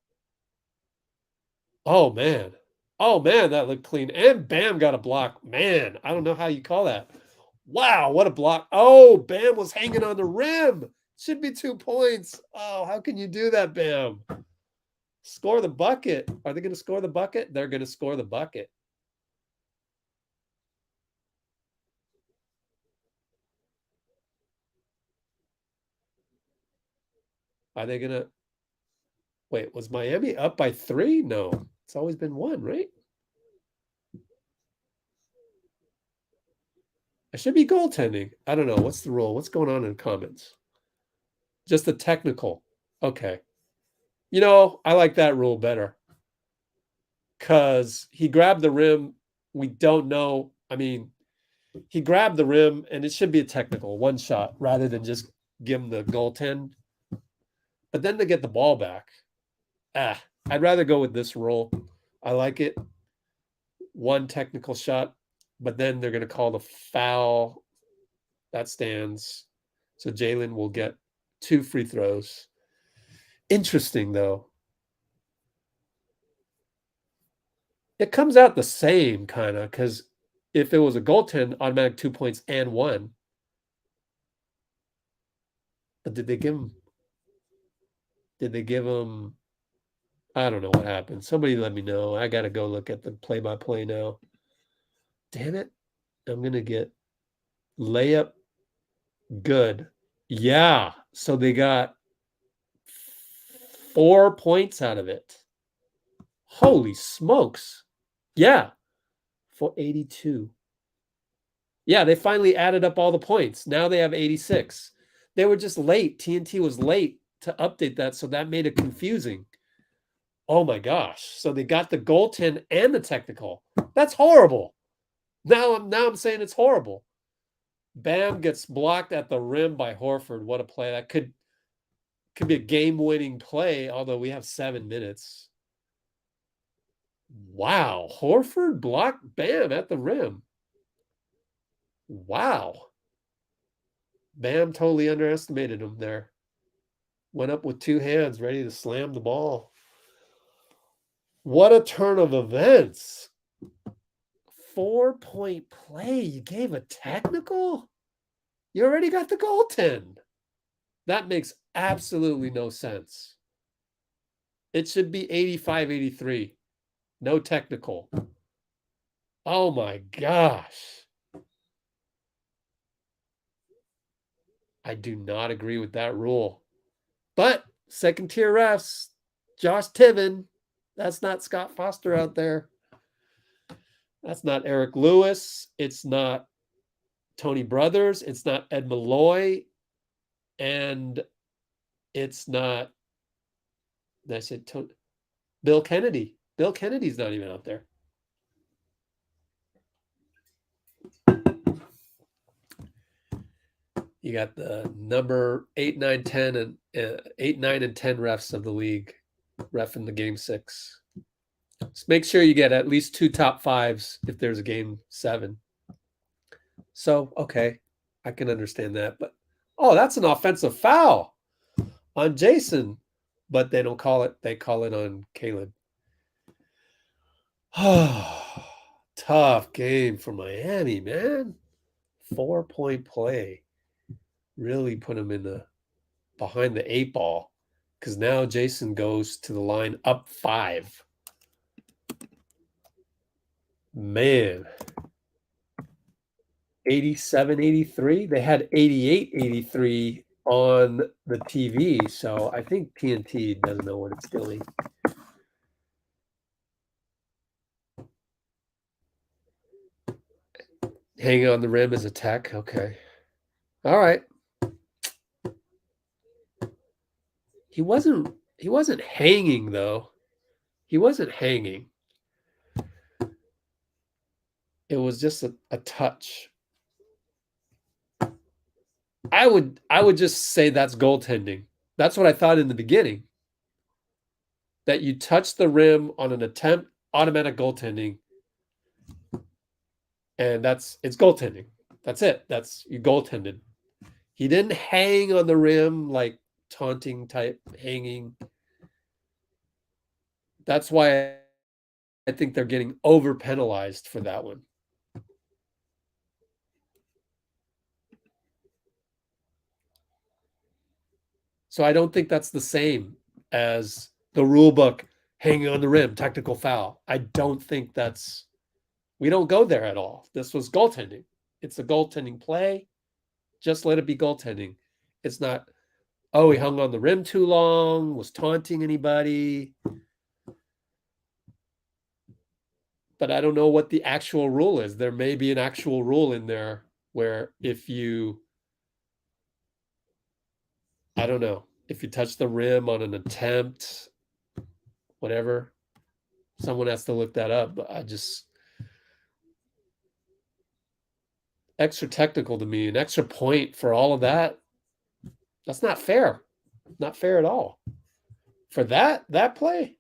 Oh man, that looked clean. And Bam got a block. Man, I don't know how you call that. Wow, what a block. Oh, Bam was hanging on the rim. Should be 2 points. Oh, how can you do that, Bam? Score the bucket. Are they going to score the bucket? They're going to score the bucket. Are they going to... Wait, was Miami up by 3? No, it's always been 1, right? It should be goaltending. I don't know. What's the rule? What's going on in the comments? Just the technical. Okay. I like that rule better. Because he grabbed the rim. We don't know. I mean, he grabbed the rim, and it should be a technical, 1 shot, rather than just give him the goaltend. But then to get the ball back, I'd rather go with this rule. I like it. 1 technical shot. but then they're going to call the foul. That stands. So Jaylen will get 2 free throws. Interesting, though. It comes out the same, kind of, because if it was a goaltend, automatic 2 points and 1. But did they give him... I don't know what happened. Somebody let me know. I got to go look at the play-by-play now. Damn it. I'm going to get layup good. Yeah. So they got 4 points out of it. Holy smokes. Yeah. For 82. Yeah, they finally added up all the points. Now they have 86. They were just late. TNT was late to update that, so that made it confusing. Oh my gosh. So they got the goaltend and the technical. That's horrible. Now I'm saying it's horrible. Bam gets blocked at the rim by Horford. What a play. That could be a game-winning play, although we have 7 minutes. Wow. Horford blocked Bam at the rim. Wow. Bam totally underestimated him there. Went up with 2 hands, ready to slam the ball. What a turn of events. 4-point play. You gave a technical? You already got the goaltend. That makes absolutely no sense. It should be 85-83. No technical. Oh my gosh. I do not agree with that rule. But second tier refs, Josh Tiven, that's not Scott Foster out there. That's not Eric Lewis. It's not Tony Brothers. It's not Ed Malloy. And it's not, I said, Bill Kennedy. Bill Kennedy's not even out there. You got the number 8, 9, 10, and 8, 9, and 10 refs of the league ref in the game 6. Just make sure you get at least 2 top 5s if there's a game 7. So, okay, I can understand that. But, oh, that's an offensive foul on Jason. But they don't call it. They call it on Caleb. Oh, tough game for Miami, man. 4-point play. Really put him in the behind the 8 ball, because now Jason goes to the line up 5. Man. 87-83. They had 88-83 on the TV, so I think TNT doesn't know what it's doing. Hanging on the rim is a tech. Okay. All right. He wasn't hanging, though. He wasn't hanging. It was just a touch. I would just say that's goaltending. That's what I thought in the beginning. That you touch the rim on an attempt, automatic goaltending. And it's goaltending. That's it. That's you goaltended. He didn't hang on the rim like taunting type hanging. That's why I think they're getting over penalized for that one. So I don't think that's the same as the rule book hanging on the rim, technical foul. I don't think we don't go there at all. This was goaltending. It's a goaltending play. Just let it be goaltending. It's not, oh, he hung on the rim too long, was taunting anybody. But I don't know what the actual rule is. There may be an actual rule in there where if you, I don't know, if you touch the rim on an attempt, whatever, someone has to look that up. But extra technical to me, an extra point for all of that. That's not fair. Not fair at all. For that play.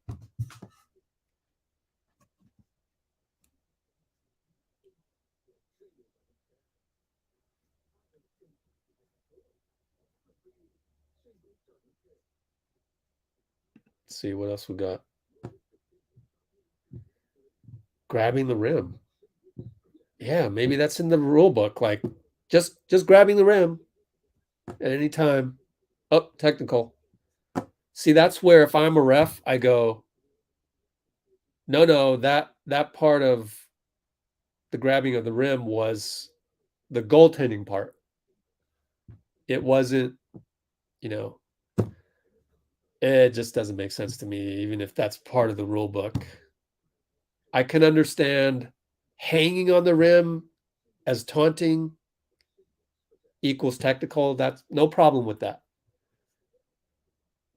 Let's see what else we got. Grabbing the rim. Yeah, maybe that's in the rule book. Like just grabbing the rim at any time. Oh, technical. See, that's where if I'm a ref, I go, no, that part of the grabbing of the rim was the goaltending part. It wasn't, it just doesn't make sense to me, even if that's part of the rule book. I can understand hanging on the rim as taunting equals technical. That's no problem with that.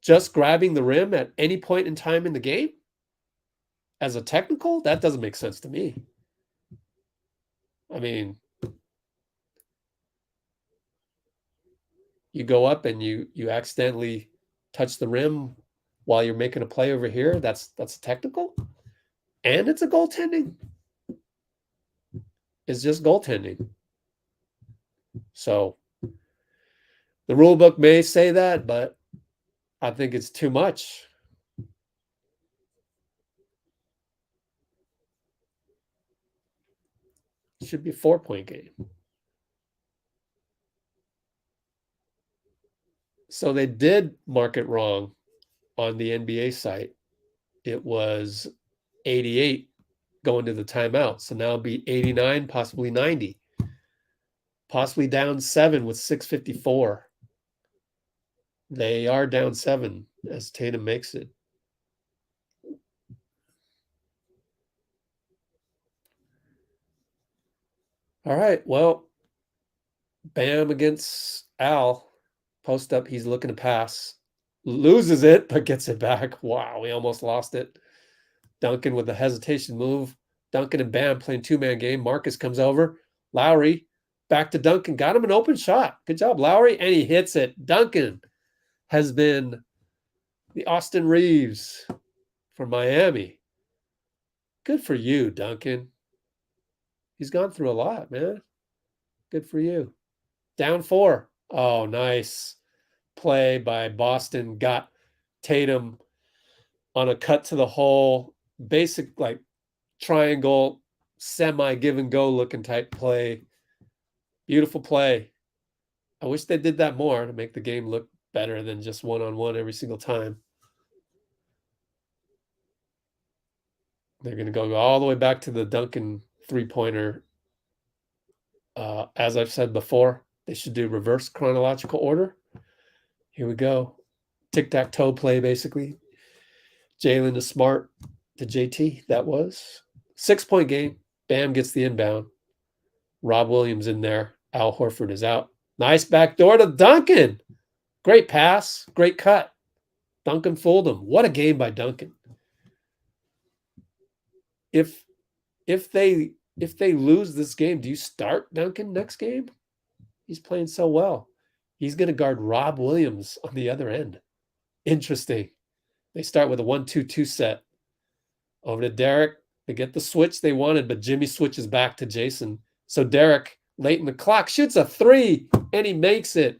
Just grabbing the rim at any point in time in the game as a technical, that doesn't make sense to me. I mean, you go up and you accidentally touch the rim while you're making a play over here. That's a technical, and it's a goaltending. It's just goaltending. So the rule book may say that, but I think it's too much. It should be a 4-point game. So they did mark it wrong on the NBA site. It was 88 going to the timeout. So now it'll be 89, possibly 90. Possibly down 7 with 6:54. They are down 7 as Tatum makes it. All right, well, Bam against Al. Post up, he's looking to pass. Loses it, but gets it back. Wow, we almost lost it. Duncan with a hesitation move. Duncan and Bam playing two-man game. Marcus comes over. Lowry back to Duncan. Got him an open shot. Good job, Lowry. And he hits it. Duncan has been the Austin Reeves for Miami. Good for you, Duncan. He's gone through a lot, man. Good for you. Down 4. Oh, nice play by Boston. Got Tatum on a cut to the hole. Basic, like, triangle, semi give and go looking type play. Beautiful play. I wish they did that more to make the game look better than just one-on-one every single time. They're going to go all the way back to the Duncan three-pointer. As I've said before, they should do reverse chronological order. Here we go. Tic-tac-toe play, basically. Jaylen to Smart to JT. That was 6-point game. Bam gets the inbound. Rob Williams in there. Al Horford is out. Nice backdoor to Duncan. Great pass. Great cut. Duncan fooled him. What a game by Duncan. If they lose this game, do you start Duncan next game? He's playing so well. He's going to guard Rob Williams on the other end. Interesting. They start with a 1-2-2 set. Over to Derrick. They get the switch they wanted, but Jimmy switches back to Jason. So Derrick, late in the clock, shoots a 3, and he makes it.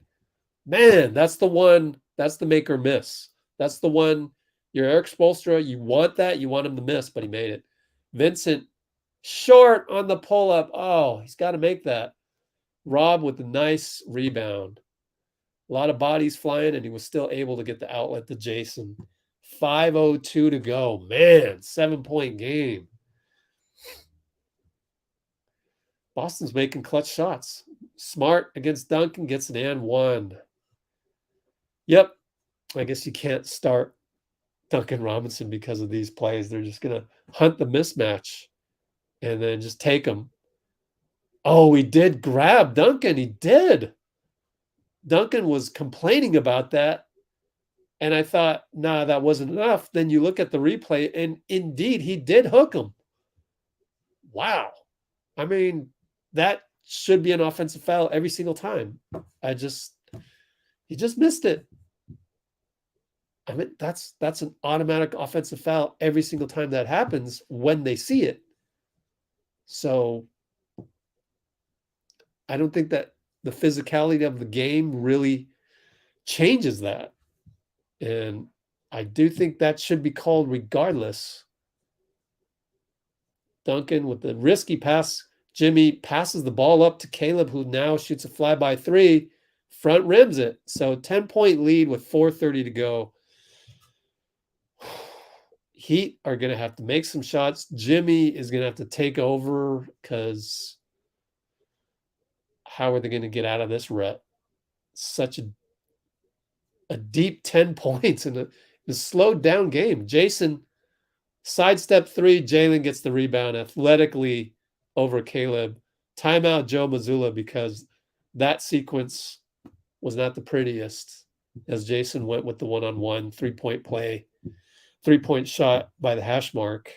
Man, that's the one. That's the make or miss. That's the one. You're Erik Spoelstra. You want that. You want him to miss, but he made it. Vincent, short on the pull-up. Oh, he's got to make that. Rob with a nice rebound. A lot of bodies flying, and he was still able to get the outlet to Jason. 5:02 to go. Man, 7-point game. Boston's making clutch shots. Smart against Duncan gets an and 1. Yep. I guess you can't start Duncan Robinson because of these plays. They're just going to hunt the mismatch and then just take them. Oh, he did grab Duncan. He did. Duncan was complaining about that. And I thought, nah, that wasn't enough. Then you look at the replay, and indeed, he did hook him. Wow. I mean, that should be an offensive foul every single time. He just missed it. I mean, that's an automatic offensive foul every single time that happens when they see it. So I don't think that the physicality of the game really changes that. And I do think that should be called regardless. Duncan with the risky pass. Jimmy passes the ball up to Caleb, who now shoots a flyby three, front rims it. So 10-point lead with 4:30 to go. Heat are going to have to make some shots. Jimmy is going to have to take over because how are they going to get out of this rut? Such a deep 10 points in a slowed down game. Jason sidestep three. Jaylen gets the rebound athletically over Caleb. Timeout Joe Mazzulla because that sequence was not the prettiest as Jason went with the one-on-one 3-point play, 3-point shot by the hash mark.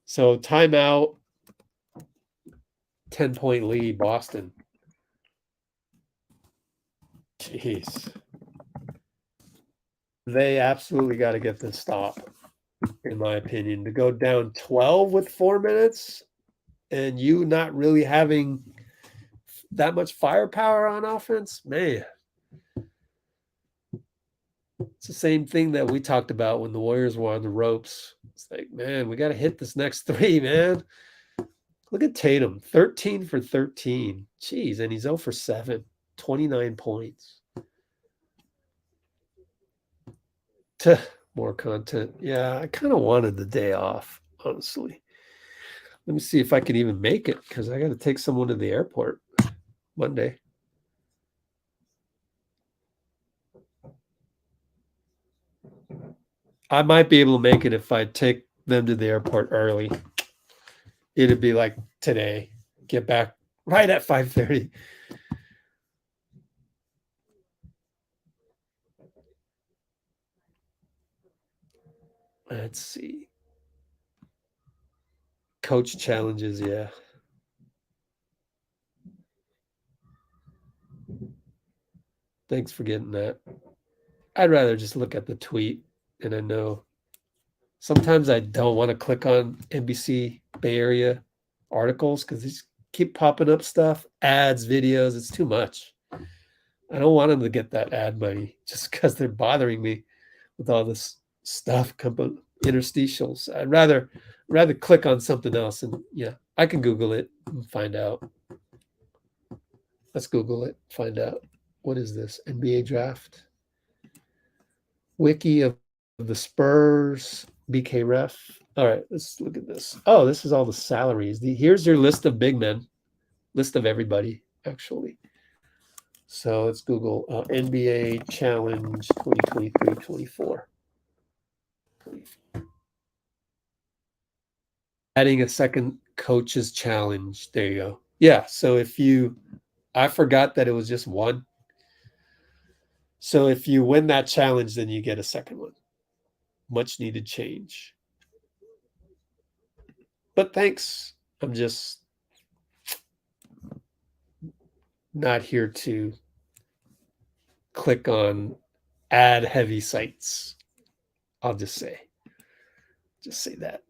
So timeout, 10-point lead, Boston. Jeez. They absolutely got to get this stop, in my opinion. To go down 12 with 4 minutes and you not really having that much firepower on offense, man. It's the same thing that we talked about when the Warriors were on the ropes. It's like, man, we got to hit this next three, man. Look at Tatum, 13 for 13. Jeez, and he's 0 for 7, 29 points. More content. Yeah, I kind of wanted the day off, honestly. Let me see if I can even make it because I got to take someone to the airport Monday. I might be able to make it if I take them to the airport early. It'd be like today. Get back right at 5:30. Let's see. Coach challenges, yeah. Thanks for getting that. I'd rather just look at the tweet, and I know sometimes I don't want to click on NBC Bay Area articles because they just keep popping up stuff, ads, videos. It's too much. I don't want them to get that ad money just because they're bothering me with all this stuff, interstitials. I'd rather click on something else, and yeah, I can Google it and find out. Let's Google it, find out. What is this? NBA draft. Wiki of the Spurs, BK Ref. All right, let's look at this. Oh, this is all the salaries. Here's your list of big men, list of everybody, actually. So let's Google NBA Challenge 2023-24. Adding a second coach's challenge. There you go. Yeah, so I forgot that it was just one. So if you win that challenge, then you get a second one. Much needed change. But thanks. I'm just not here to click on ad heavy sites. I'll just say that.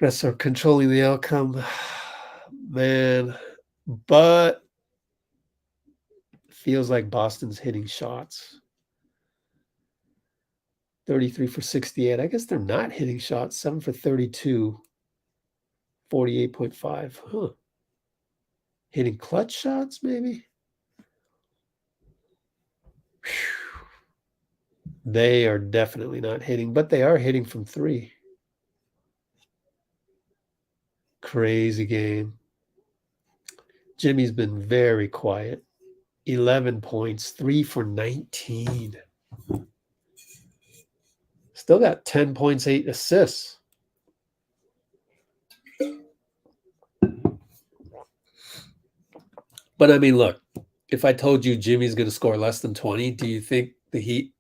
Refs are controlling the outcome, man. But feels like Boston's hitting shots. 33 for 68. I guess they're not hitting shots. 7 for 32. 48.5. Huh. Hitting clutch shots, maybe? Whew. They are definitely not hitting, but they are hitting from 3. Crazy game. Jimmy's been very quiet. 11 points, 3 for 19. Still got 10 points, 8 assists. But I mean, look, if I told you Jimmy's going to score less than 20, do you think the Heat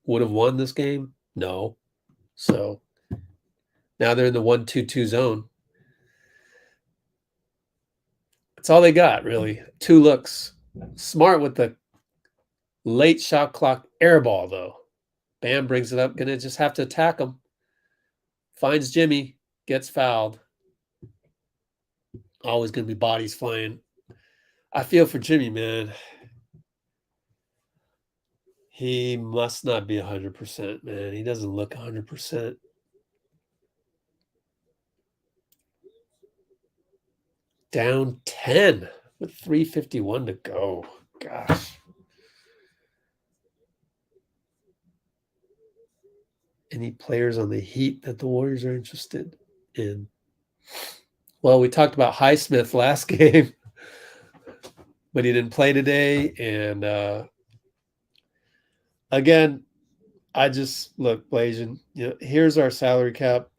would have won this game? No. So now they're in the 1-2-2 zone. That's all they got, really. 2 looks. Smart with the late shot clock air ball, though. Bam brings it up. Going to just have to attack him. Finds Jimmy. Gets fouled. Always going to be bodies flying. I feel for Jimmy, man. He must not be 100%, man. He doesn't look 100%. Down 10 with 3:51 to go. Gosh. Any players on the Heat that the Warriors are interested in? Well, we talked about Highsmith last game, but he didn't play today. And again, I just look, Blasian, here's our salary cap.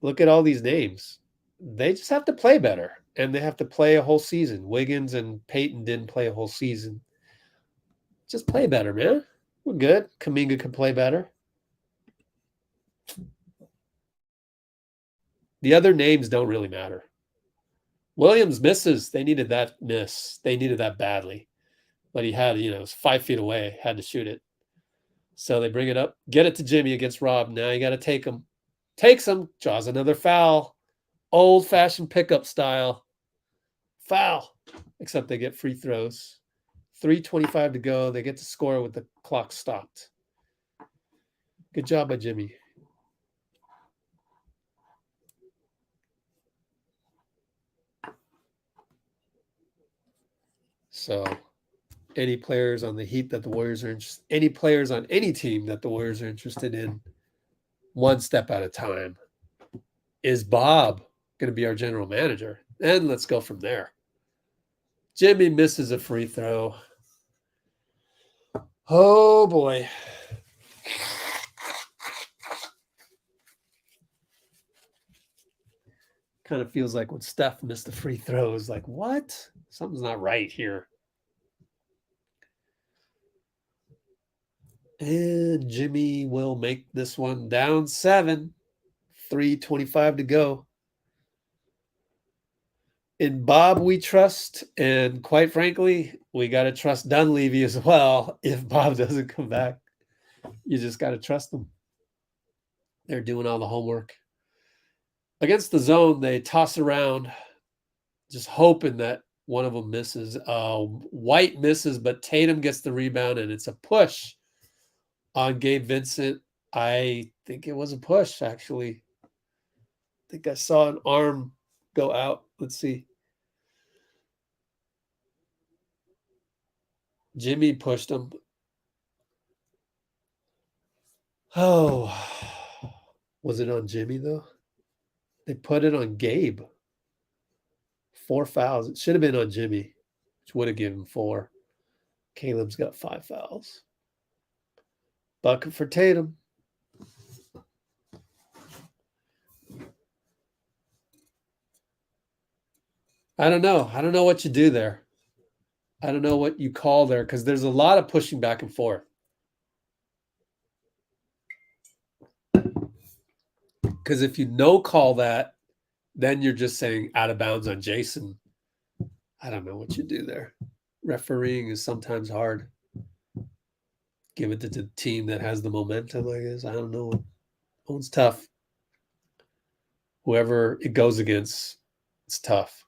Look at all these names. They just have to play better, and they have to play a whole season. Wiggins and Peyton didn't play a whole season. Just play better, man. We're good. Kuminga can play better. The other names don't really matter. Williams misses. They needed that miss. They needed that badly. But he had, it was 5 feet away, had to shoot it. So they bring it up, get it to Jimmy against Rob. Now you got to take him. Takes him, draws another foul. Old-fashioned pickup style. Foul. Except they get free throws. 3:25 to go. They get to score with the clock stopped. Good job by Jimmy. So, any players on the Heat that the Warriors are interested, any players on any team that the Warriors are interested in, one step at a time. Is Bob going to be our general manager? And let's go from there. Jimmy misses a free throw. Oh, boy. Kind of feels like when Steph missed the free throws, like, what? Something's not right here. And Jimmy will make this one down 7. 3:25 to go. In Bob, we trust. And quite frankly, we got to trust Dunleavy as well. If Bob doesn't come back, you just got to trust them. They're doing all the homework. Against the zone, they toss around, just hoping that one of them misses. White misses, but Tatum gets the rebound, and it's a push on Gabe Vincent. I think it was a push, actually. I think I saw an arm go out. Let's see. Jimmy pushed him. Oh, was it on Jimmy, though? They put it on Gabe. 4 fouls. It should have been on Jimmy, which would have given 4. Caleb's got 5 fouls. Bucket for Tatum. I don't know. I don't know what you do there. I don't know what you call there because there's a lot of pushing back and forth. Because if you no call that, then you're just saying out of bounds on Jason. I don't know what you do there. Refereeing is sometimes hard. Give it to the team that has the momentum, I guess. I don't know. It's tough. Whoever it goes against, it's tough.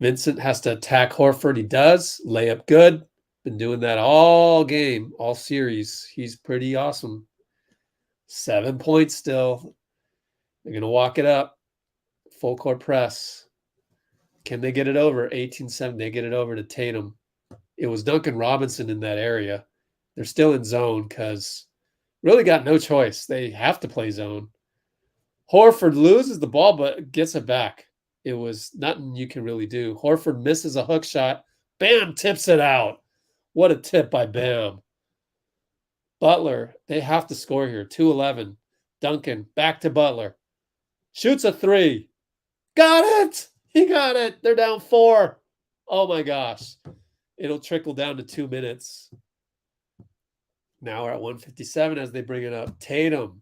Vincent has to attack Horford. He does. Layup good. Been doing that all game, all series. He's pretty awesome. 7 points still. They're going to walk it up. Full court press. Can they get it over? 18-7. They get it over to Tatum. It was Duncan Robinson in that area. They're still in zone because really got no choice. They have to play zone. Horford loses the ball but gets it back. It was nothing you can really do. Horford misses a hook shot. Bam, tips it out. What a tip by Bam. Butler, they have to score here. 2-11. Duncan, back to Butler. Shoots a 3. Got it. He got it. They're down 4. Oh, my gosh. It'll trickle down to 2 minutes. Now we're at 157 as they bring it up. Tatum.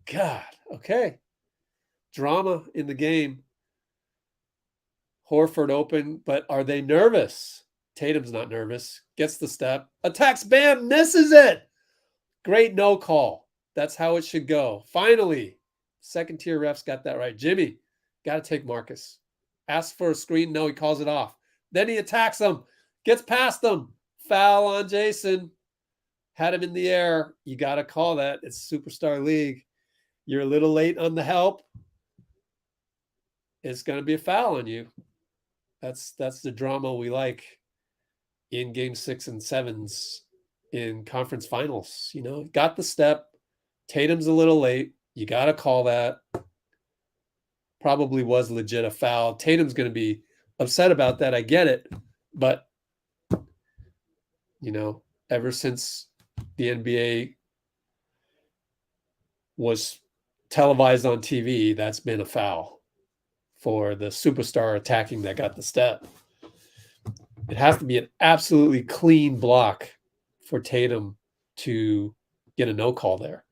God, okay. Drama in the game. Horford open, but are they nervous? Tatum's not nervous. Gets the step. Attacks Bam. Misses it. Great no call. That's how it should go. Finally, second-tier refs got that right. Jimmy, got to take Marcus. Asks for a screen. No, he calls it off. Then he attacks him. Gets past him. Foul on Jason. had him in the air. You got to call that. It's Superstar League. You're a little late on the help. It's going to be a foul on you. That's the drama we like in game 6 and 7s in conference finals. You know, got the step. Tatum's a little late. You got to call that. Probably was legit a foul. Tatum's going to be upset about that. I get it. But, you know, ever since the NBA was televised on TV, that's been a foul for the superstar attacking that got the step. It has to be an absolutely clean block for Tatum to get a no call there.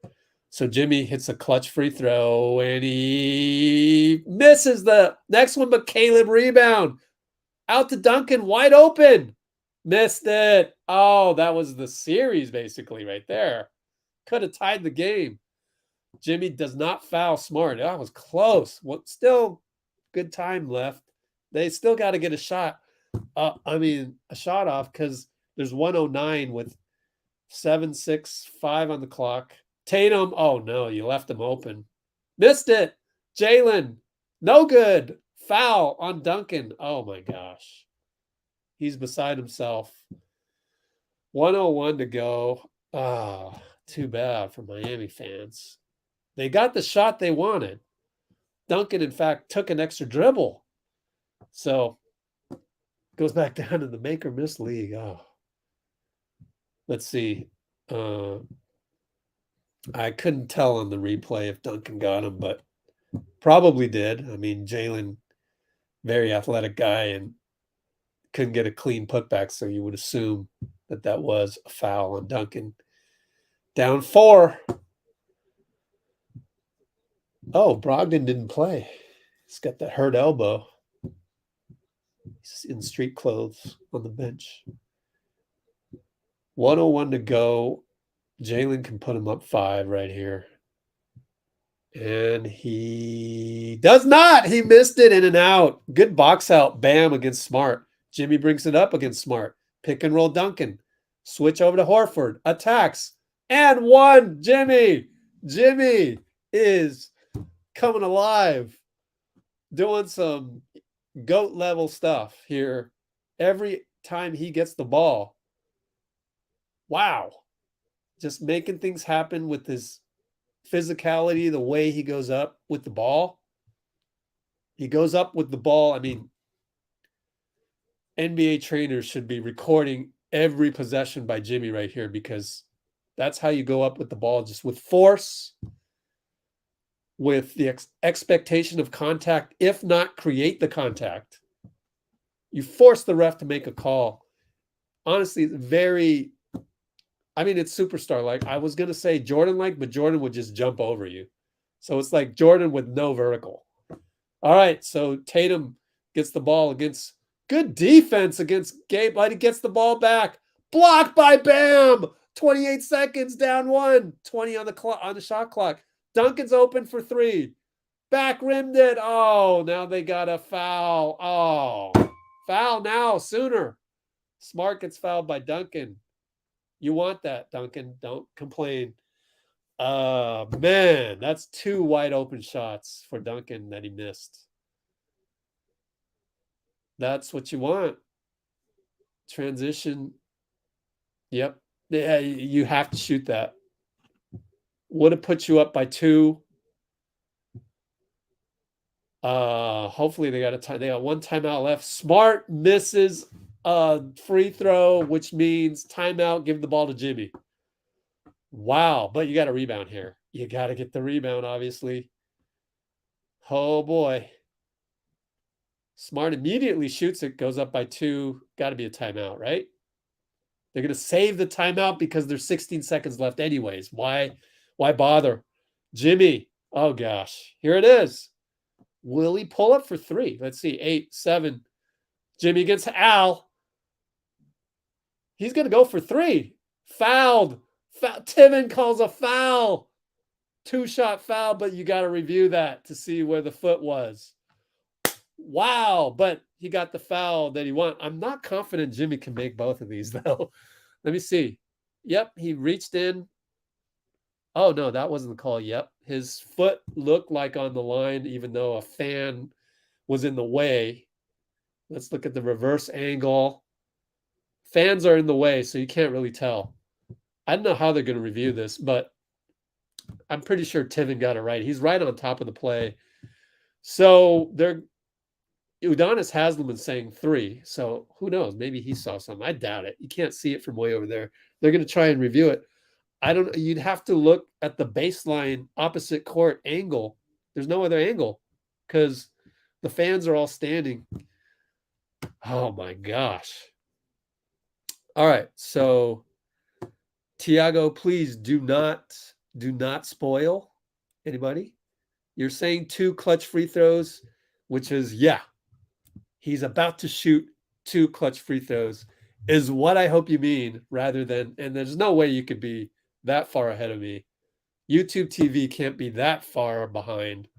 So Jimmy hits a clutch free throw and he misses the next one, but Caleb rebound. Out to Duncan, wide open. Missed it. Oh, that was the series basically right there. Could have tied the game. Jimmy does not foul Smart. That was close. Still good time left. They still got to get a shot. A shot off because there's 109 with 7:6:5 on the clock. Tatum, oh no, you left him open. Missed it. Jaylen, no good. Foul on Duncan. Oh my gosh. He's beside himself. 1:01 to go. Ah, too bad for Miami fans. They got the shot they wanted. Duncan, in fact, took an extra dribble. So, goes back down to the make or miss league. Oh. Let's see. I couldn't tell on the replay if Duncan got him, but probably did. I mean, Jaylen, very athletic guy, and couldn't get a clean putback, so you would assume that was a foul on Duncan. Down 4. Oh, Brogdon didn't play. He's got that hurt elbow. He's in street clothes on the bench. 1:01 to go. Jaylen can put him up 5 right here. And he does not. He missed it, in and out. Good box out. Bam, against Smart. Jimmy brings it up against Smart. Pick and roll Duncan. Switch over to Horford. Attacks. And 1. Jimmy. Jimmy is coming alive. Doing some GOAT level stuff here. Every time he gets the ball. Wow. Just making things happen with his physicality, the way he goes up with the ball. He goes up with the ball. I mean, NBA trainers should be recording every possession by Jimmy right here, because that's how you go up with the ball, just with force, with the expectation of contact, if not create the contact. You force the ref to make a call. Honestly, it's superstar-like. I was going to say Jordan-like, but Jordan would just jump over you. So it's like Jordan with no vertical. All right, so Tatum gets the ball against good defense against Gabe. He gets the ball back. Blocked by Bam. 28 seconds, down 1. 20 on the shot clock. Duncan's open for 3. Back rimmed it. Oh, now they got a foul. Oh, foul now, sooner. Smart gets fouled by Duncan. You want that, Duncan. Don't complain. Man, that's 2 wide open shots for Duncan that he missed. That's what you want. Transition. Yep. Yeah, you have to shoot that. Would have put you up by 2. Hopefully they got 1 timeout left. Smart misses a free throw, which means timeout, give the ball to Jimmy. Wow, but you got a rebound here. You got to get the rebound, obviously. Oh, boy. Smart immediately shoots it, goes up by 2. Got to be a timeout, right? They're going to save the timeout because there's 16 seconds left anyways. Why bother? Jimmy, oh, gosh. Here it is. Will he pull up for 3? Let's see, 8, 7. Jimmy gets Al. He's going to go for 3. Fouled. Timmon calls a foul. 2-shot foul, but you got to review that to see where the foot was. Wow, but he got the foul that he wanted. I'm not confident Jimmy can make both of these, though. Let me see. Yep, he reached in. Oh, no, that wasn't the call. Yep. His foot looked like on the line, even though a fan was in the way. Let's look at the reverse angle. Fans are in the way, so you can't really tell. I don't know how they're going to review this, but I'm pretty sure Tiven got it right. He's right on top of the play. So Udonis Haslam's saying 3. So who knows? Maybe he saw something. I doubt it. You can't see it from way over there. They're going to try and review it. You'd have to look at the baseline opposite court angle. There's no other angle because the fans are all standing. Oh my gosh. All right. So Tiago, please do not spoil anybody. You're saying 2 clutch free throws, which is, yeah, he's about to shoot 2 clutch free throws is what I hope you mean, rather than, and there's no way you could be that far ahead of me. YouTube TV can't be that far behind.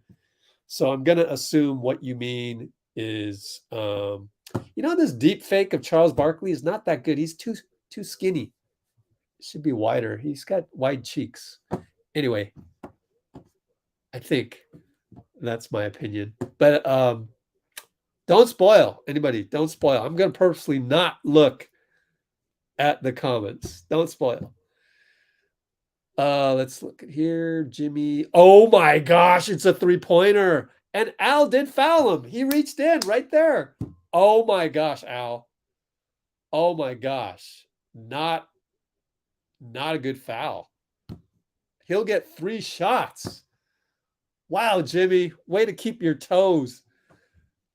So I'm going to assume what you mean is, this deep fake of Charles Barkley is not that good. He's too skinny. It should be wider. He's got wide cheeks. Anyway, I think that's my opinion. But don't spoil anybody. Don't spoil. I'm going to purposely not look at the comments. Don't spoil. Let's look at here. Jimmy. Oh my gosh, it's a 3-pointer. And Al did foul him. He reached in right there. Oh my gosh, Al. Oh my gosh. Not a good foul. He'll get 3 shots. Wow, Jimmy. Way to keep your toes.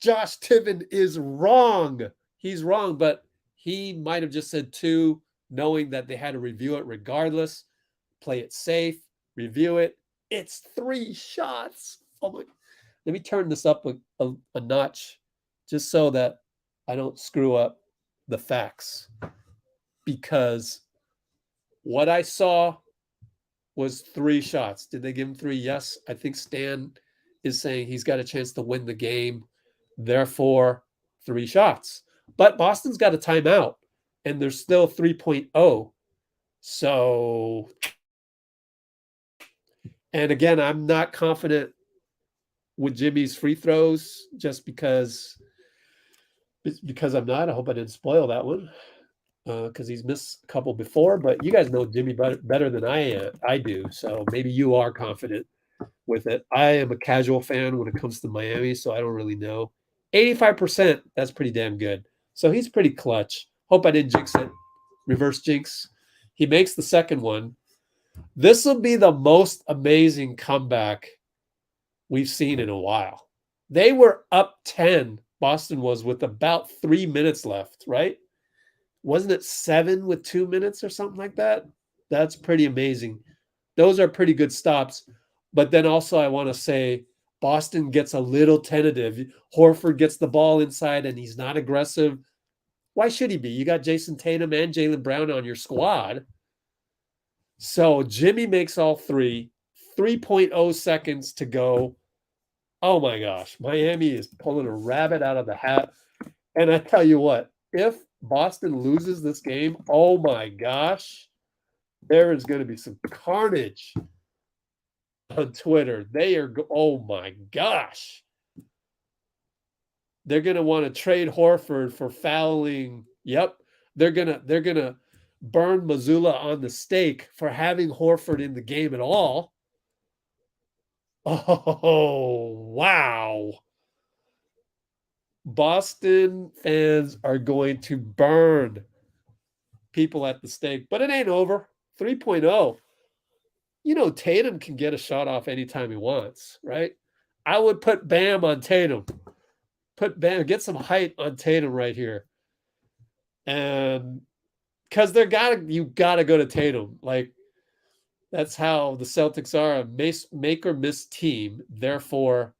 Josh Tiven is wrong. He's wrong, but he might have just said 2, knowing that they had to review it regardless. Play it safe, review it. It's 3 shots. Oh my! Let me turn this up a notch, just so that I don't screw up the facts. Because what I saw was 3 shots. Did they give him 3? Yes. I think Stan is saying he's got a chance to win the game. Therefore, 3 shots. But Boston's got a timeout, and there's still 3.0. So, and again, I'm not confident with Jimmy's free throws just because I'm not. I hope I didn't spoil that one because he's missed a couple before. But you guys know Jimmy better than I do, so maybe you are confident with it. I am a casual fan when it comes to Miami, so I don't really know. 85%, that's pretty damn good. So he's pretty clutch. Hope I didn't jinx it. Reverse jinx. He makes the second one. This will be the most amazing comeback we've seen in a while. They were up 10. Boston was with about 3 minutes left, right? Wasn't it 7 with 2 minutes or something like that? That's pretty amazing. Those are pretty good stops. But then also I want to say Boston gets a little tentative. Horford gets the ball inside and he's not aggressive. Why should he be? You got Jason Tatum and Jaylen Brown on your squad. So Jimmy makes all 3. 3.0 seconds to go. Oh my gosh. Miami is pulling a rabbit out of the hat. And I tell you what, if Boston loses this game, oh my gosh, there is going to be some carnage on Twitter. Oh my gosh. They're going to want to trade Horford for fouling. Yep. They're going to burn Mazzulla on the stake for having Horford in the game at all. Oh, wow. Boston fans are going to burn people at the stake, but it ain't over. 3.0. Tatum can get a shot off anytime he wants, right? I would put Bam on Tatum. Put Bam, get some height on Tatum right here. And because you gotta go to Tatum. Like, that's how the Celtics are, a make or miss team. Therefore,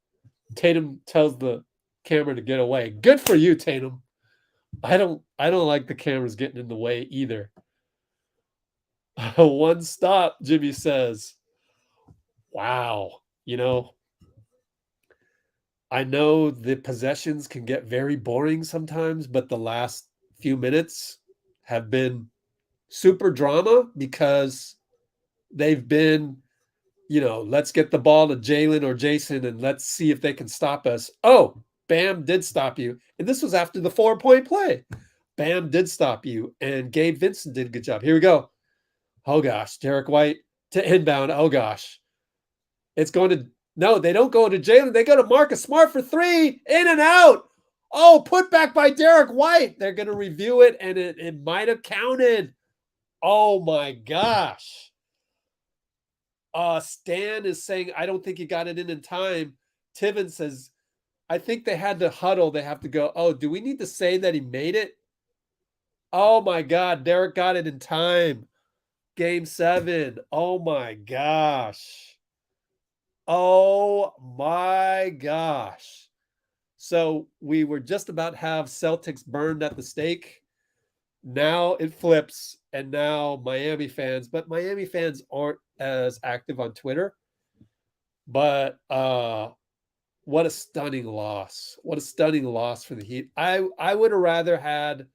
Tatum tells the camera to get away. Good for you, Tatum. I don't like the cameras getting in the way either. One stop, Jimmy says. Wow. I know the possessions can get very boring sometimes, but the last few minutes have been super drama because they've been, let's get the ball to Jaylen or Jason and let's see if they can stop us. Oh, Bam did stop you. And this was after the 4-point play. Bam did stop you. And Gabe Vincent did a good job. Here we go. Oh, gosh. Derrick White to inbound. Oh, gosh. It's going to, no, they don't go to Jaylen. They go to Marcus Smart for 3, in and out. Oh, put back by Derrick White. They're going to review it, and it might have counted. Oh, my gosh. Stan is saying, I don't think he got it in time. Tiven says, I think they had to huddle. They have to go, oh, do we need to say that he made it? Oh, my God. Derrick got it in time. Game 7. Oh, my gosh. Oh, my gosh. So we were just about to have Celtics burned at the stake. Now it flips, and now Miami fans aren't as active on Twitter. But what a stunning loss. What a stunning loss for the Heat. I would have rather had,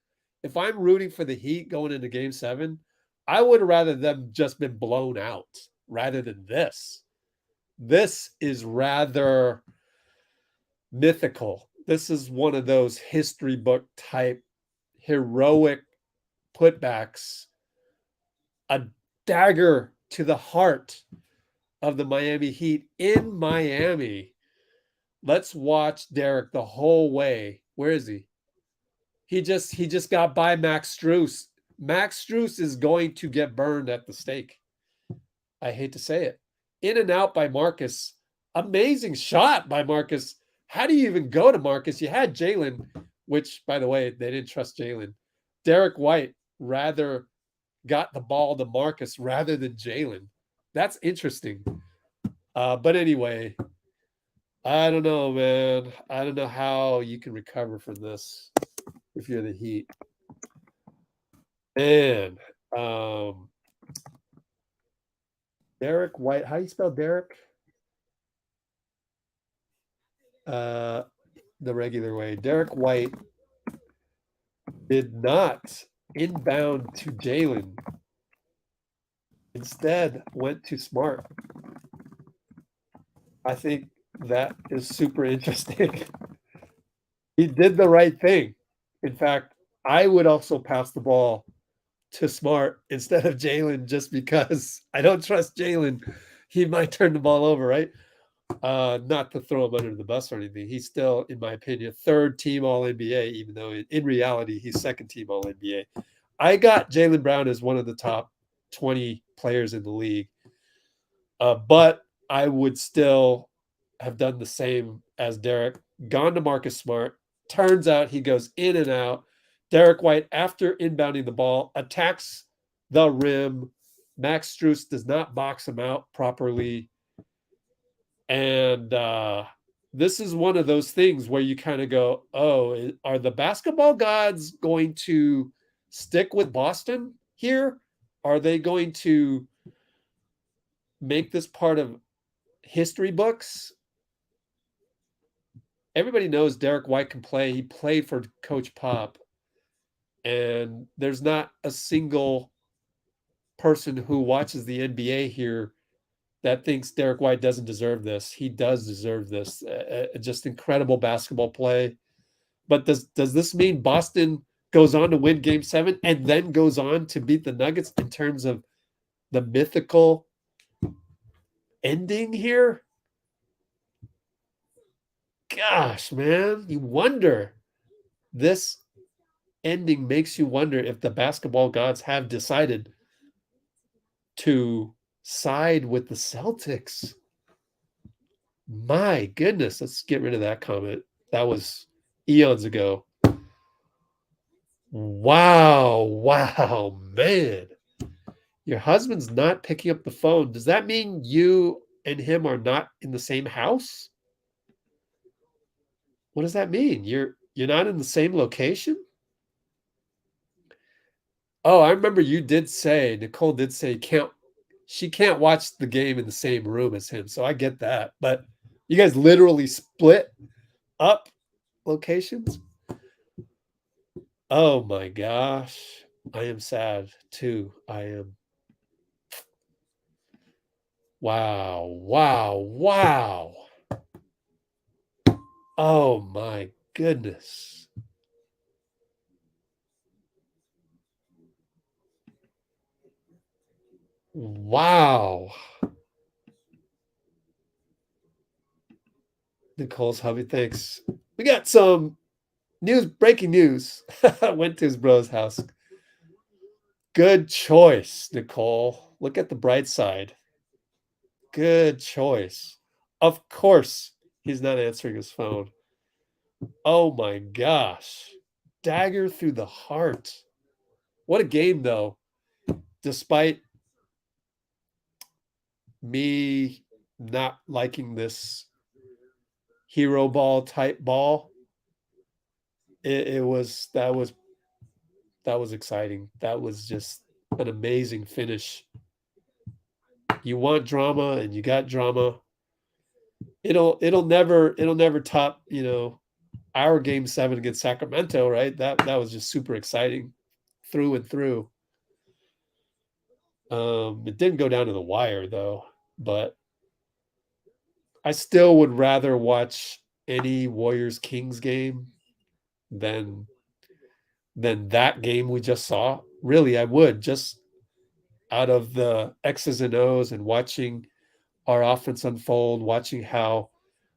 if I'm rooting for the Heat going into Game 7, I would have rather them just been blown out rather than this. This is rather mythical. This is one of those history book type heroic putbacks, a dagger to the heart of the Miami Heat in Miami. Let's watch Derrick the whole way. Where is he? He just got by Max Strus. Max Strus is going to get burned at the stake. I hate to say it. In and out by Marcus. Amazing shot by Marcus. How do you even go to Marcus? You had Jaylen, which, by the way, they didn't trust Jaylen. Derrick White rather got the ball to Marcus rather than Jaylen. That's interesting. But anyway, I don't know, man. I don't know how you can recover from this if you're the Heat. Man, Derrick White. How do you spell Derrick? The regular way. Derrick White did not inbound to Jaylen. Instead, went to Smart. I think that is super interesting. He did the right thing. In fact, I would also pass the ball to Smart instead of Jaylen just because I don't trust Jaylen. He might turn the ball over, right? Not to throw him under the bus or anything. He's still, in my opinion, third team All-NBA, even though in reality he's second team All-NBA. I got Jaylen Brown as one of the top 20 players in the league. But I would still have done the same as Derrick, gone to Marcus Smart. Turns out he goes in and out. Derrick White, after inbounding the ball, attacks the rim. Max Strus does not box him out properly. And this is one of those things where you kind of go, oh, are the basketball gods going to stick with Boston here? Are they going to make this part of history books? Everybody knows Derrick White can play. He played for Coach Pop. And there's not a single person who watches the NBA here that thinks Derrick White doesn't deserve this. He does deserve this. Just incredible basketball play. But does this mean Boston goes on to win Game 7 and then goes on to beat the Nuggets in terms of the mythical ending here? Gosh, man, you wonder. This ending makes you wonder if the basketball gods have decided to side with the Celtics. My goodness, let's get rid of that comment. That was eons ago. Wow, man. Your husband's not picking up the phone. Does that mean you and him are not in the same house? What does that mean? You're not in the same location? Oh, I remember you did say, Nicole did say she can't watch the game in the same room as him. So I get that. But you guys literally split up locations? Oh my gosh. I am sad too. I am. Wow. Wow. Wow. Oh my goodness. Wow. Nicole's hubby, thanks. We got some breaking news. Went to his bro's house. Good choice, Nicole. Look at the bright side. Good choice. Of course, he's not answering his phone. Oh my gosh. Dagger through the heart. What a game, though. Despite me not liking this hero ball type ball, it was that was exciting. That was just an amazing finish. You want drama and you got drama. It'll never top, our game 7 against Sacramento, right? That was just super exciting through and through. It didn't go down to the wire though, but I still would rather watch any Warriors Kings game than that game we just saw. Really, I would, just out of the X's and O's and watching our offense unfold, watching how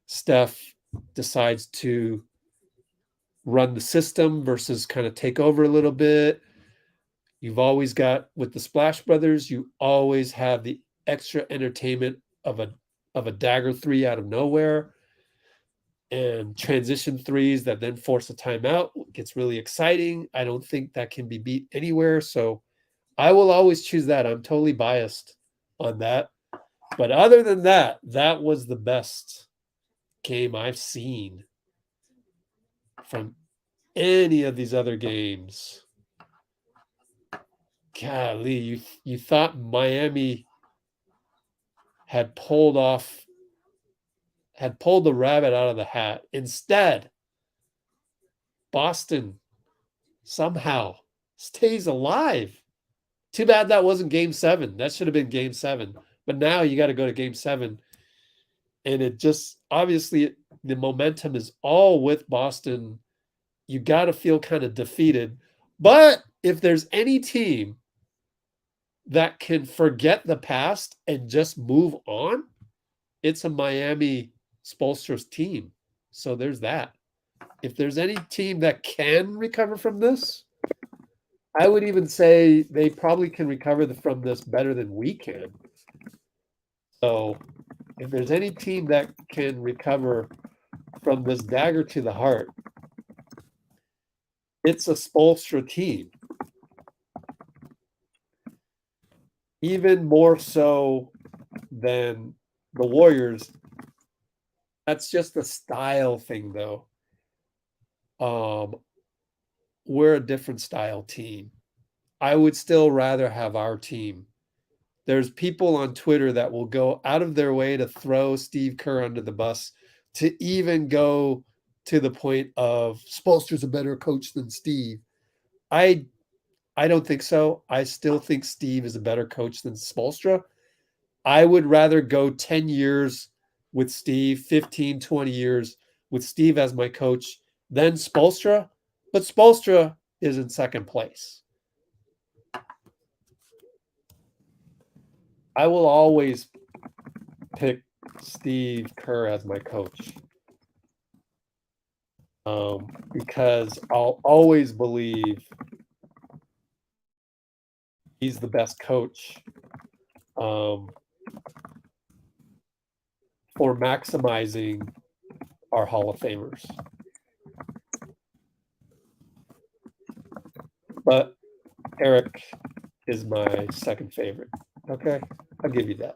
Steph decides to run the system versus kind of take over a little bit. You've always got, with the Splash Brothers, you always have the extra entertainment of a dagger 3 out of nowhere and transition 3s that then force a timeout. It gets really exciting. I don't think that can be beat anywhere. So I will always choose that. I'm totally biased on that. But other than that, that was the best game I've seen from any of these other games. Golly, you thought Miami had pulled the rabbit out of the hat. Instead, Boston somehow stays alive. Too bad that wasn't game 7. That should have been game 7. But now you got to go to game 7. And it just, obviously, the momentum is all with Boston. You got to feel kind of defeated. But if there's any team that can forget the past and just move on, it's a Miami Spoelstra's team. So there's that. If there's any team that can recover from this, I would even say they probably can recover from this better than we can. So if there's any team that can recover from this dagger to the heart, it's a Spoelstra team. Even more so than the Warriors. That's just a style thing, though. We're a different style team. I would still rather have our team. There's people on Twitter that will go out of their way to throw Steve Kerr under the bus, to even go to the point of Spoelstra's a better coach than Steve. I don't think so. I still think Steve is a better coach than Spoelstra. I would rather go 10 years with Steve, 15, 20 years with Steve as my coach than Spoelstra, but Spoelstra is in second place. I will always pick Steve Kerr as my coach because I'll always believe he's the best coach for maximizing our Hall of Famers. But Erik is my second favorite. Okay, I'll give you that.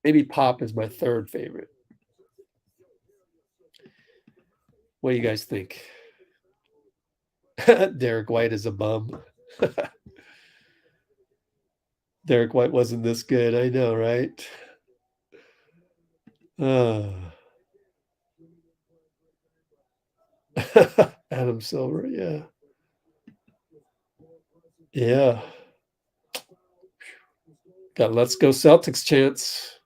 Maybe Pop is my third favorite. What do you guys think? Derrick White is a bum. Derrick White wasn't this good. I know, right? Adam Silver, yeah. Yeah. Got let's go Celtics chance.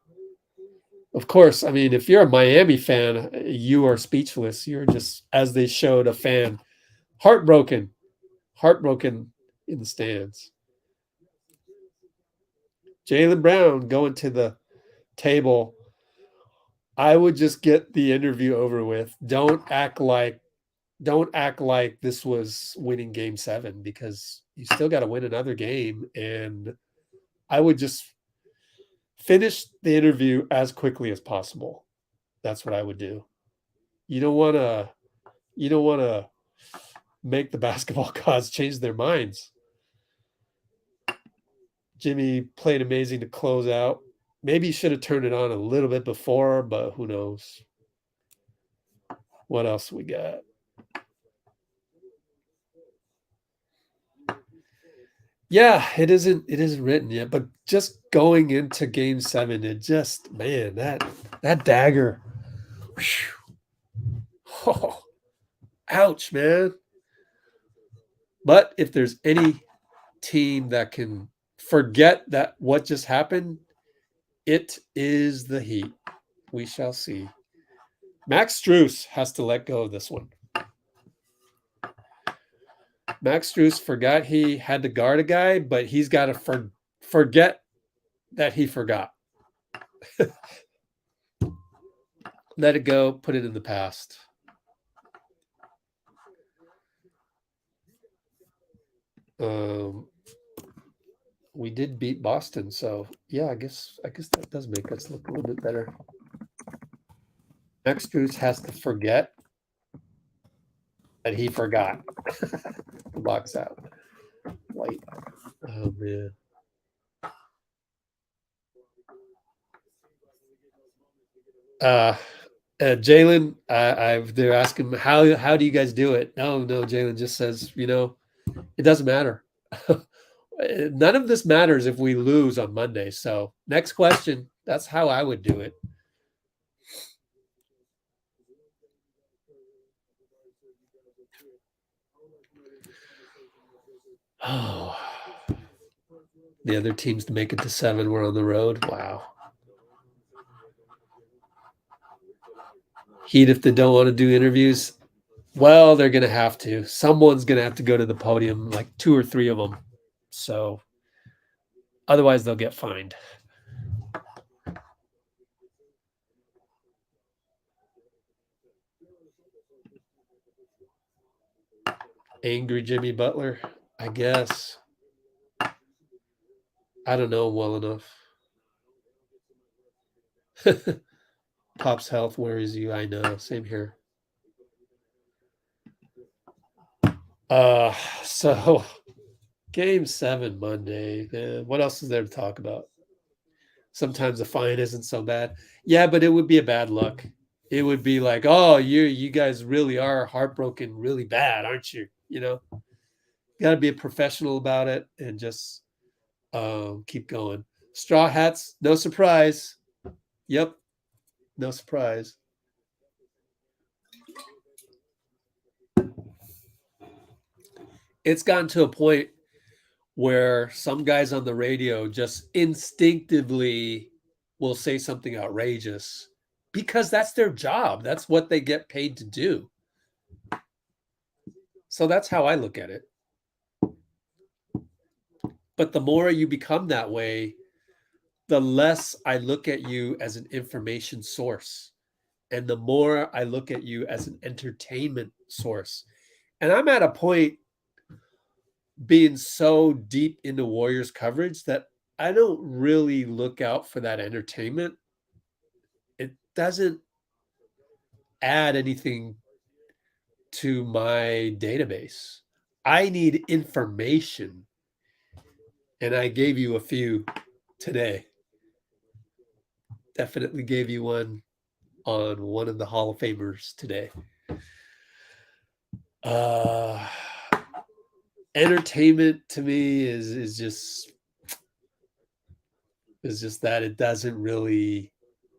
Of course, I mean, if you're a Miami fan, you are speechless. You're just, as they showed a fan, heartbroken in the stands. Jaylen Brown going to the table. I would just get the interview over with. Don't act like this was winning game 7, because you still got to win another game. And I would just finish the interview as quickly as possible. That's what I would do. You don't want to make the basketball gods change their minds. Jimmy played amazing to close out. Maybe he should have turned it on a little bit before, but who knows? What else we got? Yeah, it isn't written yet, but just going into game 7, it just, man, that dagger. Oh, ouch, man. But if there's any team that can forget that what just happened, it is the Heat. We shall see. Max Strus has to let go of this one. Max Strus forgot he had to guard a guy, but he's got to forget that he forgot. Let it go. Put it in the past. We did beat Boston, so yeah, I guess that does make us look a little bit better. Max Strus has to forget that he forgot. The box out. White. Oh man. Jaylen, they're asking how do you guys do it? No, Jaylen just says, it doesn't matter. None of this matters if we lose on Monday. So next question. That's how I would do it. Oh, the other teams to make it to 7 were on the road. Wow. Heat, if they don't want to do interviews, well, they're going to have to. Someone's going to have to go to the podium, like 2 or 3 of them. So otherwise, they'll get fined. Angry Jimmy Butler, I guess. I don't know him well enough. Pop's health worries you. I know. Same here. So game 7 Monday. Man, what else is there to talk about? Sometimes the fine isn't so bad. Yeah, but it would be a bad look. It would be like, oh, you guys really are heartbroken really bad, aren't you? You got to be a professional about it and just keep going. Straw hats, no surprise. Yep, no surprise. It's gotten to a point where some guys on the radio just instinctively will say something outrageous because that's their job. That's what they get paid to do. So that's how I look at it. But the more you become that way, the less I look at you as an information source. And the more I look at you as an entertainment source. And I'm at a point being so deep into Warriors coverage that I don't really look out for that entertainment. It doesn't add anything to my database. I need information. And I gave you a few today. Definitely gave you one on one of the Hall of Famers today. Entertainment to me is just that it doesn't really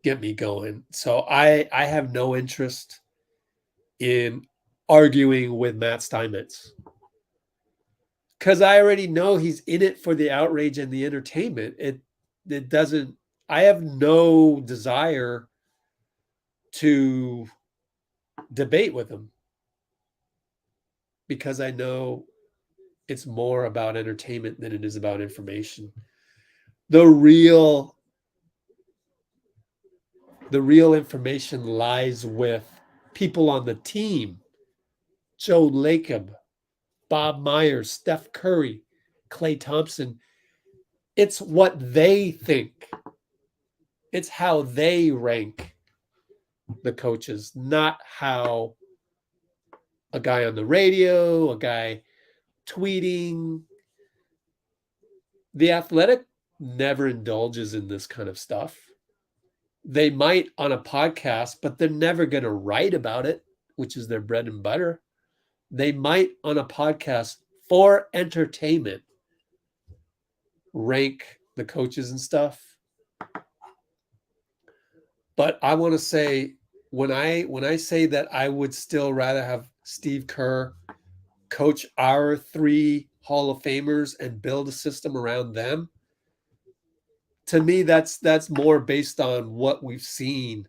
get me going. So I have no interest in arguing with Matt Steinmetz because I already know he's in it for the outrage and the entertainment. It doesn't. I have no desire to debate with him because I know it's more about entertainment than it is about information. The real information lies with people on the team. Joe Lacob, Bob Myers, Steph Curry, Klay Thompson. It's what they think. It's how they rank the coaches, not how a guy on the radio, a guy tweeting. The Athletic never indulges in this kind of stuff. They might on a podcast, but they're never going to write about it, which is their bread and butter. They might on a podcast for entertainment rank the coaches and stuff. But I want to say when I say that I would still rather have Steve Kerr coach our 3 Hall of Famers and build a system around them, to me that's more based on what we've seen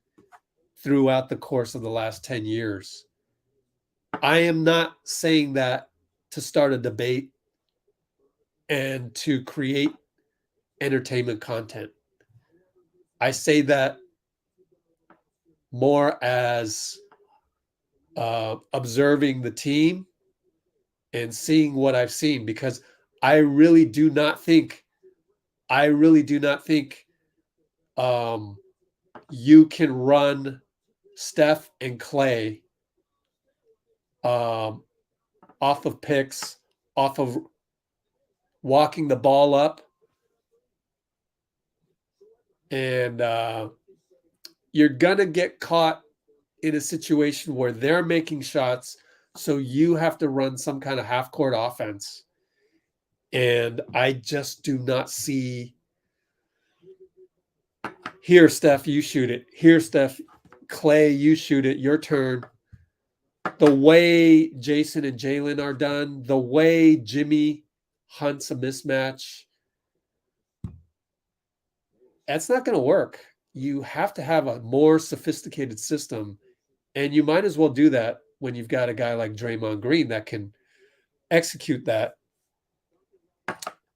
throughout the course of the last 10 years. I am not saying that to start a debate and to create entertainment content. I say that more as observing the team and seeing what I've seen, because I really do not think you can run Steph and Klay off of picks, off of walking the ball up, and you're gonna get caught in a situation where they're making shots, so you have to run some kind of half-court offense. And I just do not see, here, Steph, you shoot it. Here, Steph, Klay, you shoot it. Your turn. The way Jason and Jaylen are done, the way Jimmy hunts a mismatch, that's not going to work. You have to have a more sophisticated system, and you might as well do that when you've got a guy like Draymond Green that can execute that,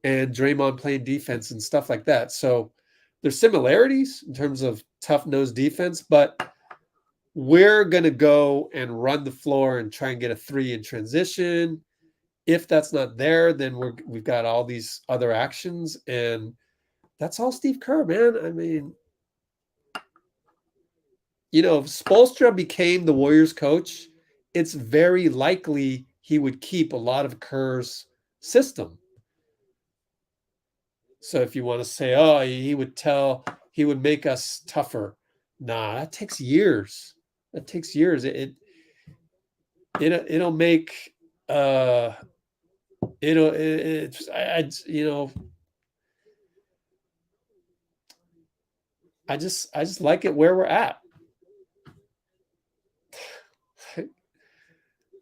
and Draymond playing defense and stuff like that. So there's similarities in terms of tough-nosed defense, but we're going to go and run the floor and try and get a 3 in transition. If that's not there, then we've got all these other actions, and that's all Steve Kerr, man. I mean, if Spoelstra became the Warriors coach, it's very likely he would keep a lot of Kerr's system. So if you want to say, oh, he would make us tougher. Nah, that takes years. That takes years. It'll make I just like it where we're at.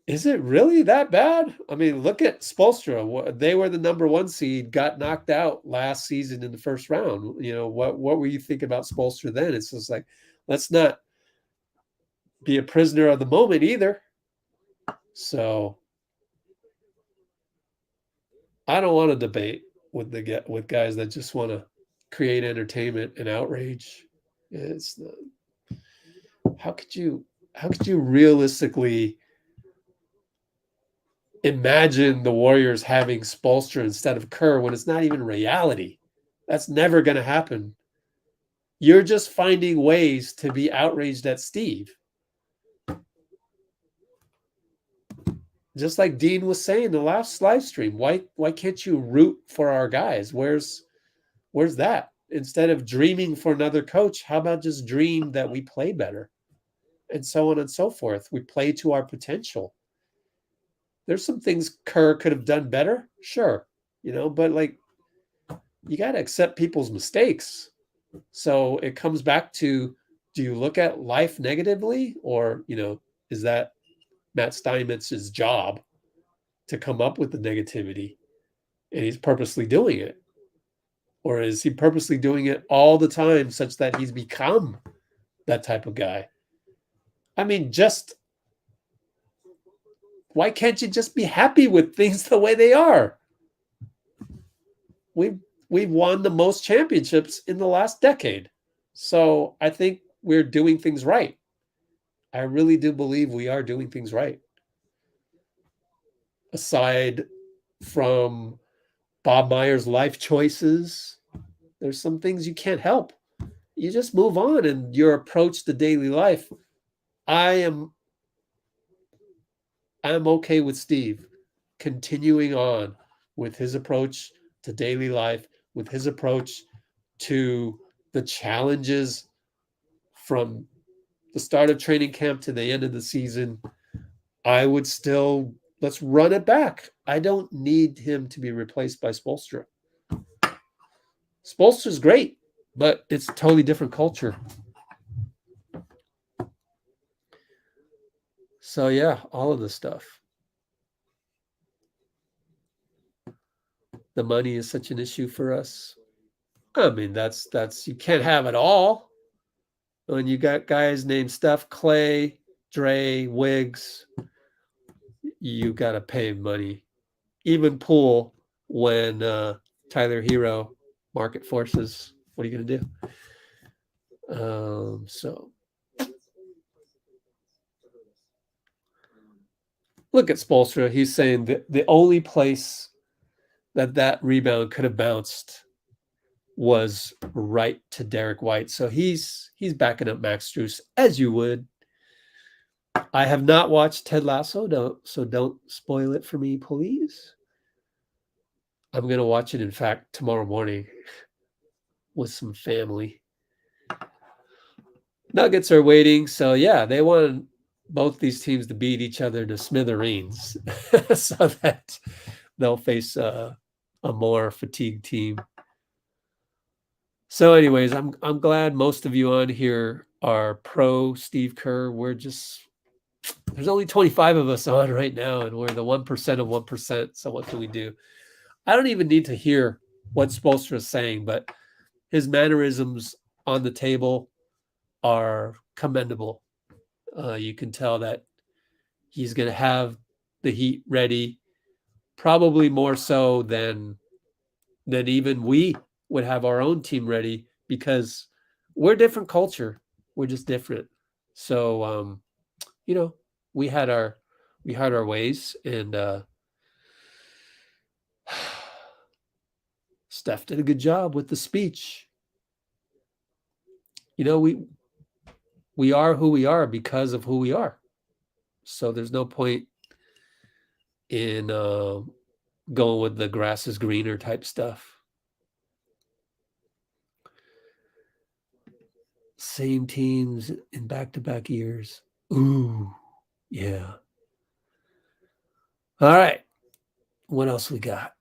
Is it really that bad? I mean, look at Spoelstra. They were the number 1 seed, got knocked out last season in the first round. What were you thinking about Spoelstra then? It's just like, let's not be a prisoner of the moment either. So I don't want to debate with guys that just want to create entertainment and outrage. It's not, how could you realistically imagine the Warriors having Spoelstra instead of Kerr when it's not even reality? That's never going to happen. You're just finding ways to be outraged at Steve. Just like Dean was saying the last live stream, why can't you root for our guys? Where's that? Instead of dreaming for another coach, how about just dream that we play better? And so on and so forth. We play to our potential. There's some things Kerr could have done better, sure, but like, you got to accept people's mistakes. So it comes back to, do you look at life negatively, or is that Matt Steinmetz's job to come up with the negativity? and he's purposely doing it? Or is he purposely doing it all the time such that he's become that type of guy? I mean, why can't you just be happy with things the way they are? We've won the most championships in the last decade. So I think we're doing things right. I really do believe we are doing things right. Aside from Bob Myers' life choices, there's some things you can't help. You just move on, and your approach to daily life. I'm okay with Steve continuing on with his approach to daily life, with his approach to the challenges from the start of training camp to the end of the season. I would still, let's run it back. I don't need him to be replaced by Spoelstra. Spoelstra's great, but it's a totally different culture. So yeah, all of this stuff. The money is such an issue for us. I mean, that's you can't have it all. When you got guys named Steph, Klay, Dre, Wiggs, you got to pay money. Even Poole, when Tyler Hero market forces, what are you going to do? So look at Spoelstra. He's saying that the only place that rebound could have bounced was right to Derrick White. So he's backing up Max Strus, as you would. I have not watched Ted Lasso, so don't spoil it for me, please. I'm going to watch it, in fact, tomorrow morning with some family. Nuggets are waiting. So, yeah, they want both these teams to beat each other to smithereens so that they'll face a more fatigued team. So anyways, I'm glad most of you on here are pro Steve Kerr. There's only 25 of us on right now, and we're the 1% of 1%. So what can we do? I don't even need to hear what Spoelstra is saying, but his mannerisms on the table are commendable. You can tell that he's going to have the Heat ready, probably more so than even we would have our own team ready, because we're a different culture. We're just different. So, we had our ways, and Steph did a good job with the speech. We are who we are because of who we are. So there's no point in going with the grass is greener type stuff. Same teams in back-to-back years. Ooh, yeah. All right. What else we got?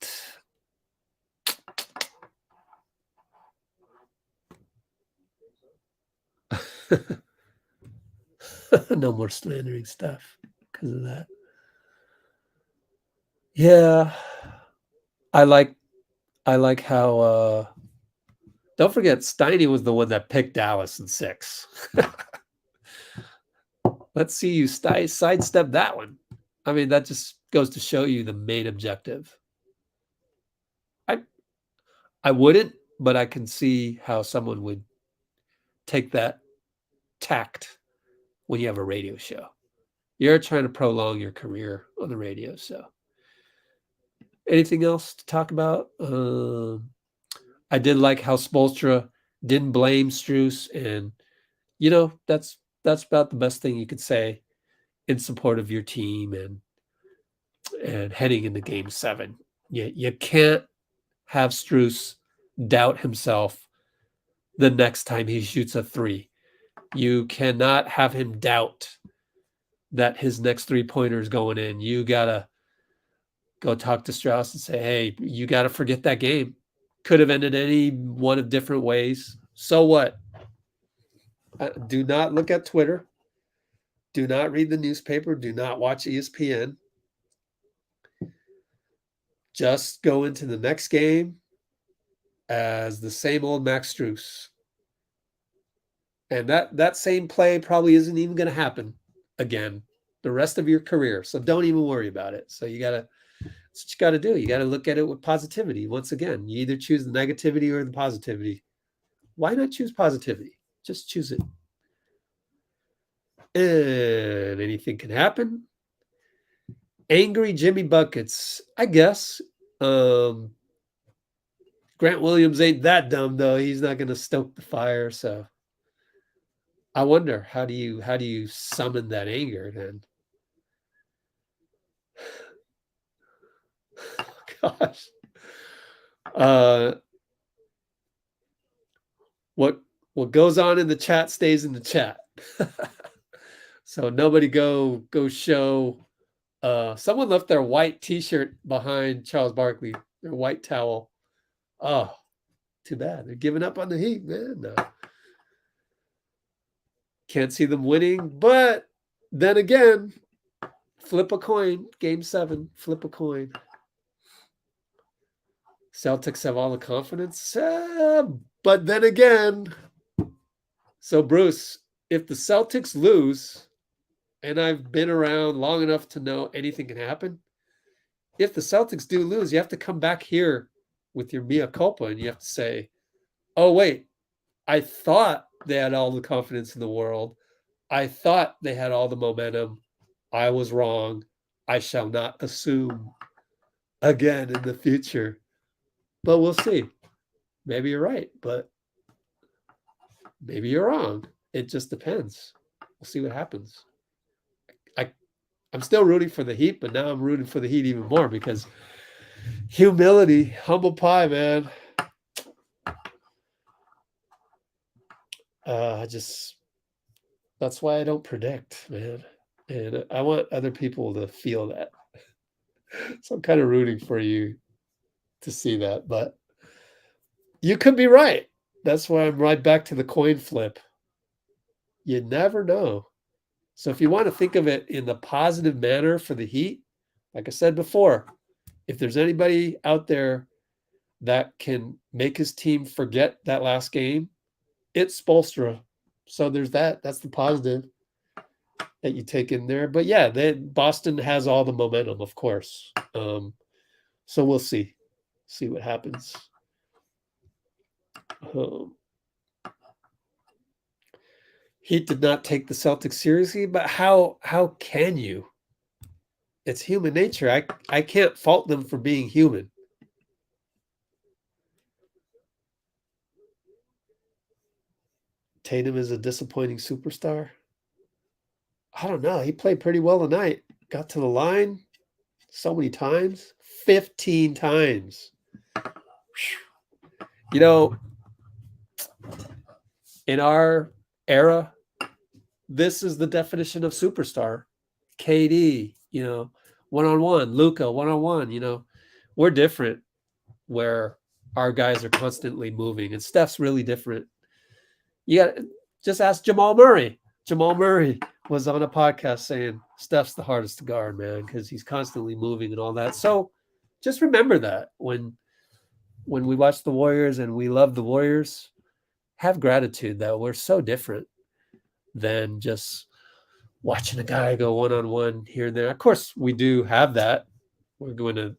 No more slandering stuff because of that. Yeah. I like how don't forget Steiny was the one that picked Dallas in 6. Let's see you sidestep that one. I mean, that just goes to show you the main objective. I wouldn't, but I can see how someone would take that tact when you have a radio show. You're trying to prolong your career on the radio. So anything else to talk about? I did like how Spoelstra didn't blame Strus, and that's about the best thing you could say in support of your team and heading into Game 7. You can't have Strus doubt himself the next time he shoots a 3. You cannot have him doubt that his next 3-pointer is going in. You gotta go talk to Strus and say, hey, you gotta forget that game. Could have ended any one of different ways. So what? Do not look at Twitter. Do not read the newspaper. Do not watch ESPN. just go into the next game as the same old Max Strus. And that same play probably isn't even going to happen again the rest of your career. So don't even worry about it. So that's what you got to do. You got to look at it with positivity. Once again, you either choose the negativity or the positivity. Why not choose positivity? Just choose it. And anything can happen. Angry Jimmy Buckets, I guess. Grant Williams ain't that dumb, though. He's not going to stoke the fire. So I wonder, how do you summon that anger then? Gosh. What goes on in the chat stays in the chat. So nobody go show. Someone left their white t-shirt behind Charles Barkley, their white towel. Oh, too bad. They're giving up on the Heat, man. No. Can't see them winning, but then again, flip a coin. Game 7, flip a coin. Celtics have all the confidence, but then again, so Bruce, if the Celtics lose, and I've been around long enough to know anything can happen, if the Celtics do lose, you have to come back here with your mea culpa, and you have to say, oh, wait, I thought they had all the confidence in the world. I thought they had all the momentum. I was wrong. I shall not assume again in the future. But we'll see. Maybe you're right, but maybe you're wrong. It just depends. We'll see what happens. I'm still rooting for the Heat, but now I'm rooting for the Heat even more because humility, humble pie, man. That's why I don't predict, man. And I want other people to feel that. So I'm kind of rooting for you to see that, but you could be right. That's why I'm right back to the coin flip. You never know. So if you want to think of it in the positive manner for the Heat, like I said before, if there's anybody out there that can make his team forget that last game, it's Spoelstra. So there's that. That's the positive that you take in there. But yeah, Boston has all the momentum, of course. So we'll see what happens. Heat did not take the Celtics seriously, but how can you? It's human nature. I can't fault them for being human. Tatum is a disappointing superstar. I don't know. He played pretty well tonight. Got to the line so many times. 15 times. You know, in our era, this is the definition of superstar. KD, one-on-one. Luka, one-on-one. We're different where our guys are constantly moving. And Steph's really different. You got just ask Jamal Murray. Jamal Murray was on a podcast saying Steph's the hardest to guard, man, because he's constantly moving and all that. So just remember that when we watch the Warriors and we love the Warriors, have gratitude that we're so different than just watching a guy go one-on-one here and there. Of course, we do have that. We're going to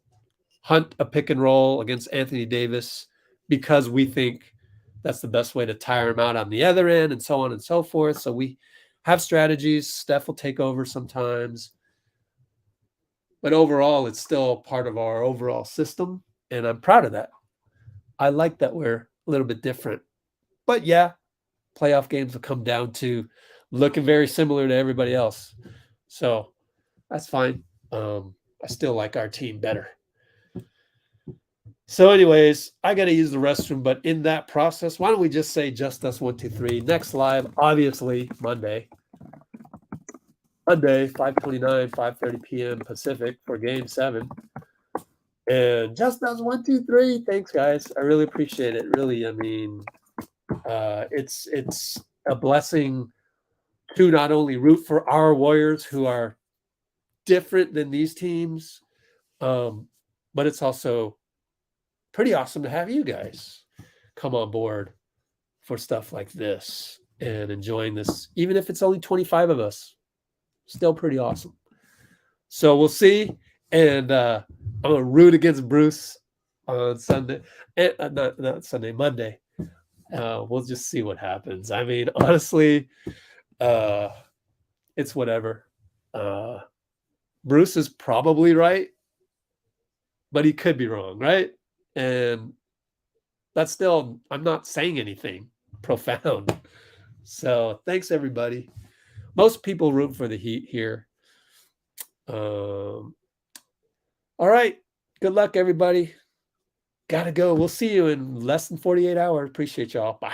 hunt a pick and roll against Anthony Davis because we think that's the best way to tire him out on the other end and so on and so forth. So we have strategies. Steph will take over sometimes. But overall, it's still part of our overall system, and I'm proud of that. I like that we're a little bit different. But yeah, playoff games will come down to looking very similar to everybody else. So that's fine. I still like our team better. So anyways, I got to use the restroom, but in that process, why don't we just say just us 1, 2, 3. Next live, obviously, Monday, 5:29, 5:30 p.m. Pacific for Game 7. And just us 1, 2, 3. Thanks, guys. I really appreciate it. Really, I mean, it's a blessing to not only root for our Warriors who are different than these teams, but it's also pretty awesome to have you guys come on board for stuff like this and enjoying this, even if it's only 25 of us. Still pretty awesome. So we'll see. And I'm going to root against Bruce on Sunday. Not Sunday, Monday. We'll just see what happens. I mean, honestly, it's whatever. Bruce is probably right, but he could be wrong, right? And that's still, I'm not saying anything profound. So thanks, everybody. Most people root for the Heat here. All right. Good luck, everybody. Gotta go. We'll see you in less than 48 hours. Appreciate y'all. Bye.